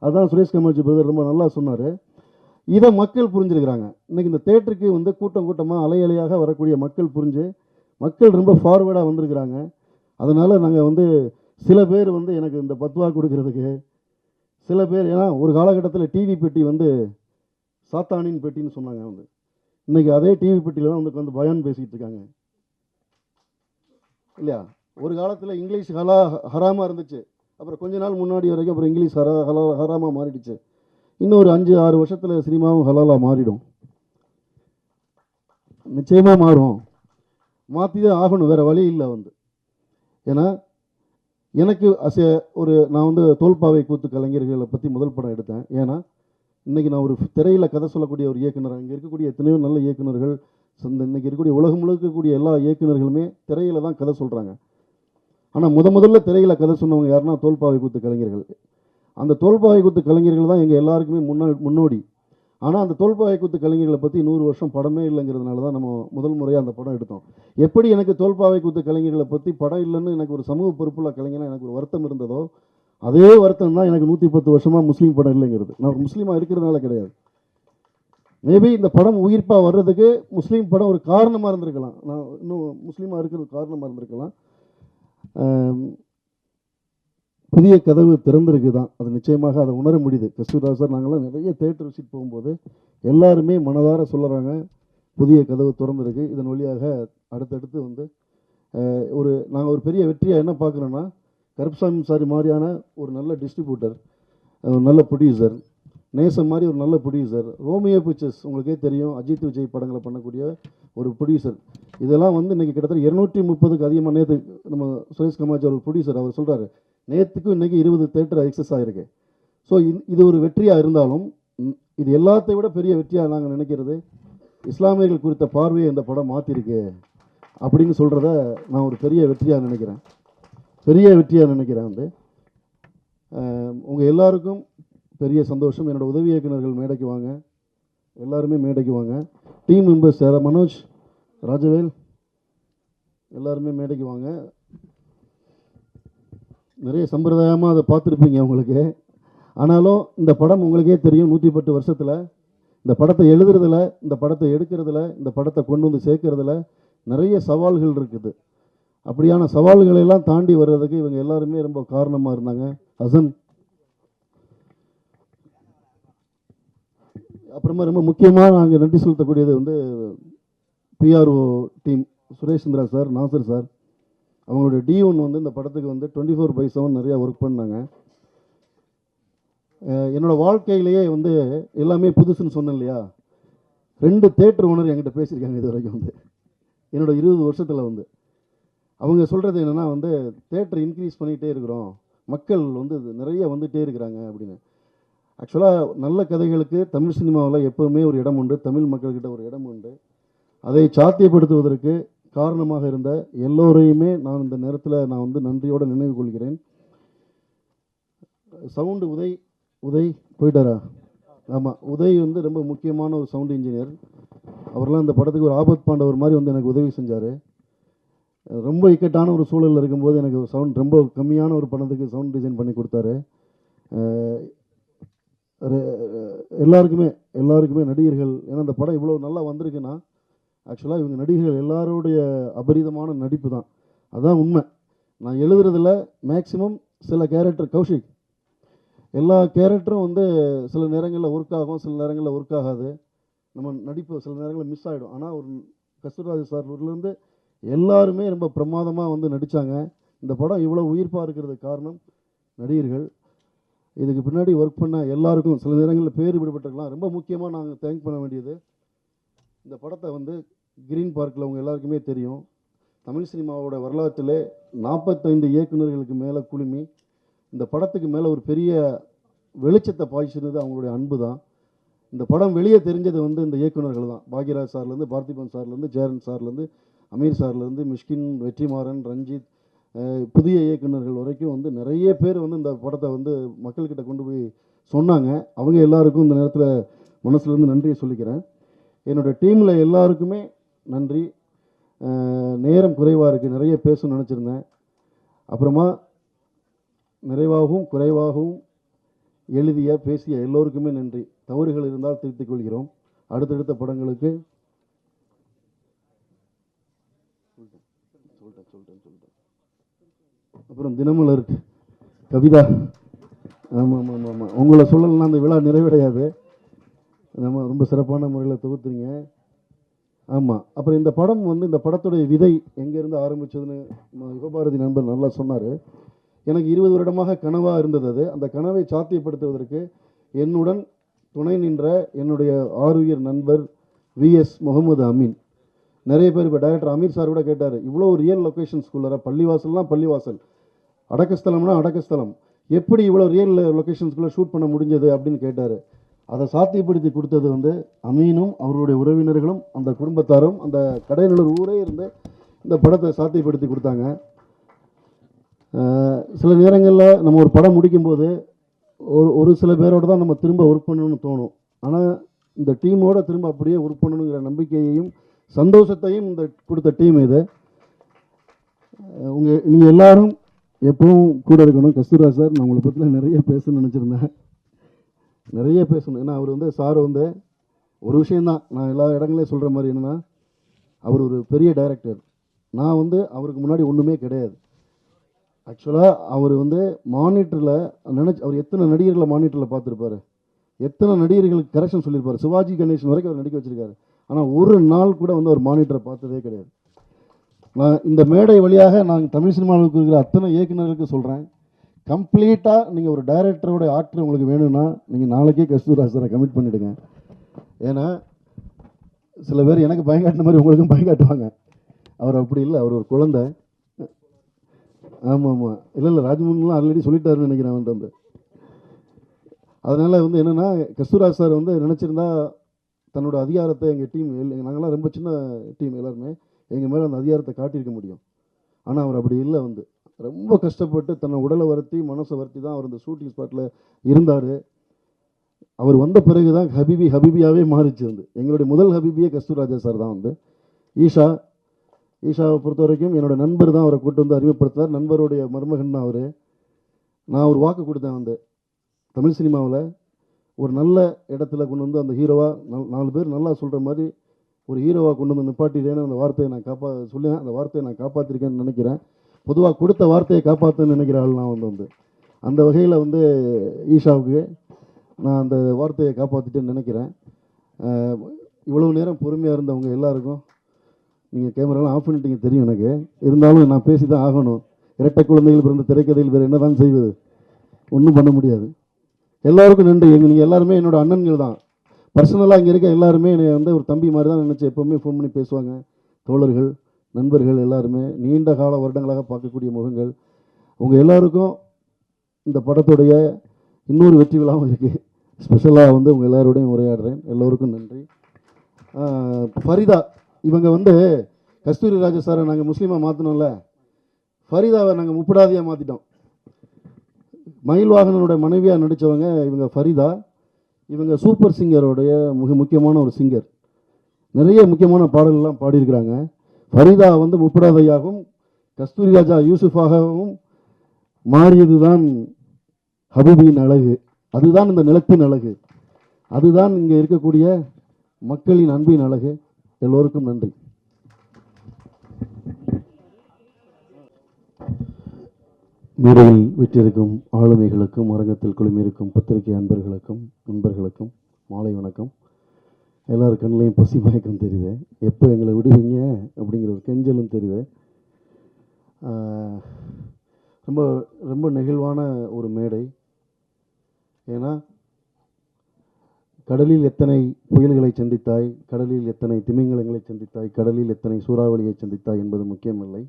அதுதான் சுரேஷ் கமாஜி பிரதர் ரொம்ப நல்லா சொன்னார். இதை மக்கள் புரிஞ்சுருக்கிறாங்க. இன்றைக்கி இந்த தேட்டருக்கு வந்து கூட்டமாக அலையலையாக வரக்கூடிய மக்கள் புரிஞ்சு மக்கள் ரொம்ப ஃபார்வேர்டாக வந்திருக்கிறாங்க. அதனால் நாங்கள் வந்து சில பேர் வந்து எனக்கு இந்த பத்வா கொடுக்கறதுக்கு சில பேர், ஏன்னா ஒரு காலகட்டத்தில் டிவி பெட்டி வந்து சாத்தானின் பெட்டின்னு சொன்னாங்க. வந்து இன்றைக்கி அதே டிவி பெட்டியில் தான் வந்து பயான் பேசிகிட்டு இருக்காங்க இல்லையா. ஒரு காலத்தில் இங்கிலீஷ் ஹராமாக இருந்துச்சு, அப்புறம் கொஞ்ச நாள் முன்னாடி வரைக்கும் அப்புறம் இங்கிலீஷ் ஹராமாக மாறிடுச்சு. இன்னொரு 5-6 வருஷத்தில் சினிமாவும் ஹலாலாக மாறிடும். நிச்சயமாக மாறும், மாற்றி தான் ஆகணும், வேறு வழி இல்லை. வந்து ஏன்னா எனக்கு நான் வந்து தோல்பாவை கூத்து கலைஞர்களை பற்றி முதல் படம் எடுத்தேன். ஏன்னா இன்றைக்கி நான் ஒரு திரையில் கதை சொல்லக்கூடிய ஒரு இயக்குனர், இங்கே இருக்கக்கூடிய எத்தனையோ நல்ல இயக்குனர்கள், இன்றைக்கி இருக்கக்கூடிய உலகம் முழுக்க இருக்கக்கூடிய எல்லா இயக்குனர்களுமே திரையில் தான் கதை சொல்கிறாங்க. ஆனால் முதல்ல திரையில் கதை சொன்னவங்க யாருன்னா தோல்பாவை கூத்து கலைஞர்கள். அந்த தோல்பாவை கூத்து கலைஞர்கள் தான் எங்கள் எல்லாருக்குமே முன்னோடி. ஆனால் அந்த தோல்பாவை கூத்து கலைஞர்களை பற்றி 100 வருஷம் படமே இல்லைங்கிறதுனால தான் நம்ம முதல் முறையாக அந்த படம் எடுத்தோம். எப்படி எனக்கு தோல்பாவை கூத்து கலைஞர்களை பற்றி படம் இல்லைன்னு எனக்கு ஒரு சமூக பொறுப்புள்ள கலைஞனாக எனக்கு ஒரு வருத்தம் இருந்ததோ, அதே வருத்தம் தான் எனக்கு 110 வருஷமாக முஸ்லீம் படம் இல்லைங்கிறது. நான் முஸ்லீமாக இருக்கிறதுனால கிடையாது. மேபி இந்த படம் உயிர்ப்பாக வர்றதுக்கு முஸ்லீம் படம் ஒரு காரணமாக இருந்திருக்கலாம். நான் இன்னும் முஸ்லீமாக இருக்கிறதுக்கு காரணமாக இருந்திருக்கலாம். புதிய கதவு திறந்திருக்கு தான், அது நிச்சயமாக அதை உணர முடியுது. கஸ்தூரிராஜ் சார், நாங்கள்லாம் நிறைய தேட்டர் விசிட் போகும்போது எல்லாருமே மனதார சொல்லுறாங்க, புதிய கதவு திறந்திருக்கு. இதன் வழியாக அடுத்தடுத்து வந்து நாங்கள் ஒரு பெரிய வெற்றியாக என்ன பார்க்குறோன்னா, கருப்சாமி சாரி மாதிரியான ஒரு நல்ல டிஸ்ட்ரிபியூட்டர், நல்ல ப்ரொடியூசர், நேசம் மாதிரி ஒரு நல்ல ப்ரொடியூசர், ரோமியோ பிக்சர்ஸ் உங்களுக்கே தெரியும், அஜித் விஜய் படங்களை பண்ணக்கூடிய ஒரு ப்ரொடியூசர், இதெல்லாம் வந்து இன்றைக்கி கிட்டத்தட்ட 230க்கு அதிகமாக. நேற்று நம்ம சுரேஷ் கமாஜ் ஒரு ப்ரொடியூசர், அவர் சொல்கிறாரு நேற்றுக்கும் இன்றைக்கி 20 தேட்டர் எக்ஸஸ் ஆகிருக்கு. ஸோ இது ஒரு வெற்றியாக இருந்தாலும் இது எல்லாத்தை விட பெரிய வெற்றியாக நாங்கள் நினைக்கிறது, இஸ்லாமியர்கள் குறித்த பார்வையை இந்த படம் மாற்றிருக்கு அப்படின்னு சொல்கிறத நான் ஒரு பெரிய வெற்றியாக நினைக்கிறேன். வந்து உங்கள் எல்லாருக்கும் பெரிய சந்தோஷம். என்னோடய உதவி இயக்குநர்கள் மேடைக்கு வாங்க, எல்லாருமே மேடைக்கு வாங்க. டீம் மெம்பர்ஸ் மனோஜ், ராஜவேல் எல்லாருமே மேடைக்கு வாங்க. நிறைய சம்பிரதாயமாக அதை பார்த்துருப்பீங்க உங்களுக்கு. ஆனாலும் இந்த படம் உங்களுக்கே தெரியும், 110 வருஷத்தில் இந்த படத்தை எழுதுறதுல, இந்த படத்தை எடுக்கிறதுல, இந்த படத்தை கொண்டு வந்து சேர்க்கறதுல நிறைய சவால்கள் இருக்குது. அப்படியான சவால்களெல்லாம் தாண்டி வர்றதுக்கு இவங்க எல்லாருமே ரொம்ப காரணமாக இருந்தாங்க. ஹசன், அப்புறமா ரொம்ப முக்கியமாக நாங்கள் நன்றி செலுத்தக்கூடியது வந்து PRO team, Suresh Chandra sir, Nassar sir, அவங்களுடைய D1 வந்து இந்த படத்துக்கு வந்து 24/7 நிறையா ஒர்க் பண்ணாங்க. என்னோடய வாழ்க்கையிலேயே வந்து எல்லாமே புதுசுன்னு சொன்னேன் இல்லையா, 2 தேட்டர் ஓனர் என்கிட்ட பேசியிருக்காங்க இது வரைக்கும் வந்து என்னோடய 20 வருஷத்தில் வந்து. அவங்க சொல்கிறது என்னென்னா வந்து தேட்டர் இன்க்ரீஸ் பண்ணிகிட்டே இருக்கிறோம், மக்கள் வந்து நிறைய வந்துகிட்டே இருக்கிறாங்க அப்படின்னு. ஆக்சுவலாக நல்ல கதைகளுக்கு தமிழ் சினிமாவில் எப்போவுமே ஒரு இடம் உண்டு, தமிழ் மக்கள்கிட்ட ஒரு இடம் உண்டு. அதை சாத்தியப்படுத்துவதற்கு காரணமாக இருந்த எல்லோரையுமே நான் இந்த நேரத்தில் நான் வந்து நன்றியோடு நினைவு கொள்கிறேன். சவுண்டு உதய் போயிட்டாரா? ஆமாம், உதய் வந்து ரொம்ப முக்கியமான ஒரு சவுண்ட் இன்ஜினியர். அவரெல்லாம் இந்த படத்துக்கு ஒரு ஆபத் பாண்டவர் மாதிரி வந்து எனக்கு உதவி செஞ்சார். ரொம்ப இக்கட்டான ஒரு சூழலில் இருக்கும்போது எனக்கு சவுண்ட் ரொம்ப கம்மியான ஒரு படத்துக்கு சவுண்ட் டிசைன் பண்ணி கொடுத்தாரு. எல்லாருக்குமே நடிகர்கள், ஏன்னா அந்த படம் இவ்வளோ நல்லா வந்திருக்குன்னா ஆக்சுவலாக இவங்க நடிகர்கள் எல்லாருடைய அபரிதமான நடிப்பு தான், அதுதான் உண்மை. நான் எழுதுறதில் மேக்ஸிமம் சில கேரக்டர், கௌஷிக், எல்லா கேரக்டரும் வந்து சில நேரங்களில் ஒர்க் ஆகும், சில நேரங்களில் ஒர்க் ஆகாது, நம்ம நடிப்பு சில நேரங்களில் மிஸ் ஆகிடும். ஆனால் ஒரு கஸ்தூரிராஜ் சார்லேருந்து எல்லாருமே ரொம்ப பிரமாதமாக வந்து நடித்தாங்க. இந்த படம் இவ்வளோ உயிர்ப்பாக இருக்கிறதுக்கு காரணம் நடிகர்கள். இதுக்கு பின்னாடி ஒர்க் பண்ண எல்லாருக்கும் சில நேரங்களில் பேர் விடுபட்டுருக்கலாம். ரொம்ப முக்கியமாக நாங்கள் தேங்க் பண்ண வேண்டியது, இந்த படத்தை வந்து கிரீன் பார்க்கில் அவங்க எல்லாருக்குமே தெரியும், தமிழ் சினிமாவோட வரலாற்றிலே 45 இயக்குநர்களுக்கு மேலே குழுமி இந்த படத்துக்கு மேலே ஒரு பெரிய வெளிச்சத்தை பாய்ச்சினது அவங்களுடைய அன்பு தான். இந்த படம் வெளியே தெரிஞ்சது வந்து இந்த இயக்குநர்கள் தான். பாக்யராஜ் சார்லேருந்து, பார்த்திபன் சார்லேருந்து, ஜெயரன் சார்லேருந்து, அமீர் சார்லேருந்து, மிஷ்கின், வெற்றிமாறன், ரஞ்சித், புதிய இயக்குநர்கள் வரைக்கும் வந்து நிறைய பேர் வந்து இந்த படத்தை வந்து மக்கள்கிட்ட கொண்டு போய் சொன்னாங்க. அவங்க எல்லாருக்கும் இந்த நேரத்தில் மனசுலேருந்து நன்றியை சொல்லிக்கிறேன். என்னோடய டீமில் எல்லாருக்குமே நன்றி. நேரம் குறைவாக இருக்குது, நிறைய பேசணும்னு நினச்சிருந்தேன். அப்புறமா நிறைவாகவும் குறைவாகவும் எழுதிய பேசிய எல்லோருக்குமே நன்றி. தவறுகள் இருந்தால் திருத்திக் கொள்கிறோம். அடுத்தடுத்த படங்களுக்கு சொல்லிட்டேன். அப்புறம் தினமலர் கவிதா, ஆமாம், உங்களை சொல்லலைன்னா அந்த விழா நிறைவடையாது. நம்ம ரொம்ப சிறப்பான முறையில் தொகுத்துறீங்க. ஆமாம். அப்புறம் இந்த படம் வந்து, இந்த படத்துடைய விதை எங்கேருந்து ஆரம்பித்ததுன்னு யுகபாரதி நண்பர் நல்லா சொன்னார். எனக்கு 20 வருடமாக கனவாக இருந்தது அது. அந்த கனவை சாத்தியப்படுத்துவதற்கு என்னுடன் துணை நின்ற என்னுடைய ஆருயிர் நண்பர் VS முகமது அமீன். நிறைய பேர் இப்போ டைரக்டர் அமீர் சார் கூட கேட்டார், இவ்வளோ ரியல் லொக்கேஷன்ஸ்குள்ளார, பள்ளிவாசல்னால் பள்ளிவாசல், அடக்கஸ்தலம்னா அடக்கஸ்தலம், எப்படி இவ்வளோ ரியல் லொக்கேஷன்ஸ்குள்ளே ஷூட் பண்ண முடிஞ்சது அப்படின்னு கேட்டார். அதை சாத்தியப்படுத்தி கொடுத்தது வந்து அமீனும் அவருடைய உறவினர்களும் அந்த குடும்பத்தாரும் அந்த கடையநல்லூர் ஊரே இருந்து இந்த படத்தை சாத்தியப்படுத்தி கொடுத்தாங்க. சில நேரங்களில் நம்ம ஒரு படம் முடிக்கும்போது ஒரு சில பேரோடு தான் நம்ம திரும்ப ஒர்க் பண்ணணும்னு தோணும். ஆனால் இந்த டீமோட திரும்ப அப்படியே ஒர்க் பண்ணணுங்கிற நம்பிக்கையையும் சந்தோஷத்தையும் இந்த கொடுத்த டீம் இது. நீங்கள் எல்லாரும் எப்பவும் கூட இருக்கணும். கஸ்தூராஜ் சார், நான் உங்களை பற்றில நிறைய பேசணும்னு நினச்சிருந்தேன், நிறைய பேசணும். ஏன்னா அவர் வந்து சார் வந்து ஒரு விஷயந்தான் நான் எல்லா இடங்களையும் சொல்கிற மாதிரி என்னென்னா, அவர் ஒரு பெரிய டைரக்டர். நான் வந்து அவருக்கு முன்னாடி ஒன்றுமே கிடையாது. ஆக்சுவலாக அவர் வந்து மானிட்டரில் அவர் எத்தனை நடிகர்களை மானிட்டரில் பார்த்துருப்பாரு, எத்தனை நடிகர்களுக்கு கரெக்ஷன் சொல்லியிருப்பார். சிவாஜி கணேசன் வரைக்கும் அவர் நடிக்க வச்சுருக்காரு. ஆனால் ஒரு நாள் கூட வந்து அவர் மானிட்டரை பார்த்ததே கிடையாது. நான் இந்த மேடை வழியாக நான் தமிழ் சினிமாவுக்கு இருக்கிற அத்தனை இயக்குநர்களுக்கு சொல்கிறேன், கம்ப்ளீட்டாக நீங்கள் ஒரு டைரக்டரோட ஆக்டர் உங்களுக்கு வேணும்னா நீங்கள் நாளைக்கே கஸ்தூராஜ் சாரை கமிட் பண்ணிவிடுங்க. ஏன்னா சில பேர் எனக்கு பயங்காட்டின மாதிரி உங்களுக்கும் பயங்காட்டுவாங்க. அவர் அப்படி இல்லை, அவர் ஒரு குழந்தை. ஆமாம், இல்லை ராஜ்மோகன்லாம் ஆல்ரெடி சொல்லிட்டாருன்னு நினைக்கிறேன் அவன்ட்டு வந்து. அதனால் வந்து என்னென்னா, கஸ்தூராஜ் சார் வந்து நினச்சிருந்தா தன்னோட அதிகாரத்தை எங்கள் டீம், நாங்களாம் ரொம்ப சின்ன டீம் எல்லாருமே, எங்கள் மேலே அந்த அதிகாரத்தை காட்டியிருக்க முடியும். ஆனால் அவர் அப்படி இல்லை, வந்து ரொம்ப கஷ்டப்பட்டு தன்னை உடலை வருத்தி மனசை வருத்தி தான் அவர் இந்த ஷூட்டிங் ஸ்பாட்டில் இருந்தார். அவர் வந்த பிறகு தான் ஹபீபியாகவே மாறிச்சு. வந்து எங்களுடைய முதல் ஹபீபியே கஸ்தூராஜா சார் தான். வந்து ஈஷாவை பொறுத்த வரைக்கும் என்னோடய நண்பர் தான் அவரை கூட்டு வந்து அறிமுகப்படுத்தினார். நண்பருடைய மருமகன் தான் அவர். நான் ஒரு வாக்கு கொடுத்தேன், வந்து தமிழ் சினிமாவில் ஒரு நல்ல இடத்துல கொண்டு வந்து அந்த ஹீரோவாக 4 பேர் நல்லா சொல்கிற மாதிரி ஒரு ஹீரோவாக கொண்டு வந்து நிப்பாட்டிட்டேன்னு அந்த வார்த்தையை நான் சொல்லேன். அந்த வார்த்தையை நான் காப்பாற்றிருக்கேன்னு நினைக்கிறேன். பொதுவாக கொடுத்த வார்த்தையை காப்பாற்றுன்னு நினைக்கிற ஆள் நான் வந்து அந்த வகையில் வந்து ஈஷாவுக்கு நான் அந்த வார்த்தையை காப்பாற்றிட்டேன்னு நினைக்கிறேன். இவ்வளவு நேரம் பொறுமையாக இருந்தவங்க எல்லாருக்கும், நீங்கள் கேமராலாம் ஆஃப் பண்ணிட்டீங்க தெரியும் எனக்கு, இருந்தாலும் நான் பேசி தான் ஆகணும். இரட்டை குழந்தைகள் பிறந்த திரைக்கதையில் வேறு என்ன தான் செய்வது, ஒன்றும் பண்ண முடியாது. எல்லாருக்கும் நன்றி. நீங்கள் எல்லாருமே என்னோட அண்ணன்கள் தான். பர்சனலாக இங்கே இருக்க எல்லாருமே என்னை வந்து ஒரு தம்பி மாதிரி தான் நினச்சி எப்போவுமே ஃபோன் பண்ணி பேசுவாங்க. தோழர்கள், நண்பர்கள் எல்லாருமே நீண்ட கால வருடங்களாக பார்க்கக்கூடிய முகங்கள். உங்கள் எல்லாருக்கும் இந்த படத்துடைய இன்னொரு வெற்றி விழாவும் இருக்குது. ஸ்பெஷலாக வந்து உங்கள் எல்லாரோடையும் உரையாடுறேன். எல்லோருக்கும் நன்றி. ஃபரிதா, இவங்க வந்து கஸ்தூரி ராஜா சாரை நாங்கள் முஸ்லீமாக மாற்றினோம்ல, ஃபரிதாவை நாங்கள் முப்படாதியாக மாற்றிட்டோம். மயில்வாகனனுடைய மனைவியாக நடித்தவங்க இவங்க ஃபரிதா. இவங்க சூப்பர் சிங்கரோடைய மிக முக்கியமான ஒரு சிங்கர். நிறைய முக்கியமான பாடல்கள்லாம் பாடியிருக்கிறாங்க. ஃபரிதா வந்து முப்படாதையாகவும் கஸ்தூரி ராஜா யூசுஃபாகவும் மாறியது தான் ஹபீபியின் அழகு. அதுதான் இந்த நிலத்தின் அழகு. அதுதான் இங்கே இருக்கக்கூடிய மக்களின் அன்பின் அழகு. எல்லோருக்கும் நன்றி. மேடையில் விற்றிருக்கும் ஆளுமைகளுக்கும் அரங்கத்தில் குழுமியிருக்கும் பத்திரிகை அன்பர்களுக்கும் நண்பர்களுக்கும் மாலை வணக்கம். எல்லார் கண்ணிலையும் பசி மயக்கம் தெரியுது. எப்போ எங்களை விடுவீங்க அப்படிங்கிற ஒரு கெஞ்சலும் தெரியுது. ரொம்ப ரொம்ப நெகிழ்வான ஒரு மேடை. ஏன்னா கடலில் எத்தனை புயல்களை சந்தித்தாய், கடலில் எத்தனை திமிங்கலங்களை சந்தித்தாய், கடலில் எத்தனை சூறாவளியை சந்தித்தாய் என்பது முக்கியமில்லை,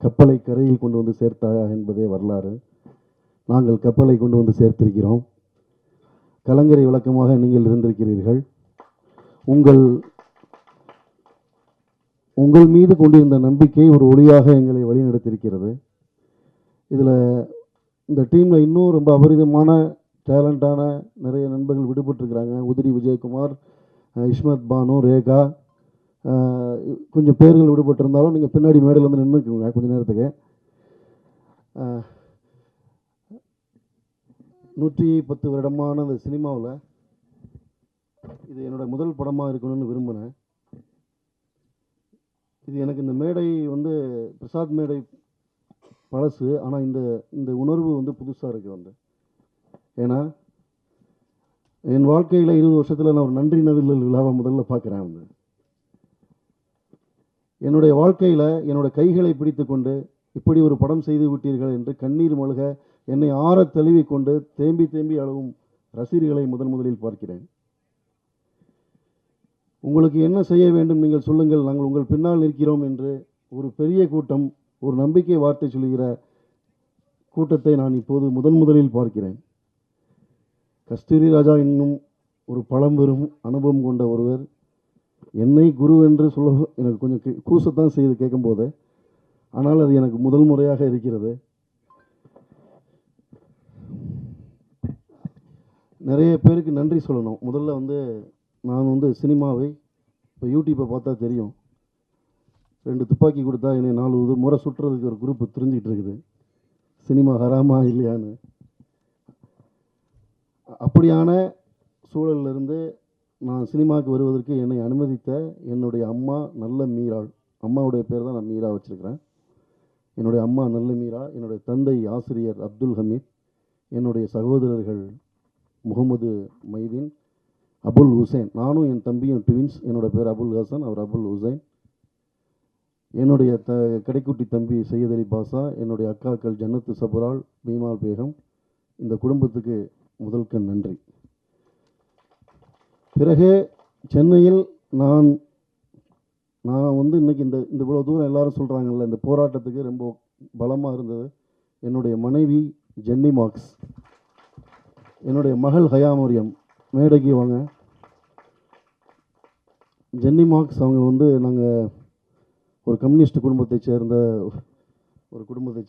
கப்பலை கரையில் கொண்டு வந்து சேர்த்தாயா என்பதே வரலாறு. நாங்கள் கப்பலை கொண்டு வந்து சேர்த்திருக்கிறோம். கலங்கரை விளக்கமாக நீங்கள் இருந்திருக்கிறீர்கள். உங்கள் மீது கொண்டிருந்த நம்பிக்கை ஒரு ஒளியாக எங்களை வழிநடத்தியிருக்கிறது. இதில் இந்த டீமில் இன்னும் ரொம்ப அபரிதமான டேலண்டான நிறைய நண்பர்கள் விடுபட்டுருக்கிறாங்க. உதிரி விஜயகுமார், இஸ்மத் பானு, ரேகா, கொஞ்சம் பேர்கள் விடுபட்டிருந்தாலும் நீங்கள் பின்னாடி மேடையில் வந்து நின்றுக்குங்க கொஞ்சம் நேரத்துக்கு. 110 வருடமான அந்த சினிமாவில் இது என்னோடய முதல் படமாக இருக்கணும்னு விரும்பினேன். இது எனக்கு இந்த மேடை வந்து பிரசாத் மேடை பழசு. ஆனால் இந்த உணர்வு வந்து புதுசாக இருக்குது. வந்து ஏன்னா என் வாழ்க்கையில் 20 வருஷத்தில் நான் ஒரு நன்றி நவிழல் விழாவை முதல்ல பார்க்குறேன். வந்து என்னுடைய வாழ்க்கையில் என்னோட கைகளை பிடித்து கொண்டு இப்படி ஒரு படம் செய்து விட்டீர்கள் என்று கண்ணீர் மல்க என்னை ஆற தழுவி கொண்டு தேம்பி தேம்பி அழுவும் ரசிகர்களை முதலில் பார்க்கிறேன். உங்களுக்கு என்ன செய்ய வேண்டும் நீங்கள் சொல்லுங்கள், நாங்கள் உங்கள் பின்னால் நிற்கிறோம் என்று ஒரு பெரிய கூட்டம், ஒரு நம்பிக்கை வார்த்தை சொல்கிற கூட்டத்தை நான் இப்போது முதலில் பார்க்கிறேன். கஸ்தூரி ராஜா என்னும் ஒரு பழம்பெரும் அனுபவம் கொண்ட ஒருவர் என்னை குரு என்று சொல்ல எனக்கு கொஞ்சம் கூசத்தான் செய்து கேட்கும்போது, ஆனால் அது எனக்கு முதல் முறையாக இருக்கிறது. நிறைய பேருக்கு நன்றி சொல்லணும். முதல்ல நான் சினிமாவை இப்போ யூடியூப்பை பார்த்தா தெரியும், 2 துப்பாக்கி கொடுத்தா என்னை 4 முறை சுற்றுறதுக்கு ஒரு குரூப் தெரிஞ்சுக்கிட்டு இருக்குது, சினிமா ஹராமா இல்லையான்னு. அப்படியான சூழலிலிருந்து நான் சினிமாவுக்கு வருவதற்கு என்னை அனுமதித்த என்னுடைய அம்மா நல்ல மீராள், அம்மாவுடைய பேர் தான் நான் மீரா வச்சுருக்கிறேன். என்னுடைய அம்மா நல்ல மீரா, என்னுடைய தந்தை ஆசிரியர் அப்துல் ஹமீத், என்னுடைய சகோதரர்கள் முகமது மைதீன், அபுல் ஹுசைன், நானும் என் தம்பியும் ட்வின்ஸ், என்னோட பேர் அபுல் ஹசன், அவர் அபுல் ஹுசைன், என்னுடைய கடைக்குட்டி தம்பி சையத் அலி பாஷா, என்னுடைய அக்காக்கள் ஜன்னத்து சபுரால், பீமால் பேகம். இந்த குடும்பத்துக்கு முதல்கண் நன்றி. பிறகு சென்னையில் நான் இன்னைக்கு இந்த இவ்வளோ தூரம் எல்லாரும் சொல்கிறாங்கல்ல, இந்த போராட்டத்துக்கு ரொம்ப பலமாக இருந்தது என்னுடைய மனைவி ஜென்னி மார்க்ஸ், என்னுடைய மகள் ஹயா மரியம். மேடைக்கு வாங்க. ஜென்னி மார்க்ஸ் அவங்க நாங்கள் ஒரு கம்யூனிஸ்ட் குடும்பத்தை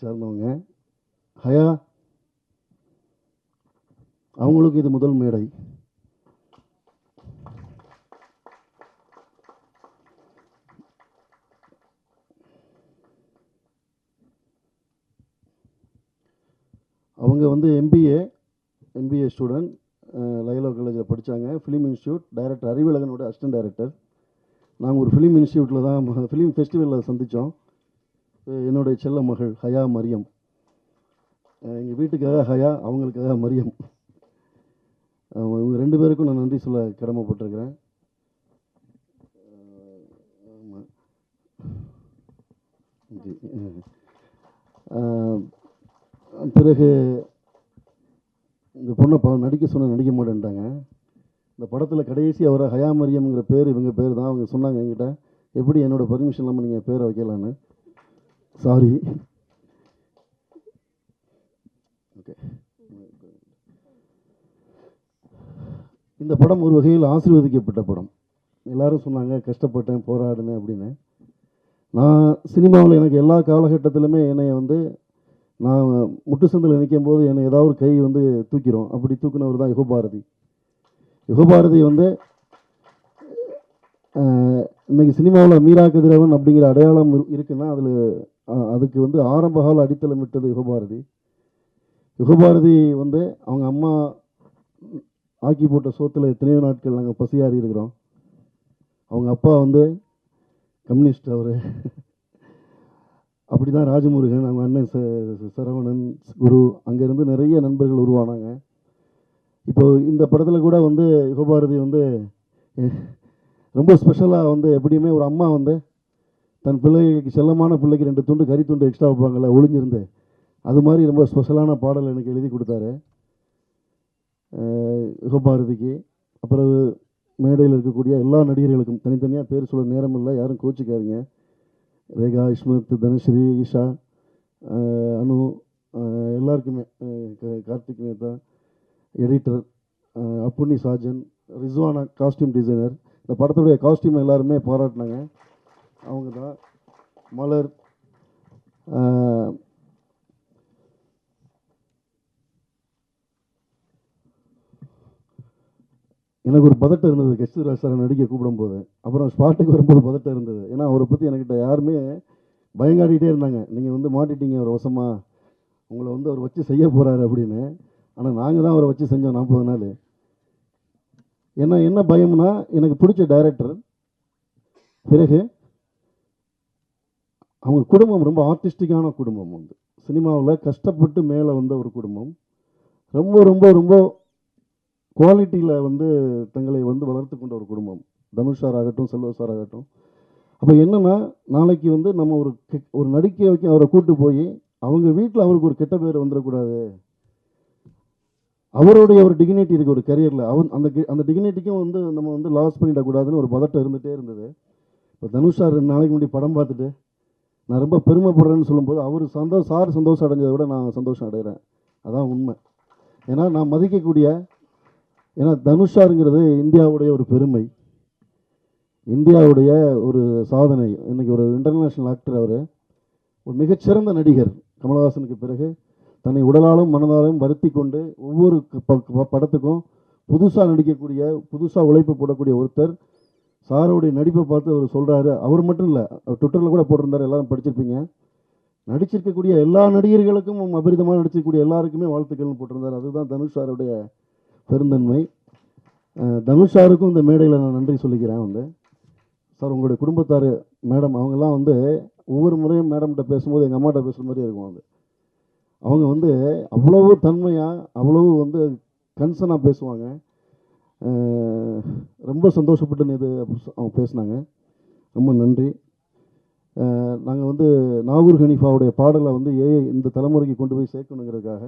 சேர்ந்தவங்க. ஹயா அவங்களுக்கு இது முதல் மேடை. அவங்க எம்பிஏ ஸ்டூடெண்ட், லைலா காலேஜில் படித்தாங்க, ஃபிலிம் இன்ஸ்டியூட், டைரக்டர் அறிவழகனோட அசிஸ்டன்ட் டைரக்டர். நாங்கள் ஒரு ஃபிலிம் இன்ஸ்டியூட்டில் தான் ஃபிலிம் ஃபெஸ்டிவலில் சந்தித்தோம். என்னுடைய செல்ல மகள் ஹயா மரியம், எங்கள் வீட்டுக்காக ஹயா, அவங்களுக்காக மரியம். இவங்க 2 பேருக்கும் நான் நன்றி சொல்ல கடமைப்பட்டிருக்கிறேன். பிறகு இந்த பொண்ணை நடிக்க நடிக்க மாட்டேன்ட்டாங்க. இந்த படத்தில் கடைசி அவரை ஹயா மரியம்ங்கிற பேர் இவங்க பேர் தான். அவங்க சொன்னாங்க என்கிட்ட, எப்படி என்னோடய பர்மிஷன் இல்லாமல் நீங்கள் பேரை வைக்கலான்னு. சாரி. ஓகே. இந்த படம் ஒரு வகையில் ஆசீர்வதிக்கப்பட்ட படம். எல்லாரும் சொன்னாங்க கஷ்டப்பட்டேன், போராடினேன் அப்படின்னு. நான் சினிமாவில் எனக்கு எல்லா காலகட்டத்திலுமே என்னை நான் முட்டு சந்தில் நிற்கும் போது என்னை ஏதாவது ஒரு கை தூக்கிடும். அப்படி தூக்குனவர் தான் யுகபாரதி. யுகபாரதி இன்னைக்கு சினிமாவில் மீரா கதிரவன் அப்படிங்கிற அடையாளம் இருக்குன்னா அதுக்கு ஆரம்பகால அடித்தளம் விட்டது யுகபாரதி. யுகபாரதி அவங்க அம்மா ஆக்கி போட்ட சோத்தில் எத்தனையோ நாட்கள் நாங்கள் பசியாறி இருக்கிறோம். அவங்க அப்பா கம்யூனிஸ்ட், அவர் அப்படி தான் ராஜமுருகன், அவங்க அண்ணன் சரவணன், குரு, அங்கேருந்து நிறைய நண்பர்கள் உருவானாங்க. இப்போ இந்த படத்தில் கூட யுகபாரதி ரொம்ப ஸ்பெஷலாக எப்படியுமே ஒரு அம்மா தன் பிள்ளைக்கு, செல்லமான பிள்ளைக்கு 2 துண்டு கறி துண்டு எக்ஸ்ட்ரா வைப்பாங்கள்ல ஒளிஞ்சிருந்து, அது மாதிரி ரொம்ப ஸ்பெஷலான பாடல் எனக்கு எழுதி கொடுத்தாரு யுகபாரதிக்கு. அப்புறம் மேடையில் இருக்கக்கூடிய எல்லா நடிகர்களுக்கும் தனித்தனியாக பேர் சொல்ல நேரம் இல்லை, யாரும் கோச்சிக்காதீங்க. ரேகா, இஸ்மத், தனுஸ்ரீ, ஈஷா, அனு, எல்லாருக்குமே, Karthik Mehta, editor, Appunni Sajan, Rizwana costume designer. இந்த படத்துடைய காஸ்டியூம் எல்லாருமே பாராட்டினாங்க. அவங்க தான் மலர், எனக்கு ஒரு பதட்டம் இருந்தது கஸ்தூரிராஜ் சாரை நடிக்க கூப்பிடும்போது. அப்புறம் ஸ்பாட்டுக்கு வரும்போது பதட்டம் இருந்தது. ஏன்னா அவரை பற்றி என்கிட்ட யாருமே பயங்காட்டிகிட்டே இருந்தாங்க, நீங்கள் மாட்டிட்டீங்க அவர் வசமாக, உங்களை அவர் வச்சு செய்ய போகிறாரு அப்படின்னு. ஆனால் நாங்கள் தான் அவரை வச்சு செஞ்சோம் 40 நாள். ஏன்னா என்ன பயம்னா, எனக்கு பிடிச்ச டைரக்டர், பிறகு அவங்க குடும்பம் ரொம்ப ஆர்டிஸ்டிக்கான குடும்பம், சினிமாவில் கஷ்டப்பட்டு மேலே வந்த ஒரு குடும்பம், ரொம்ப ரொம்ப ரொம்ப குவாலிட்டியில் தங்களை வளர்த்து கொண்ட ஒரு குடும்பம். தனுஷ் சார் ஆகட்டும், செல்வ சார் ஆகட்டும். அப்போ என்னென்னா, நாளைக்கு நம்ம ஒரு நடிக்க வைக்க அவரை கூட்டு போய் அவங்க வீட்டில் அவருக்கு ஒரு கெட்ட பேர் வந்துடக்கூடாது, அவருடைய ஒரு டிக்னிட்டி இருக்குது ஒரு கரியரில், அந்த டிக்னிட்டிக்கும் நம்ம லாஸ் பண்ணிடக்கூடாதுன்னு ஒரு பதட்டம் இருந்துகிட்டே இருந்தது. இப்போ தனுஷ் சார் 2 நாளைக்கு முன்னாடி படம் பார்த்துட்டு நான் ரொம்ப பெருமைப்படுறேன்னு சொல்லும்போது அவர் சார் சந்தோஷம் அடைஞ்சதை விட நான் சந்தோஷம் அடைகிறேன். அதான் உண்மை. ஏன்னா நான் மதிக்கக்கூடிய, ஏன்னா தனுஷாருங்கிறது இந்தியாவுடைய ஒரு பெருமை, இந்தியாவுடைய ஒரு சாதனை. இன்றைக்கி ஒரு இன்டர்நேஷ்னல் ஆக்டர், அவர் ஒரு மிகச்சிறந்த நடிகர். கமலஹாசனுக்கு பிறகு தன்னை உடலாலும் மனதாலும் வருத்தி கொண்டு ஒவ்வொரு படத்துக்கும் புதுசாக நடிக்கக்கூடிய, புதுசாக உழைப்பு போடக்கூடிய ஒருத்தர். சாரோடைய நடிப்பை பார்த்து அவர் சொல்கிறாரு, அவர் மட்டும் இல்லை, அவர் ட்விட்டரில் கூட போட்டிருந்தார், எல்லாரும் படிச்சிருப்பீங்க. நடிச்சிருக்கக்கூடிய எல்லா நடிகர்களுக்கும், அபரிதமாக நடிச்சிருக்கக்கூடிய எல்லாருக்குமே வாழ்த்துக்கள்னு போட்டிருந்தார். அதுதான் தனுஷ் சாருடைய பெருந்தன்மை. தனுஷ் சாருக்கும் இந்த மேடையில் நான் நன்றி சொல்லிக்கிறேன். சார், உங்களுடைய குடும்பத்தார் மேடம் அவங்கெல்லாம் ஒவ்வொரு முறையும் மேடம்கிட்ட பேசும்போது எங்கள் அம்மாட்ட பேசுகிற மாதிரியே இருக்கும். அவங்க அவ்வளவு தன்மையாக, அவ்வளவு கன்சர்னாக பேசுவாங்க. ரொம்ப சந்தோஷப்பட்டு இது அவங்க பேசினாங்க. ரொம்ப நன்றி. நாங்கள் நாகூர் ஹனீஃபாவுடைய பாடலை இந்த தலைமுறைக்கு கொண்டு போய் சேர்க்கணுங்கிறதுக்காக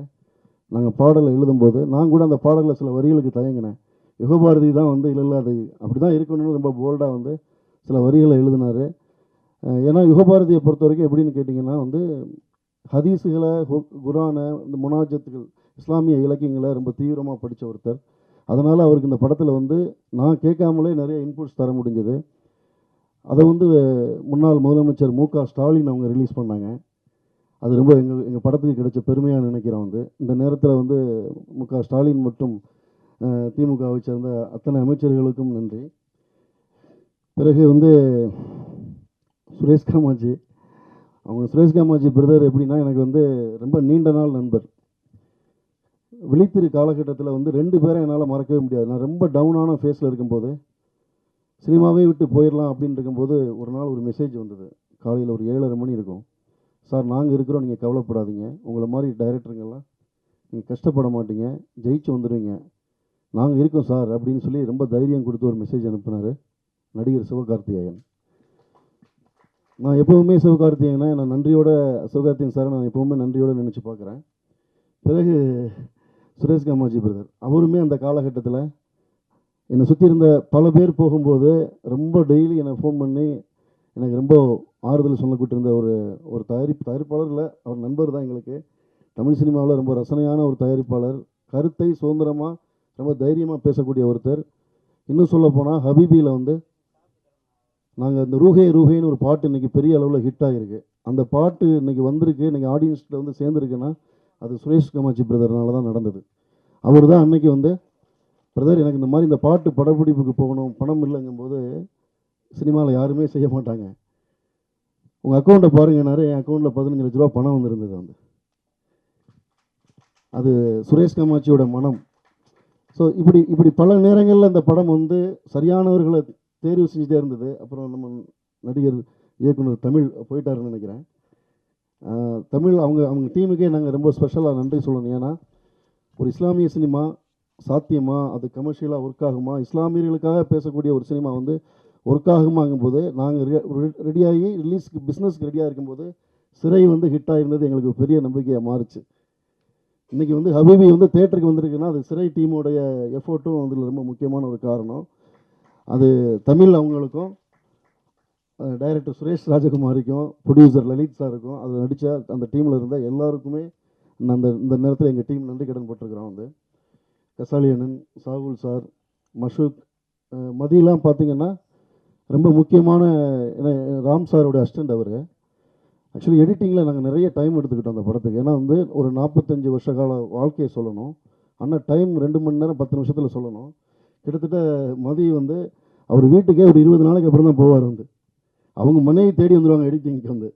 நாங்கள் பாடலை எழுதும்போது நான் கூட அந்த பாடலில் சில வரிகளுக்கு தயங்கினேன். யுகபாரதி தான் இல்லை அது அப்படி தான் இருக்கணும்னு ரொம்ப போல்டாக சில வரிகளை எழுதினார். ஏன்னா யுகபாரதியை பொறுத்த வரைக்கும் எப்படின்னு கேட்டிங்கன்னா ஹதீஸுகளை, குரானை, இந்த முனாஜத்துகள், இஸ்லாமிய இலக்கியங்களை ரொம்ப தீவிரமாக படித்த ஒருத்தர். அதனால் அவருக்கு இந்த படத்தில் நான் கேட்காமலே நிறைய இன்புட்ஸ் தர முடிஞ்சது. அதை முன்னாள் முதலமைச்சர் மு.க. ஸ்டாலின் அவங்க ரிலீஸ் பண்ணாங்க. அது ரொம்ப எங்கள் படத்துக்கு கிடைச்ச பெருமையாக நினைக்கிறோம். இந்த நேரத்தில் மு.க. ஸ்டாலின் மற்றும் திமுகவை சேர்ந்த அத்தனை அமைச்சர்களுக்கும் நன்றி. பிறகு சுரேஷ் காமாட்சி, சுரேஷ் காமாட்சி பிரதர் எப்படின்னா எனக்கு ரொம்ப நீண்ட நாள் நண்பர். விழித்திரு காலகட்டத்தில் 2 பேரை என்னால் மறக்கவே முடியாது. நான் ரொம்ப டவுனான ஃபேஸில் இருக்கும்போது, சினிமாவே விட்டு போயிடலாம் அப்படின்னு இருக்கும்போது ஒரு நாள் ஒரு மெசேஜ் வந்தது. காலையில் ஒரு 7:30 மணி இருக்கும். சார், நாங்கள் இருக்கிறோம், நீங்கள் கவலைப்படாதீங்க, உங்களை மாதிரி டைரக்டருங்கெல்லாம் நீங்கள் கஷ்டப்பட மாட்டீங்க, ஜெயிச்சு வந்துடுவீங்க, நாங்கள் இருக்கோம் சார் அப்படின்னு சொல்லி ரொம்ப தைரியம் கொடுத்து ஒரு மெசேஜ் அனுப்பினார் நடிகர் சிவகார்த்திகேயன். நான் எப்போவுமே சிவகார்த்திகேயனை நான் நன்றியோட, சிவகார்த்திகேயன் சாரை நான் எப்போவுமே நன்றியோடு நினச்சி பார்க்குறேன். பிறகு சுரேஷ் காமாட்சி பிரதர், அவருமே அந்த காலகட்டத்தில் என்னை சுற்றி இருந்த பல பேர் போகும்போது ரொம்ப டெய்லி என்னை ஃபோன் பண்ணி எனக்கு ரொம்ப ஆறுதல் சொல்லக்கூட்டு இருந்த ஒரு தயாரிப்பாளர் இல்லை, அவர் நண்பர் தான் எங்களுக்கு. தமிழ் சினிமாவில் ரொம்ப ரசனையான ஒரு தயாரிப்பாளர், கருத்தை சுதந்திரமாக ரொம்ப தைரியமாக பேசக்கூடிய ஒருத்தர். இன்னும் சொல்ல போனால் ஹபீபியில் நாங்கள் இந்த ரூஹே ரூஹேன்னு ஒரு பாட்டு இன்றைக்கி பெரிய அளவில் ஹிட் ஆகிருக்கு. அந்த பாட்டு இன்றைக்கி வந்திருக்கு, இன்றைக்கி ஆடியன்ஸில் சேர்ந்துருக்குன்னா அது சுரேஷ் காமாட்சி பிரதர்னால தான் நடந்தது. அவர் தான் அன்றைக்கி பிரதர் எனக்கு இந்த மாதிரி இந்த பாட்டு படப்பிடிப்புக்கு போகணும், பணம் இல்லைங்கும்போது சினிமாவில் யாருமே செய்ய மாட்டாங்க, உங்கள் அக்கௌண்ட்டை பாருங்கன்னாரு. என் அக்கௌண்ட்டில் 15 லட்ச ரூபா பணம் வந்திருந்தது. அது சுரேஷ் காமாட்சியோட மனம். ஸோ இப்படி பல நேரங்களில் இந்த படம் சரியானவர்களை தேர்வு செஞ்சுட்டே இருந்தது. அப்புறம் நம்ம நடிகர் இயக்குனர் தமிழ் போயிட்டாருன்னு நினைக்கிறேன். தமிழ் அவங்க டீமுக்கே நாங்கள் ரொம்ப ஸ்பெஷலாக நன்றி சொல்லணும். ஏன்னா ஒரு இஸ்லாமிய சினிமா சாத்தியமா, அது கமர்ஷியலாக ஒர்க் ஆகுமா, இஸ்லாமியர்களுக்காக பேசக்கூடிய ஒரு சினிமா ஒர்க் ஆகுமாங்கும்போது நாங்கள் ரெடியாகி ரிலீஸ்க்கு பிஸ்னஸ்க்கு ரெடியாக இருக்கும்போது சிறை ஹிட் ஆகிருந்தது எங்களுக்கு பெரிய நம்பிக்கையாக மாறுச்சு. இன்றைக்கி ஹபீபி தேட்டருக்கு வந்திருக்குன்னா அது சிறை டீமோடைய எஃபோர்ட்டும் அதில் ரொம்ப முக்கியமான ஒரு காரணம். அது தமிழ் அவங்களுக்கும், டைரக்டர் சுரேஷ் ராஜகுமாரிக்கும், ப்ரொடியூசர் லலித் சாருக்கும், அது நடித்த அந்த டீமில் இருந்த எல்லாருக்குமே இந்த நேரத்தில் எங்கள் டீம் நன்றி கடன் பட்டிருக்கிறோம். கசாலி அண்ணன், சாகுல் சார், மஷூக், மதியெலாம் பார்த்திங்கன்னா ரொம்ப முக்கியமான, ராம் சாரோட அசிஸ்டண்ட் அவர். ஆக்சுவலி எடிட்டிங்கில் நாங்கள் நிறைய டைம் எடுத்துக்கிட்டோம் அந்த படத்துக்கு. ஏன்னா ஒரு 45 வருஷ கால வாழ்க்கையை சொல்லணும், ஆனால் டைம் 2 மணி நேரம் 10 நிமிஷத்தில் சொல்லணும். கிட்டத்தட்ட மதி அவர் வீட்டுக்கே ஒரு 20 நாளைக்கு அப்புறம் தான் போவார். அவங்க மனைவி தேடி வந்துடுவாங்க எடிட்டிங்க்கு.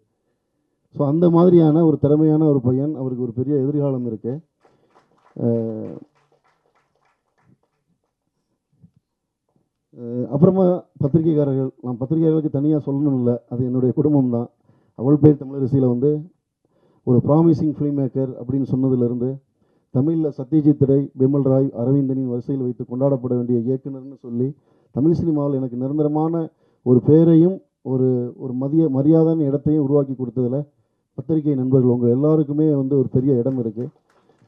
ஸோ அந்த மாதிரியான ஒரு திறமையான ஒரு பையன், அவருக்கு ஒரு பெரிய எதிர்காலம் இருக்குது. அப்புறமா பத்திரிகைக்காரர்கள், நான் பத்திரிகையாளர்களுக்கு தனியாக சொல்லணும் இல்லை, அது என்னுடைய குடும்பம் தான். அவள் பேர் தமிழரசியில் ஒரு ப்ராமிசிங் ஃபிலிம் மேக்கர் அப்படின்னு சொன்னதுலேருந்து தமிழில் சத்யஜித் ரே, பிமல் ராய், அரவிந்தனின் வரிசையில் வைத்து கொண்டாடப்பட வேண்டிய இயக்குனர்னு சொல்லி தமிழ் சினிமாவில் எனக்கு நிரந்தரமான ஒரு பேரையும் ஒரு மரியாதையான இடத்தையும் உருவாக்கி கொடுத்ததில் பத்திரிகை நண்பர்கள் உங்கள் எல்லாருக்குமே ஒரு பெரிய இடம் இருக்குது.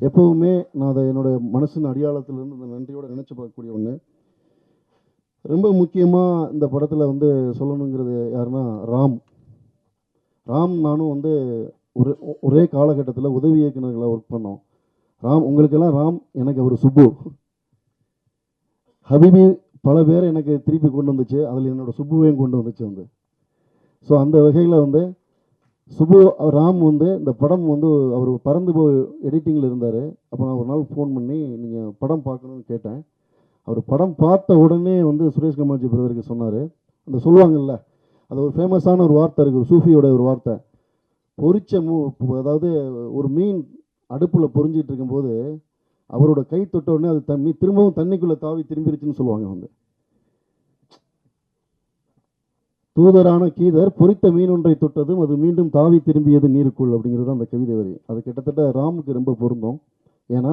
எப்போவுமே நான் அதை என்னோடய மனசின் அடியாளத்திலேருந்து இந்த நன்றியோடு நினச்சி பார்க்கக்கூடிய ஒன்று. ரொம்ப முக்கியமாக இந்த படத்தில் சொல்லணுங்கிறது யாருன்னா ராம். ராம் நானும் வந்து ஒரே காலகட்டத்தில் உதவி இயக்குநர்களாக ஒர்க் பண்ணோம். உங்களுக்கெல்லாம் ராம், எனக்கு அவர் சுப்பு. ஹபிபி பல பேரை எனக்கு திருப்பி கொண்டு வந்துச்சு, அதில் என்னோடய சுப்புவையும் கொண்டு வந்துச்சு வந்து. ஸோ அந்த வகையில் வந்து சுப்பு ராம் வந்து இந்த படம் வந்து அவர் பறந்து போய் எடிட்டிங்கில் இருந்தார். அப்போ நான் ஒரு நாள் ஃபோன் பண்ணி நீங்கள் படம் பார்க்கணுன்னு கேட்டேன். அவர் படம் பார்த்த உடனே வந்து சுரேஷ் கமாஜி பிரதருக்கு சொன்னார். அந்த சொல்லுவாங்கல்ல, அது ஒரு ஃபேமஸான ஒரு வார்த்தை இருக்குது, ஒரு சூஃபியோட ஒரு வார்த்தை. அதாவது ஒரு மீன் அடுப்பில் பொரிஞ்சிட்டு இருக்கும்போது அவரோட கை தொட்ட உடனே அது திரும்பவும் தண்ணிக்குள்ளே தாவி திரும்பிருச்சுன்னு சொல்லுவாங்க வந்து. தூதரான கீதர் பொரித்த மீன் ஒன்றை தொட்டதும் அது மீண்டும் தாவி திரும்பியது நீருக்குள் அப்படிங்கிறது அந்த கவிதை வரி. அது கிட்டத்தட்ட ராமுக்கு ரொம்ப பொருந்தும். ஏன்னா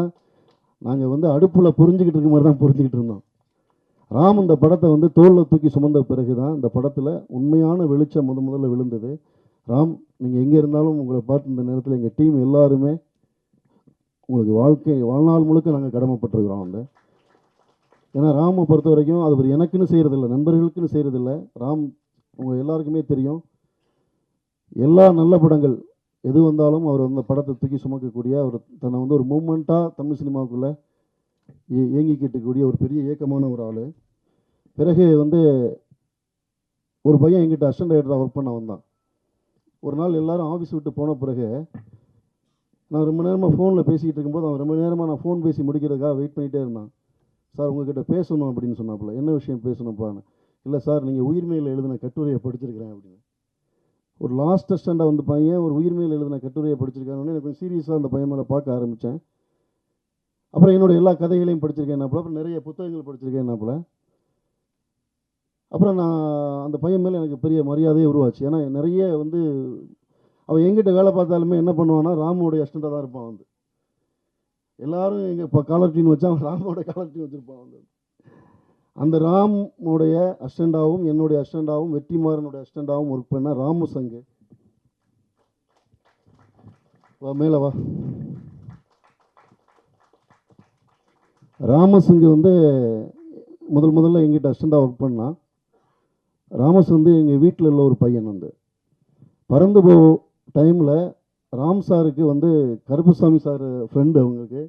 நாங்கள் வந்து அடுப்பில் பொரிஞ்சிக்கிட்டு இருக்க மாதிரி தான் பொரிஞ்சிக்கிட்டு இருந்தோம். ராம் இந்த படத்தை வந்து தோளில் தூக்கி சுமந்த பிறகு தான் இந்த படத்தில் உண்மையான வெளிச்சம் முதல்ல விழுந்தது. ராம், நீங்கள் எங்கே இருந்தாலும் உங்களை பார்த்து இந்த நேரத்தில் எங்கள் டீம் எல்லாருமே உங்களுக்கு வாழ்நாள் முழுக்க நாங்கள் கடமைப்பட்டிருக்கிறோம் வந்து. ஏன்னா ராமை பொறுத்த வரைக்கும் அது ஒரு எனக்குன்னு செய்கிறதில்ல, நண்பர்களுக்குன்னு செய்கிறதில்ல. ராம் உங்கள் எல்லாருக்குமே தெரியும், எல்லா நல்ல படங்கள் எது வந்தாலும் அவர் அந்த படத்தை தூக்கி சுமக்கக்கூடிய, அவர் தன்னை வந்து ஒரு மூமெண்ட்டாக தமிழ் சினிமாவுக்குள்ளே இயங்கிக்கிட்டக்கூடிய ஒரு பெரிய இயக்கமான ஒரு ஆள். பிறகு வந்து ஒரு பையன் எங்கிட்ட அசிஸ்டன்ட் டைரக்டராக ஒர்க் பண்ண வந்தான். ஒரு நாள் எல்லாரும் ஆஃபீஸ் விட்டு போன பிறகு நான் ரொம்ப நேரமாக ஃபோனில் பேசிக்கிட்டு இருக்கும்போது அவன் ரொம்ப நேரமாக நான் ஃபோன் பேசி முடிக்கிறதுக்காக வெயிட் பண்ணிகிட்டே இருந்தான். சார் உங்ககிட்ட பேசணும் அப்படின்னு சொன்னாப்புல. என்ன விஷயம் பேசணும்ப்பான்னு. இல்லை சார், நீங்கள் உயிர்மையில் எழுதின கட்டுரையை படிச்சிருக்கிறேன் அப்படின்னு. ஒரு லாஸ்ட் அசிஸ்டண்டாக வந்து பையன் ஒரு உயிர்மையில் எழுதின கட்டுரையை படிச்சிருக்காங்கன்னு எனக்கு கொஞ்சம் சீரியஸாக அந்த பையன் மேலே பார்க்க ஆரம்பித்தேன். அப்புறம் என்னோட எல்லா கதைகளையும் படிச்சிருக்கேன்னாப்புல, அப்புறம் நிறைய புத்தகங்கள் படிச்சிருக்கேன்னாப்புல. அப்புறம் நான் அந்த பையன் மேலே எனக்கு பெரிய மரியாதையே உருவாச்சு. ஏன்னா நிறைய வந்து அவன் எங்கிட்ட வேலை பார்த்தாலுமே என்ன பண்ணுவான்னா ராமோடைய அசிஸ்டண்டாக தான் இருப்பான் வந்து. எல்லாரும் எங்கள் இப்போ காலர் டீன் வச்சா அவன் ராமோட காலர் டீன் வச்சுருப்பான் வந்து. அந்த ராமோடைய அசிஸ்டண்டாகவும் என்னுடைய அசிஸ்டண்டாகவும் வெற்றிமாறனுடைய அசிஸ்டண்டாகவும் ஒர்க் பண்ண ராமு சங்கு. வா மேலே வா. ராமசிங்கு வந்து முதல்ல எங்கிட்ட அசிஸ்டண்டாக ஒர்க் பண்ணான். ராமஸ் வந்து எங்கள் வீட்டில் உள்ள ஒரு பையன் வந்து பறந்து போ டைமில் ராம் சாருக்கு வந்து கருப்புசாமி சார் ஃப்ரெண்டு. அவங்களுக்கு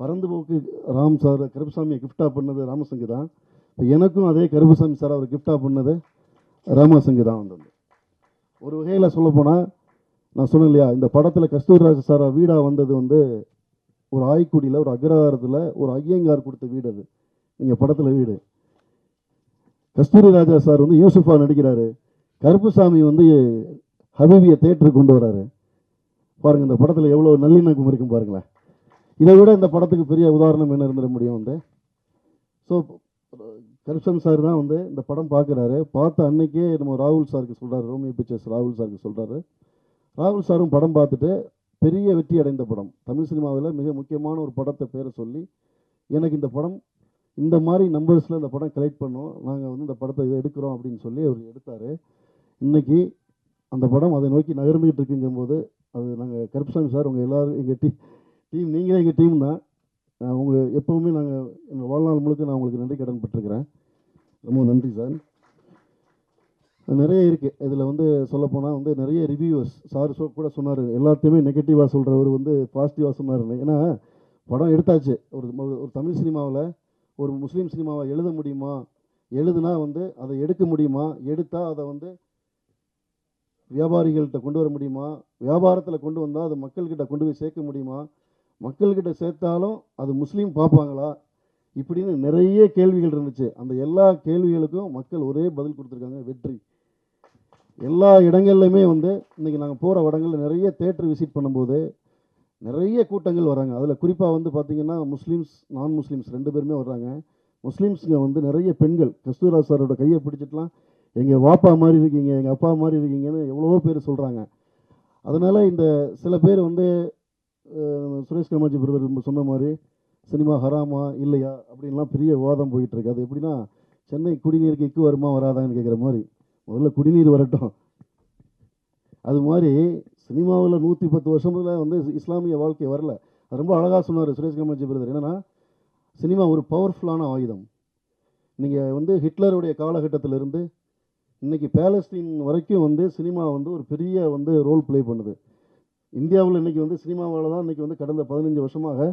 பறந்து போக்கு ராம் சார் கருப்புசாமியை கிஃப்டாக பண்ணது ராமசங்கு தான். இப்போ எனக்கும் அதே கருப்புசாமி சார் அவர் கிஃப்டாக பண்ணது ராமசங்கு தான் வந்து. ஒரு வகையில் சொல்லப்போனால் நான் சொன்னேன் இல்லையா, இந்த படத்தில் கஸ்தூர்ராஜ் சார் வீடாக வந்தது வந்து ஒரு ஆய்க்குடியில் ஒரு அக்ரஹாரத்தில் ஒரு ஐயங்கார் கொடுத்த வீடு. அது நீங்கள் படத்தில் வீடு. கஸ்தூரி ராஜா சார் வந்து யூசுஃபா நடிக்கிறாரு. கருப்புசாமி வந்து ஹபீபியை தேட்டருக்கு கொண்டு வராரு. பாருங்கள் இந்த படத்தில் எவ்வளோ நல்லிணக்கம் இருக்கும் பாருங்களேன். இதை விட இந்த படத்துக்கு பெரிய உதாரணம் என்ன இருந்துட முடியும் வந்து. ஸோ கருப்சாமி சார் தான் வந்து இந்த படம் பார்க்குறாரு. பார்த்த அன்னைக்கே நம்ம ராகுல் சாருக்கு சொல்கிறாரு, ரோமியோ பிக்சர்ஸ் ராகுல் சாருக்கு சொல்கிறாரு. ராகுல் சாரும் படம் பார்த்துட்டு பெரிய வெற்றி அடைந்த படம், தமிழ் சினிமாவில் மிக முக்கியமான ஒரு படத்தை பேரை சொல்லி எனக்கு இந்த படம் இந்த மாதிரி நம்பர்ஸில் இந்த படம் கலெக்ட் பண்ணோம், நாங்கள் வந்து இந்த படத்தை இதை எடுக்கிறோம் அப்படின்னு சொல்லி அவர் எடுத்தார். இன்றைக்கி அந்த படம் அதை நோக்கி நகர்ந்துக்கிட்டு இருக்குங்கும்போது அது நாங்கள் கருப்புசாமி சார் உங்கள் எல்லோரும் எங்கள் டீம் நீங்களே எங்கள் டீம் தான். உங்கள் எப்போவுமே நாங்கள் எங்கள் வாழ்நாள் முழுக்க நான் உங்களுக்கு நன்றி கடன் பட்டிருக்கிறேன். ரொம்ப நன்றி சார். நிறைய இருக்குது இதில் வந்து சொல்லப்போனால் வந்து நிறைய ரிவ்யூவர்ஸ் சார் கூட சொன்னார், எல்லாத்தையுமே நெகட்டிவாக சொல்கிறவர் வந்து பாசிட்டிவாக சொன்னார். ஏன்னா படம் எடுத்தாச்சு. ஒரு தமிழ் சினிமாவில் ஒரு முஸ்லீம் சினிமாவை எழுத முடியுமா, எழுதுனா வந்து அதை எடுக்க முடியுமா, எடுத்தால் அதை வந்து வியாபாரிகள்கிட்ட கொண்டு வர முடியுமா, வியாபாரத்தில் கொண்டு வந்தால் அது மக்கள்கிட்ட கொண்டு போய் சேர்க்க முடியுமா, மக்கள்கிட்ட சேர்த்தாலும் அது முஸ்லீம் பார்ப்பாங்களா, இப்படின்னு நிறைய கேள்விகள் இருந்துச்சு. அந்த எல்லா கேள்விகளுக்கும் மக்கள் ஒரே பதில் கொடுத்துருக்காங்க, வெற்றி. எல்லா இடங்கள்லையுமே வந்து இன்றைக்கி நாங்கள் போகிற இடங்களில் நிறைய தேட்டர் விசிட் பண்ணும்போது நிறைய கூட்டங்கள் வராங்க. அதில் குறிப்பாக வந்து பார்த்திங்கன்னா முஸ்லீம்ஸ் நான் முஸ்லீம்ஸ் ரெண்டு பேருமே வர்றாங்க. முஸ்லீம்ஸுங்க வந்து நிறைய பெண்கள் கஸ்தூர்ராஜ் சாரோட கையை பிடிச்சிட்டுலாம் எங்கள் வாப்பா மாதிரி இருக்கீங்க, எங்கள் அப்பா மாதிரி இருக்கீங்கன்னு எவ்வளவோ பேர் சொல்கிறாங்க. அதனால் இந்த சில பேர் வந்து சுரேஷ் கமாஜி பிரதர் சொன்ன மாதிரி சினிமா ஹராமா இல்லையா அப்படின்லாம் பெரிய விவாதம் போயிட்டுருக்கு. அது எப்படின்னா சென்னை குடிநீருக்கு இக்கு வருமா வராதான்னு கேட்குற மாதிரி, முதல்ல குடிநீர் வரட்டும். அது மாதிரி சினிமாவில் 110 வருஷத்துல வந்து இஸ்லாமிய வாழ்க்கை வரல. அது ரொம்ப அழகாக சொன்னார் சுரேஷ் கமாஜி பிரதர். என்னென்னா சினிமா ஒரு பவர்ஃபுல்லான ஆயுதம். நீங்கள் வந்து ஹிட்லருடைய காலகட்டத்திலிருந்து இன்றைக்கி பேலஸ்தீன் வரைக்கும் வந்து சினிமா வந்து ஒரு பெரிய வந்து ரோல் ப்ளே பண்ணுது. இந்தியாவில் இன்றைக்கி வந்து சினிமாவால் தான் இன்றைக்கி வந்து கடந்த 15 வருஷமாக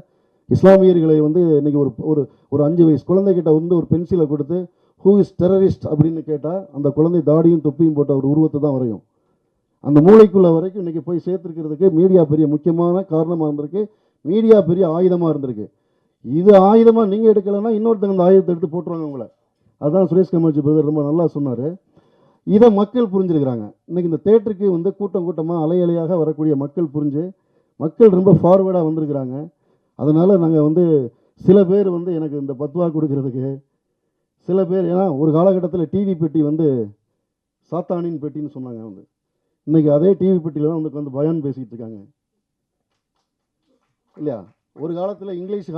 இஸ்லாமியர்களை வந்து இன்றைக்கி ஒரு ஒரு ஒரு 5 வயசு குழந்தைகிட்ட வந்து ஒரு பென்சிலை கொடுத்து ஹூ இஸ் டெரரிஸ்ட் அப்படின்னு கேட்டால் அந்த குழந்தை தாடியும் தொப்பியும் போட்ட ஒரு உருவத்தை தான் வரையும். அந்த மூளைக்குள்ளே வரைக்கும் இன்றைக்கி போய் சேர்த்துருக்கிறதுக்கு மீடியா பெரிய முக்கியமான காரணமாக இருந்திருக்கு. மீடியா பெரிய ஆயுதமாக இருந்திருக்கு. இது ஆயுதமாக நீங்கள் எடுக்கலைன்னா இன்னொருத்தங்க அந்த ஆயுதத்தை எடுத்து போட்டுருவாங்க உங்களை. அதுதான் சுரேஷ் கமாச்சி பிரதர் ரொம்ப நல்லா சொன்னார். இதை மக்கள் புரிஞ்சுருக்கிறாங்க. இன்றைக்கி இந்த தேட்டருக்கு வந்து கூட்டம் கூட்டமாக அலை அலையாக வரக்கூடிய மக்கள் புரிஞ்சு மக்கள் ரொம்ப ஃபார்வேர்டாக வந்திருக்கிறாங்க. அதனால் நாங்கள் வந்து சில பேர் வந்து எனக்கு இந்த பத்வா கொடுக்கறதுக்கு சில பேர், ஏன்னா ஒரு காலகட்டத்தில் டிவி பெட்டி வந்து சாத்தானின் பெட்டின்னு சொன்னாங்க. வந்து இன்றைக்கி அதே டிவி பெட்டியில் தான் வந்து பயான் பேசிகிட்டு இருக்காங்க இல்லையா? ஒரு காலத்தில் இங்கிலீஷ்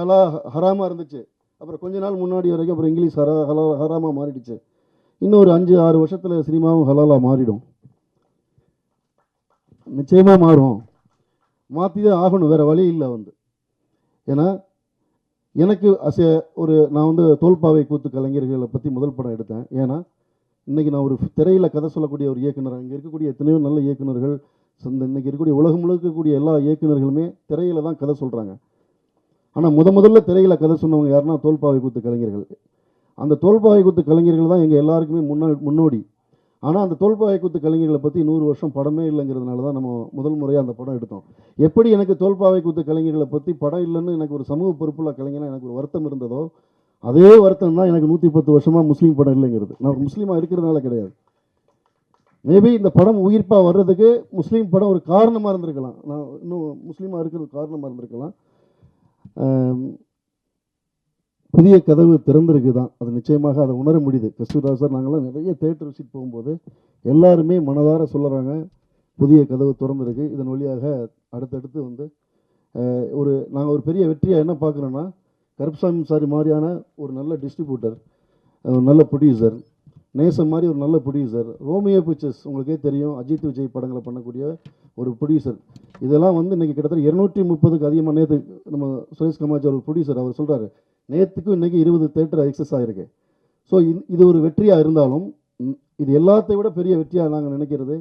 ஹராமாக இருந்துச்சு. அப்புறம் கொஞ்ச நாள் முன்னாடி வரைக்கும் அப்புறம் இங்கிலீஷ் ஹராமாக மாறிடுச்சு. இன்னும் ஒரு 5-6 வருஷத்தில் சினிமாவும் ஹலாலாக மாறிடும். நிச்சயமாக மாறும். மாற்றி தான் ஆகணும், வேறு வழி இல்லை. வந்து ஏன்னா எனக்கு நான் வந்து தோல்பாவை கூத்து கலைஞர்களை பற்றி முதல் படம் எடுத்தேன். ஏன்னா இன்றைக்கி நான் ஒரு திரையில் கதை சொல்லக்கூடிய ஒரு இயக்குனர், இங்கே இருக்கக்கூடிய எத்தனையோ நல்ல இயக்குநர்கள், இன்றைக்கி இருக்கக்கூடிய உலகம் முழுக்க இருக்கக்கூடிய எல்லா இயக்குநர்களுமே திரையில் தான் கதை சொல்கிறாங்க. ஆனால் முதல்ல திரையில் கதை சொன்னவங்க யாருன்னா தோல்பாவை கூத்து கலைஞர்கள். அந்த தோல்பாவை கூத்து கலைஞர்கள் தான் எங்கள் எல்லாருக்குமே முன்னோடி. ஆனால் அந்த தோல்பாவை கூத்து கலைஞர்களை பற்றி 100 வருஷம் படமே இல்லைங்கிறதுனால தான் நம்ம முதல் முறையாக அந்த படம் எடுத்தோம். எப்படி எனக்கு தோல்பாவை கூத்து கலைஞர்களை பற்றி படம் இல்லைன்னு எனக்கு ஒரு சமூக பொறுப்புள்ள கலைஞனாக எனக்கு ஒரு வருத்தம் இருந்ததோ, அதே வருத்தம் தான் எனக்கு 110 வருஷமாக முஸ்லீம் படம் இல்லைங்கிறது. நான் ஒரு முஸ்லீமாக இருக்கிறதுனால கிடையாது. மேபி இந்த படம் உயிர்ப்பாக வர்றதுக்கு முஸ்லீம் படம் ஒரு காரணமாக இருந்திருக்கலாம். நான் இன்னும் முஸ்லீமாக இருக்கிறதுக்கு காரணமாக இருந்திருக்கலாம். புதிய கதவு திறந்திருக்கு தான், அது நிச்சயமாக அதை உணர முடியுது. கஸ்தூரிராஜ் சார், நாங்களாம் நிறைய தேட்டர் விசிட் போகும்போது எல்லாருமே மனதார சொல்லுறாங்க புதிய கதவு திறந்திருக்கு. இதன் வழியாக அடுத்தடுத்து வந்து நாங்கள் ஒரு பெரிய வெற்றியாக என்ன பார்க்குறோன்னா, கருப்புசாமி சாரி மாதிரியான ஒரு நல்ல டிஸ்ட்ரிபியூட்டர், நல்ல ப்ரொடியூசர், நேசம் மாதிரி ஒரு நல்ல ப்ரொடியூசர், ரோமியோ பிக்சர்ஸ் உங்களுக்கே தெரியும், அஜித் விஜய் படங்களை பண்ணக்கூடிய ஒரு ப்ரொடியூசர், இதெல்லாம் வந்து இன்றைக்கி கிட்டத்தட்ட 230க்கு அதிகமாக. நேற்று நம்ம சுரேஷ் கமாச்சி ஒரு ப்ரொடியூசர் அவர் சொல்கிறாரு, நேற்றுக்கும் இன்றைக்கி 20 தேட்டர் எக்ஸஸ் ஆகிருக்கு. ஸோ இது ஒரு வெற்றியாக இருந்தாலும் இது எல்லாத்தை விட பெரிய வெற்றியாக நாங்கள் நினைக்கிறது,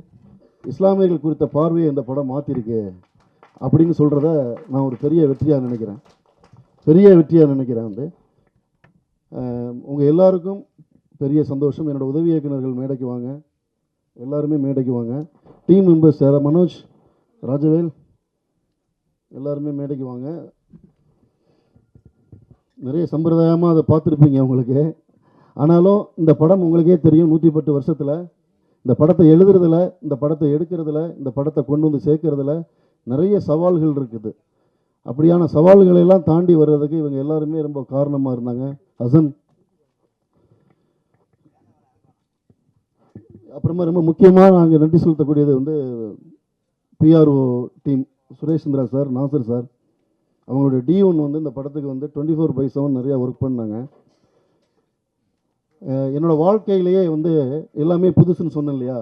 இஸ்லாமியர்கள் குறித்த பார்வையை இந்த படம் மாற்றிருக்கு அப்படின்னு சொல்கிறத நான் ஒரு பெரிய வெற்றியாக நினைக்கிறேன். வந்து உங்கள் எல்லாருக்கும் பெரிய சந்தோஷம். என்னோடய உதவி இயக்குநர்கள் மேடைக்கு வாங்க, எல்லாருமே மேடைக்கு வாங்க. டீம் மெம்பர்ஸ் மனோஜ், ராஜவேல் எல்லாருமே மேடைக்கு வாங்க. நிறைய சம்பிரதாயமாக அதை பார்த்துருப்பீங்க உங்களுக்கு. ஆனாலும் இந்த படம் உங்களுக்கே தெரியும், 110 வருஷத்தில் இந்த படத்தை எழுதுறதுல, இந்த படத்தை எடுக்கிறதுல, இந்த படத்தை கொண்டு வந்து சேர்க்கறதுல நிறைய சவால்கள் இருக்குது. அப்படியான சவால்களெல்லாம் தாண்டி வர்றதுக்கு இவங்க எல்லாருமே ரொம்ப காரணமாக இருந்தாங்க. ஹசன், அப்புறமா ரொம்ப முக்கியமாக நாங்கள் நன்றி செலுத்தக்கூடியது வந்து PRO team, Sureshchandra sir, Nassar sir, அவங்களுடைய D1 வந்து இந்த படத்துக்கு வந்து 24/7 நிறையா ஒர்க் பண்ணாங்க. என்னோடய வாழ்க்கையிலேயே வந்து எல்லாமே புதுசுன்னு சொன்னேன் இல்லையா,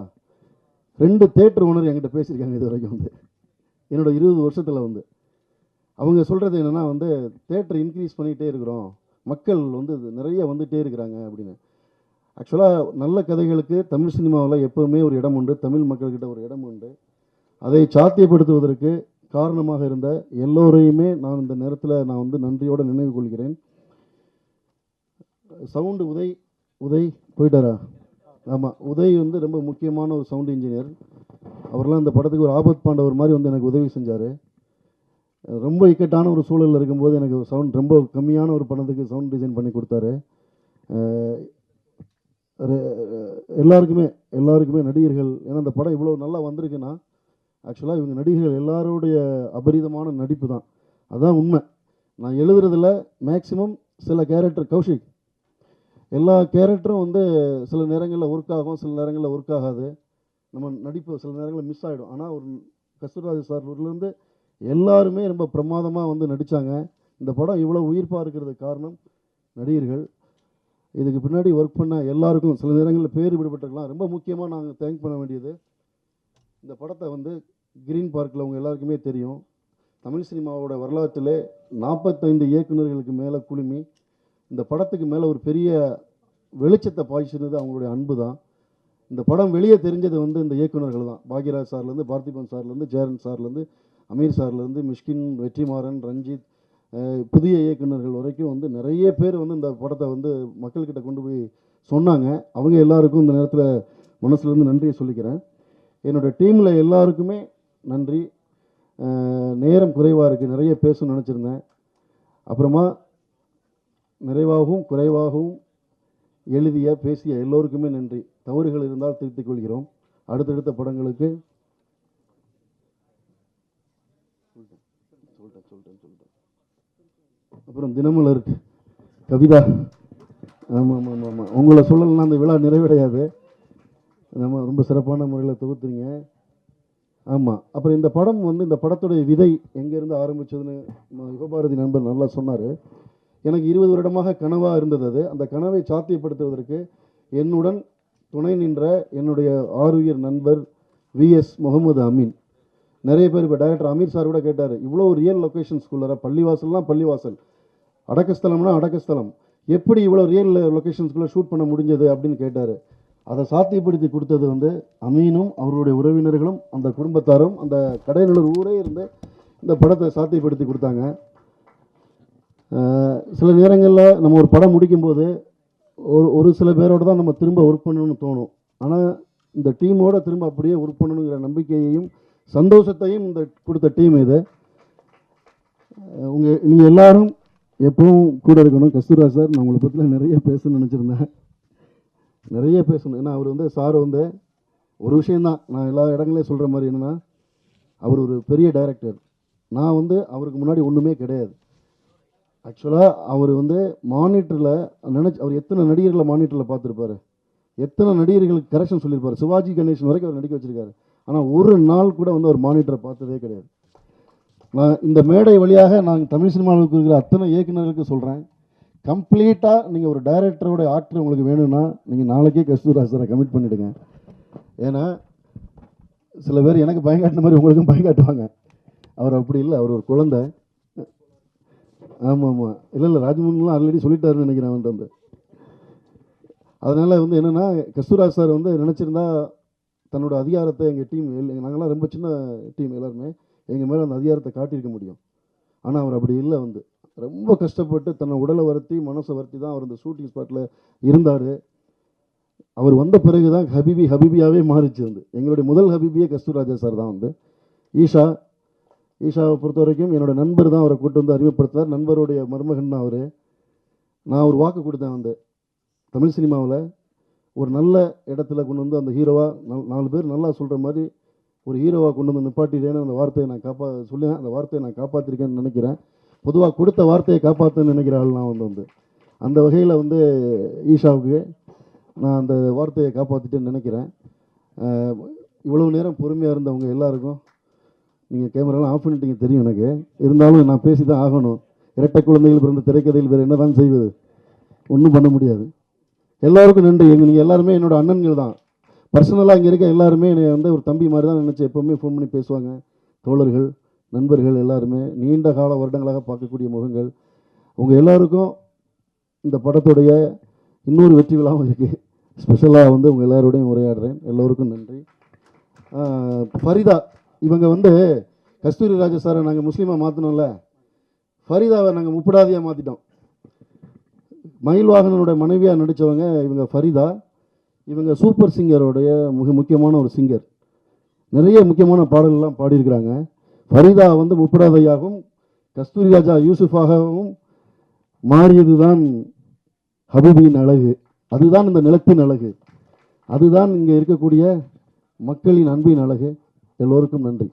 2 தேட்டர் ஓனர் என்கிட்ட பேசியிருக்காங்க இது வரைக்கும். வந்து என்னோடய 20 வருஷத்தில் வந்து அவங்க சொல்கிறது என்னென்னா, வந்து தேட்டர் இன்க்ரீஸ் பண்ணிகிட்டே இருக்கிறோம், மக்கள் வந்து நிறைய வந்துகிட்டே இருக்கிறாங்க அப்படின்னு. ஆக்சுவலாக நல்ல கதைகளுக்கு தமிழ் சினிமாவில் எப்போவுமே ஒரு இடம் உண்டு, தமிழ் மக்கள்கிட்ட ஒரு இடம் உண்டு. அதை சாத்தியப்படுத்துவதற்கு காரணமாக இருந்த எல்லோரையுமே நான் இந்த நேரத்தில் நான் வந்து நன்றியோடு நினைவு கொள்கிறேன். சவுண்டு உதய் போயிட்டாரா? ஆமாம், உதய் வந்து ரொம்ப முக்கியமான ஒரு சவுண்ட் இன்ஜினியர். அவரெல்லாம் இந்த படத்துக்கு ஒரு ஆபத் பாண்டவர் மாதிரி வந்து எனக்கு உதவி செஞ்சார். ரொம்ப இக்கட்டான ஒரு சூழலில் இருக்கும்போது எனக்கு சவுண்ட் ரொம்ப கம்மியான ஒரு படத்துக்கு சவுண்ட் டிசைன் பண்ணி கொடுத்தாரு. எல்லாருக்குமே நடிகர்கள், ஏன்னா இந்த படம் இவ்வளோ நல்லா வந்திருக்குன்னா ஆக்சுவலாக இவங்க நடிகர்கள் எல்லாருடைய அபரிதமான நடிப்பு தான், அதுதான் உண்மை. நான் எழுதுறதில் மேக்ஸிமம் சில கேரக்டர், கௌஷிக், எல்லா கேரக்டரும் வந்து சில நேரங்களில் ஒர்க் ஆகும், சில நேரங்களில் ஒர்க் ஆகாது, நம்ம நடிப்பு சில நேரங்களில் மிஸ் ஆகிடும். ஆனால் ஒரு கஸ்தூரிராஜ் சார் ஊர்லேருந்து எல்லாருமே ரொம்ப பிரமாதமாக வந்து நடித்தாங்க. இந்த படம் இவ்வளோ உயிர்ப்பாக இருக்கிறதுக்கு காரணம் நடிகர்கள். இதுக்கு பின்னாடி ஒர்க் பண்ண எல்லாருக்கும் சில நேரங்களில் பேர் விடுபட்டிருக்கலாம். ரொம்ப முக்கியமாக நாங்கள் தேங்க் பண்ண வேண்டியது, இந்த படத்தை வந்து கிரீன் பார்க்கில் அவங்க எல்லாருக்குமே தெரியும், தமிழ் சினிமாவோட வரலாற்றிலே 45 இயக்குநர்களுக்கு மேலே குழுமி இந்த படத்துக்கு மேலே ஒரு பெரிய வெளிச்சத்தை பாய்ச்சினது அவங்களுடைய அன்பு தான். இந்த படம் வெளியே தெரிஞ்சது வந்து இந்த இயக்குனர்கள் தான். பாக்யராஜ் சார்லேருந்து, பார்த்திபன் சார்லேருந்து, ஜெயரன் சார்லேருந்து, அமீர் சார்லேருந்து, மிஷ்கின், வெற்றிமாறன், ரஞ்சித், புதிய இயக்குனர்கள் வரைக்கும் வந்து நிறைய பேர் வந்து இந்த படத்தை வந்து மக்கள்கிட்ட கொண்டு போய் சொன்னாங்க. அவங்க எல்லாருக்கும் இந்த நேரத்தில் மனசுலேருந்து நன்றியை சொல்லிக்கிறேன். என்னோடய டீமில் எல்லாருக்குமே நன்றி. நேரம் குறைவாக இருக்குது, நிறைய பேசணும்னு நினச்சிருந்தேன். அப்புறமா நிறைவாகவும் குறைவாகவும் எழுதிய பேசிய எல்லோருக்குமே நன்றி. தவறுகள் இருந்தால் திருத்திக் கொள்கிறோம். அடுத்தடுத்த படங்களுக்கு அப்புறம் தினமலர் கவிதா, ஆமாம் ஆமாம் ஆமாம், உங்களை சொல்லலைன்னா அந்த விழா நிறைவடையாது. நம்ம ரொம்ப சிறப்பான முறையில் தொகுத்துறீங்க. ஆமாம். அப்புறம் இந்த படம் வந்து இந்த படத்துடைய விதை எங்கேருந்து ஆரம்பித்ததுன்னு யுகபாரதி நண்பர் நல்லா சொன்னார். எனக்கு 20 வருடமாக கனவாக இருந்தது அது. அந்த கனவை சாத்தியப்படுத்துவதற்கு என்னுடன் துணை நின்ற என்னுடைய ஆருயிர் நண்பர் VS முகமது அமீன். நிறைய பேர் இப்போ டைரக்டர் அமீர் சார் கூட கேட்டார், இவ்வளோ ரியல் லொக்கேஷன்ஸ்குள்ளே, பள்ளிவாசல்னால் பள்ளிவாசல், அடக்கஸ்தலம்னா அடக்கஸ்தலம், எப்படி இவ்வளோ ரியல் லொக்கேஷன்ஸ்குள்ளே ஷூட் பண்ண முடிஞ்சது அப்படின்னு கேட்டார். அதை சாத்தியப்படுத்தி கொடுத்தது வந்து அமீனும் அவருடைய உறவினர்களும் அந்த குடும்பத்தாரும் அந்த கடையநல்லூர் ஊரே இருந்து இந்த படத்தை சாத்தியப்படுத்தி கொடுத்தாங்க. சில நேரங்களில் நம்ம ஒரு படம் முடிக்கும்போது ஒரு சில பேரோடு தான் நம்ம திரும்ப ஒர்க் பண்ணணும்னு தோணும். ஆனால் இந்த டீமோட திரும்ப அப்படியே ஒர்க் பண்ணணுங்கிற நம்பிக்கையையும் சந்தோஷத்தையும் இந்த கொடுத்த டீம் இது. நீங்கள் எல்லாரும் எப்பவும் கூட இருக்கணும். கஸ்தூராஜ் சார், நான் உங்களை பற்றில நிறைய பேசணும்னு நினச்சிருந்தேன், நிறைய பேசணும். ஏன்னா அவர் வந்து சார் வந்து ஒரு விஷயந்தான் நான் எல்லா இடங்களையும் சொல்கிற மாதிரி, என்னென்னா அவர் ஒரு பெரிய டைரக்டர். நான் வந்து அவருக்கு முன்னாடி ஒன்றுமே கிடையாது. ஆக்சுவலாக அவர் வந்து மானிட்டரில் அவர் எத்தனை நடிகர்களை மானிட்டரில் பார்த்துருப்பார், எத்தனை நடிகர்களுக்கு கரெக்ஷன் சொல்லியிருப்பார். சிவாஜி கணேசன் வரைக்கும் அவர் நடிக்க வச்சுருக்காரு. ஆனால் ஒரு நாள் கூட வந்து அவர் மானிட்டரை பார்த்ததே கிடையாது. நான் இந்த மேடை வழியாக நான் தமிழ் சினிமாவுக்கு இருக்கிற அத்தனை இயக்குநர்களுக்கு சொல்கிறேன், கம்ப்ளீட்டாக நீங்கள் ஒரு டைரக்டரோட ஆக்டர் உங்களுக்கு வேணும்னா நீங்கள் நாளைக்கே கஸ்தூராஜ் சாரை கமிட் பண்ணிவிடுங்க. ஏன்னா சில பேர் எனக்கு பயங்காட்டின மாதிரி உங்களுக்கும் பயங்காட்டுவாங்க. அவர் அப்படி இல்லை, அவர் ஒரு குழந்தை. ஆமாம் ஆமாம், இல்லை ராஜ்மோகன்லாம் ஆல்ரெடி சொல்லிட்டாருன்னு நினைக்கிறேன் அவன்ட்டு வந்து. அதனால் வந்து என்னென்னா கஸ்தூராஜ் சார் வந்து நினச்சிருந்தா தன்னோட அதிகாரத்தை எங்கள் டீம், நாங்கள்லாம் ரொம்ப சின்ன டீம் எல்லாருமே, எங்கள் மேலே அந்த அதிகாரத்தை காட்டியிருக்க முடியும். ஆனால் அவர் அப்படி இல்லை, வந்து ரொம்ப கஷ்டப்பட்டு தன்னை உடலை வருத்தி மனசை வருத்தி தான் அவர் இந்த ஷூட்டிங் ஸ்பாட்டில் இருந்தார். அவர் வந்த பிறகு தான் ஹபீபியாகவே மாறிச்சு. வந்து எங்களுடைய முதல் ஹபீபியே கஸ்தூராஜா சார் தான். வந்து ஈஷாவை பொறுத்த வரைக்கும் என்னோடய நண்பர் தான் அவரை கூட்டு வந்து அறிமுகப்படுத்தினார். நண்பருடைய மருமகன் தான் அவர். நான் ஒரு வாக்கு கொடுத்தேன், வந்து தமிழ் சினிமாவில் ஒரு நல்ல இடத்துல கொண்டு வந்து அந்த ஹீரோவாக 4 பேர் நல்லா சொல்கிற மாதிரி ஒரு ஹீரோவாக கொண்டு வந்து நிப்பாட்டிட்டேன்னு அந்த வார்த்தையை நான் சொல்லேன். அந்த வார்த்தையை நான் காப்பாற்றிருக்கேன்னு நினைக்கிறேன். பொதுவாக கொடுத்த வார்த்தையை காப்பாற்றுன்னு நினைக்கிற ஆள் நான் வந்து அந்த வகையில் வந்து ஈஷாவுக்கு நான் அந்த வார்த்தையை காப்பாற்றிட்டேன்னு நினைக்கிறேன். இவ்வளவு நேரம் பொறுமையாக இருந்தவங்க எல்லாருக்கும், நீங்கள் கேமராலாம் ஆஃப் பண்ணிட்டீங்க தெரியும் எனக்கு, இருந்தாலும் நான் பேசி தான் ஆகணும். இரட்டை குழந்தைகள் பிறந்த திரைக்கதையில் வேறு என்ன தான் செய்வது, ஒன்றும் பண்ண முடியாது. எல்லாருக்கும் நன்றி. நீங்கள் எல்லாருமே என்னோடய அண்ணன்கள் தான். பர்சனலாக இங்கே இருக்க எல்லாருமே என்னை வந்து ஒரு தம்பி மாதிரி தான் நினச்சி எப்போவுமே ஃபோன் பண்ணி பேசுவாங்க. தோழர்கள், நண்பர்கள் எல்லாருமே, நீண்ட கால வருடங்களாக பார்க்கக்கூடிய முகங்கள். உங்கள் எல்லாருக்கும் இந்த படத்துடைய இன்னொரு வெற்றி விழாவும் இருக்குது. ஸ்பெஷலாக வந்து உங்கள் எல்லாரோடையும் உரையாடுறேன். எல்லோருக்கும் நன்றி. ஃபரிதா, இவங்க வந்து கஸ்தூரி ராஜா சாரை நாங்கள் முஸ்லீமாக மாற்றினோம்ல, ஃபரிதாவை நாங்கள் முப்படாதியாக மாற்றிட்டோம். மயில்வாகனோட மனைவியாக நடித்தவங்க இவங்க ஃபரிதா. இவங்க சூப்பர் சிங்கரோடைய முக்கியமான ஒரு சிங்கர். நிறைய முக்கியமான பாடல்கள்லாம் பாடியிருக்கிறாங்க. ஃபரிதா வந்து முப்படாதையாகவும் கஸ்தூரி ராஜா யூசுஃபாகவும் மாறியது தான் ஹபீபியின் அழகு. அதுதான் இந்த நிலத்தின் அழகு. அதுதான் இங்கே இருக்கக்கூடிய மக்களின் அன்பின் அழகு. எல்லோருக்கும் நன்றி.